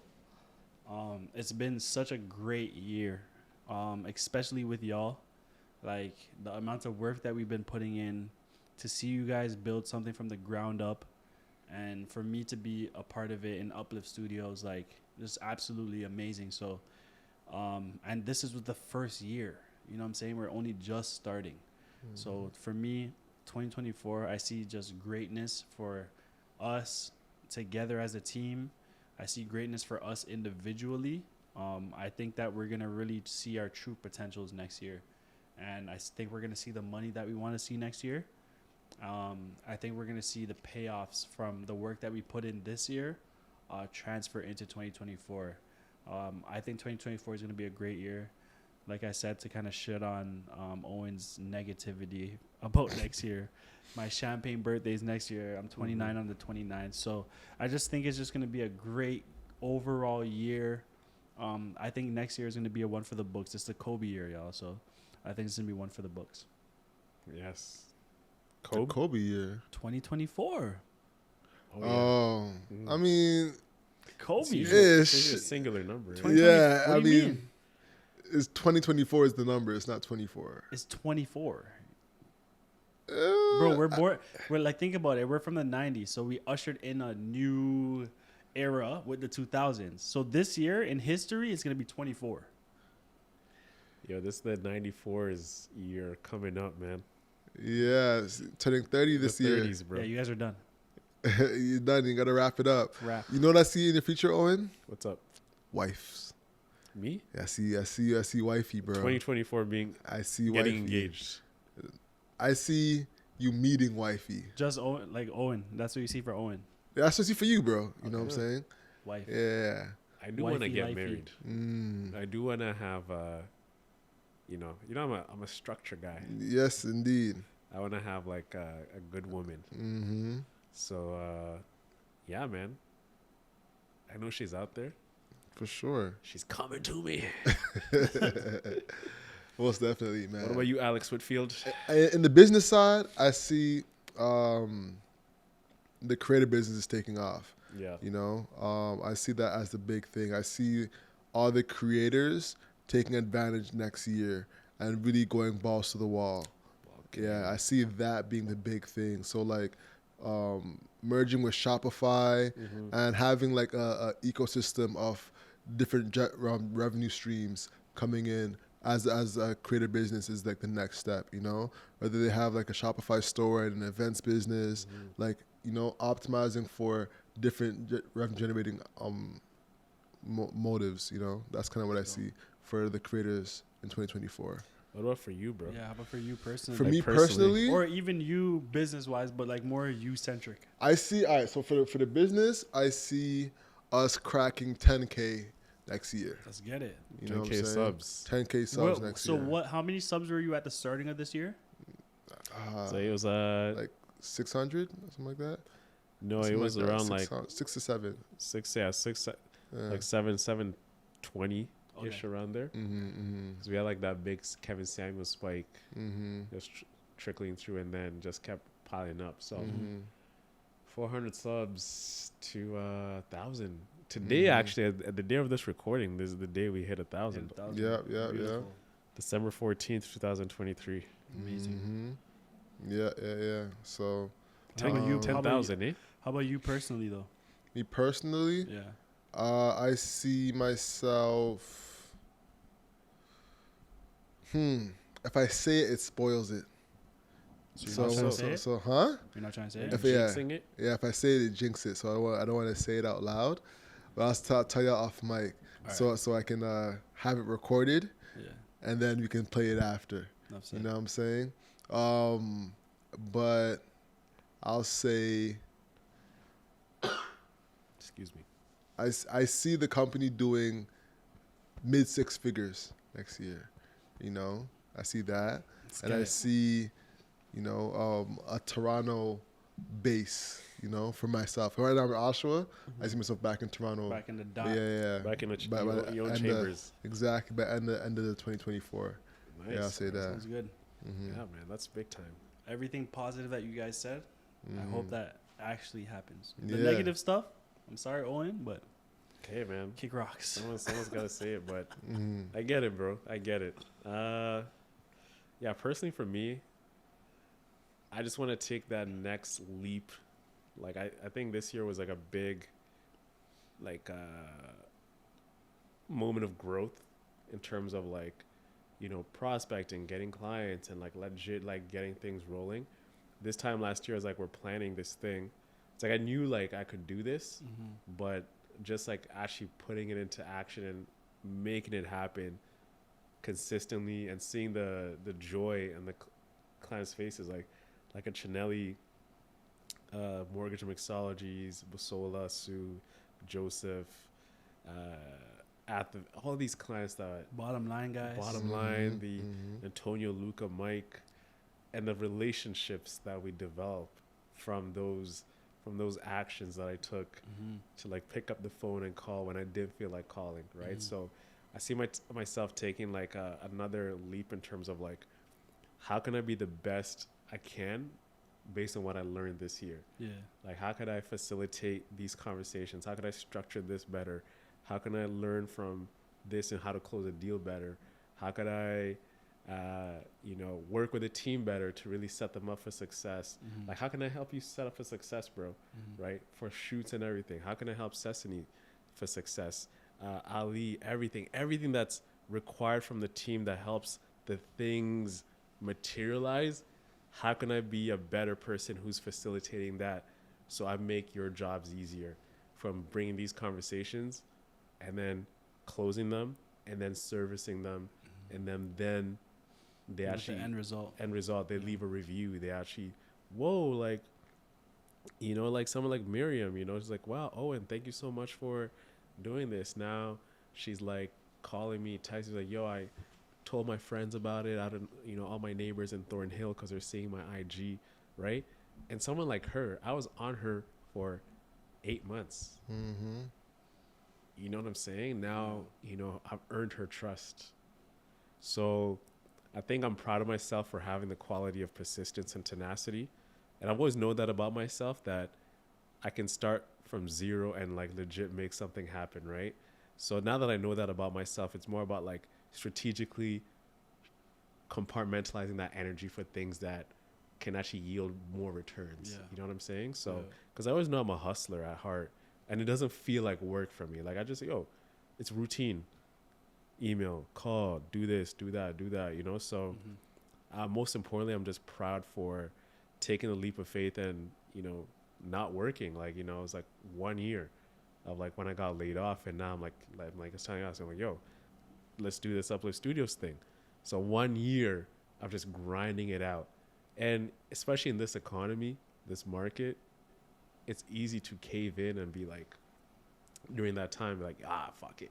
It's been such a great year, especially with y'all. Like, the amount of work that we've been putting in to see you guys build something from the ground up, and for me to be a part of it in Uplift Studios, like, just absolutely amazing. So, and this is the first year, you know what I'm saying? We're only just starting. So for me, 2024, I see just greatness for us together as a team. I see greatness for us individually. I think that we're going to really see our true potentials next year. And I think we're going to see the money that we want to see next year. I think we're going to see the payoffs from the work that we put in this year transfer into 2024. I think 2024 is going to be a great year. Like I said, to kind of shit on Owen's negativity about next year. My champagne birthday is next year. I'm 29 on the 29th. So I just think it's just going to be a great overall year. I think next year is going to be a one for the books. It's the Kobe year, y'all. So I think it's going to be one for the books. Yes. The Kobe year. 2024. Oh, I mean, Kobe. It's year. usually a singular number. Right? 2020 yeah. what I do you mean, it's 2024 is the number. It's not 24. It's 24. Uh, Bro, we're like, think about it. We're from the 90s, so we ushered in a new era with the 2000s. So this year in history, it's going to be 24. Yo, this is the 94's year coming up, man. Yeah, turning 30 this the year. 30s, bro. Yeah, you guys are done. You're done. You got to wrap it up. Wrap. You know what I see in your future, Owen? What's up? Wives. Me? Yeah, I see wifey, bro. 2024 being I see getting wifey. engaged. I see you meeting wifey. Just Owen, like Owen. That's what you see for Owen. That's what I see for you, bro. You know what I'm Okay. saying? Wife. Yeah. I do want to Wifey, get lifey. married. I do want to have I'm a structure guy. Yes, indeed. I want to have like a good woman. Mm-hmm. So yeah, man. I know she's out there. For sure. She's coming to me. Most definitely, man. What about you, Alex Whitfield? In the business side, I see the creative business is taking off. Yeah. You know, I see that as the big thing. I see all the creators taking advantage next year and really going balls to the wall. Okay. Yeah, I see that being the big thing. So like merging with Shopify and having like a ecosystem of different revenue streams coming in as a creative business is like the next step, you know? Whether they have like a Shopify store and an events business, like, you know, optimizing for different revenue generating motives, you know? That's kind of what I see for the creators in 2024. What about for you, bro? Yeah, how about for you personally? For Like me personally? personally, Or even you business-wise, but like more you-centric. I see, all right, so for the business, I see us cracking 10K next year. Let's get it. You know what I'm 10K saying? subs. 10K subs next so year. how many subs were you at the starting of this year? So it was Like 600, something like that. No, it Something was that, around like 6 to 7. six, Yeah. like 720 ish Okay. around there. Because we had like that big Kevin Samuel spike just trickling through, and then just kept piling up. So 400 subs to 1,000 today. Actually, at the day of this recording, this is the day we hit 1,000. Yeah. Beautiful. December 14th, 2023. Amazing. Yeah. So, How about you? 10,000, eh? How about you personally, though? me personally, Yeah. I see myself. If I say it, it spoils it. So you're not trying to say it? So, huh? You're not trying to say it? If Jinxing it? Yeah, if I say it, it jinx it. So I don't want to say it out loud. But I'll tell you off mic, so I can have it recorded, Yeah. and then we can play it after. Enough You said. know what I'm saying? But I'll say Excuse me. I see the company doing mid 6 figures next year. You know, I see that, and get I it. see, a Toronto base. For myself. Right now I'm in Oshawa. I see myself back in Toronto. Back in the dot. Yeah. Back in By your own end chambers. Exactly. By end of the 2024. Nice. Yeah, I'll say that. Sounds good. Yeah, man, that's big time. Everything positive that you guys said, I hope that actually happens. The Yeah. negative stuff, I'm sorry, Owen, but Okay, man. kick rocks. Someone's got to say it, but I get it, bro. I get it. Yeah, personally for me, I just want to take that next leap. Like, I think this year was like a big, like, moment of growth in terms of like, prospecting, getting clients, and like legit like getting things rolling. This time last year, I was like, we're planning this thing. It's like I knew like I could do this, but just like actually putting it into action and making it happen consistently and seeing the joy and the clients' faces, like a Chinelli, Mortgage and Mixologies, Busola, Sue, Joseph, all these clients that Bottom line, guys. bottom line, the Antonio, Luca, Mike, and the relationships that we develop from those actions that I took to like pick up the phone and call when I didn't feel like calling, right? So I see myself taking like another leap in terms of like, how can I be the best I can based on what I learned this year? Yeah. Like, how could I facilitate these conversations? How could I structure this better? How can I learn from this and how to close a deal better? How could I, work with a team better to really set them up for success? Like, how can I help you set up for success, bro? Right? For shoots and everything. How can I help Sesame for success? Ali, everything that's required from the team that helps the things materialize. How can I be a better person who's facilitating that so I make your jobs easier from bringing these conversations and then closing them and then servicing them and then they With actually the end result. they leave a review. They actually, whoa, like, like someone like Miriam, she's like, wow, Owen, thank you so much for doing this. Now she's like calling me, texting like, yo, I told my friends about it. I don't, all my neighbors in Thornhill because they're seeing my IG, right? And someone like her, I was on her for 8 months. You know what I'm saying? Now, I've earned her trust. So I think I'm proud of myself for having the quality of persistence and tenacity. And I've always known that about myself, that I can start from zero and like legit make something happen, right? So now that I know that about myself, it's more about like strategically compartmentalizing that energy for things that can actually yield more returns. Yeah. You know what I'm saying? So, because I always know I'm a hustler at heart, and it doesn't feel like work for me. Like I just, it's routine. Email, call, do this, do that, So, most importantly, I'm just proud for taking the leap of faith and, not working. Like, it was like 1 year of like when I got laid off, and now I'm like it's telling us, I'm like, yo, let's do this Uplift Studios thing. So 1 year of just grinding it out. And especially in this economy, this market, it's easy to cave in and be like, during that time, like, fuck it.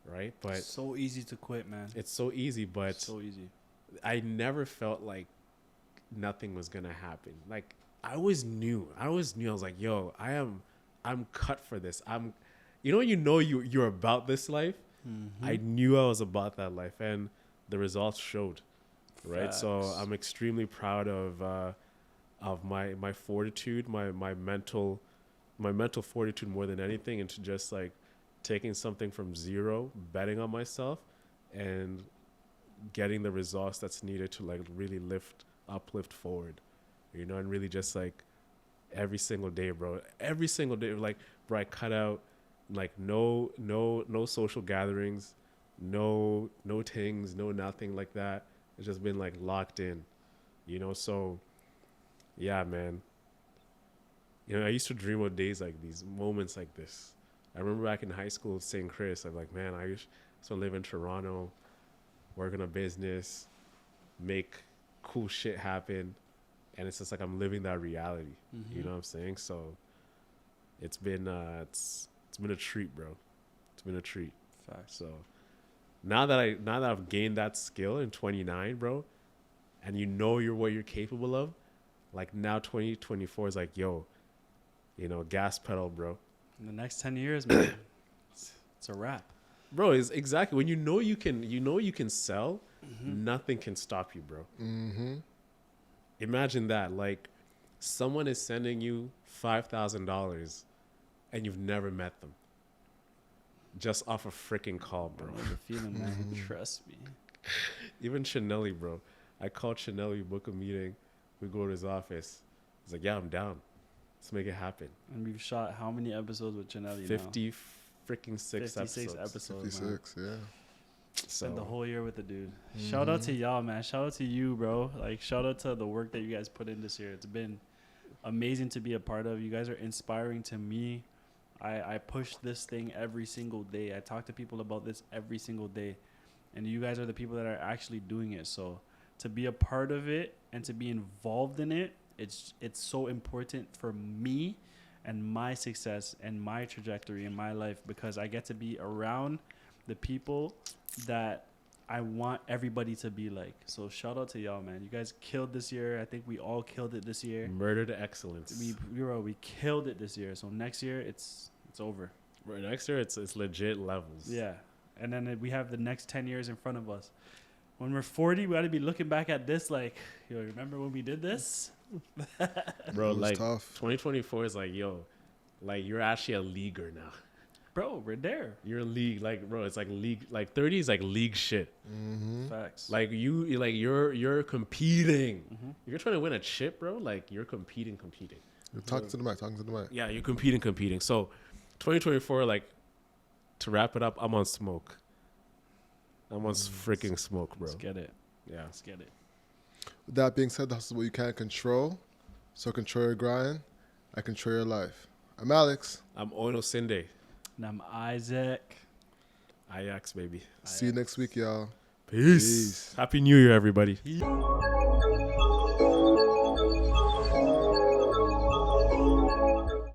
Right? But so easy to quit, man. it's so easy, but So easy. I never felt like nothing was going to happen. Like, I always knew. I was like, yo, I'm cut for this. You're about this life. I knew I was about that life, and the results showed. Right. So Facts. I'm extremely proud of my fortitude, my mental fortitude more than anything, into just like taking something from zero, betting on myself, and getting the results that's needed to like really uplift forward, and really just like every single day, bro. Every single day, like, bro, I cut out like no social gatherings, no things, no nothing like that. It's just been like locked in, so yeah, man. I used to dream of days like these, moments like this. I remember back in high school, St. Chris, I'm like, man, I used to live in Toronto, work on a business, make cool shit happen. And it's just like I'm living that reality. You know what I'm saying? So it's been it's been a treat, bro. It's been a treat. Facts. So now that I've gained that skill in 29, bro, and you're what you're capable of, like now 2024 is like, yo, gas pedal, bro. In the next 10 years, man, it's a wrap. Bro, is exactly when you can sell, nothing can stop you, bro. Imagine that, like, someone is sending you $5,000 and you've never met them, just off a freaking call, bro. I know the feeling, man. Trust me. Even Chanelli, bro. I called Chanelli, book a meeting. We go to his office. He's like, yeah, I'm down. Let's make it happen. And we've shot how many episodes with Janelli 50 freaking 6 56 episodes. 56, yeah. Spent the So whole year with the dude. Shout out to y'all, man. Shout out to you, bro. Like, shout out to the work that you guys put in this year. It's been amazing to be a part of. You guys are inspiring to me. I push this thing every single day. I talk to people about this every single day. And you guys are the people that are actually doing it. So to be a part of it and to be involved in it, it's so important for me and my success and my trajectory in my life, because I get to be around the people that I want everybody to be like. So shout out to y'all, man. You guys killed this year. I think we all killed it this year. murder to excellence. We killed it this year. So next year it's over. Right, next year it's legit levels. Yeah. And then we have the next 10 years in front of us. When we're 40, we got to be looking back at this like, yo, remember when we did this? Bro, It was like tough. 2024 is like, yo, like you're actually a leaguer now. Bro, we're there. You're a league, like, bro. It's like league, like 30 is like league shit. Facts. Like you're competing. If you're trying to win a chip, bro, like you're competing. You're talking to the mic. Yeah, you're competing. So 2024, like, to wrap it up, I'm on smoke. I'm on freaking smoke, bro. Let's get it. Yeah. Let's get it. With that being said, that's what you can't control. So control your grind. I control your life. I'm Alex. I'm Ono Sinde. And I'm Isaac. Ajax, baby. See you next week, y'all. Peace. Peace. Happy New Year, everybody. Peace.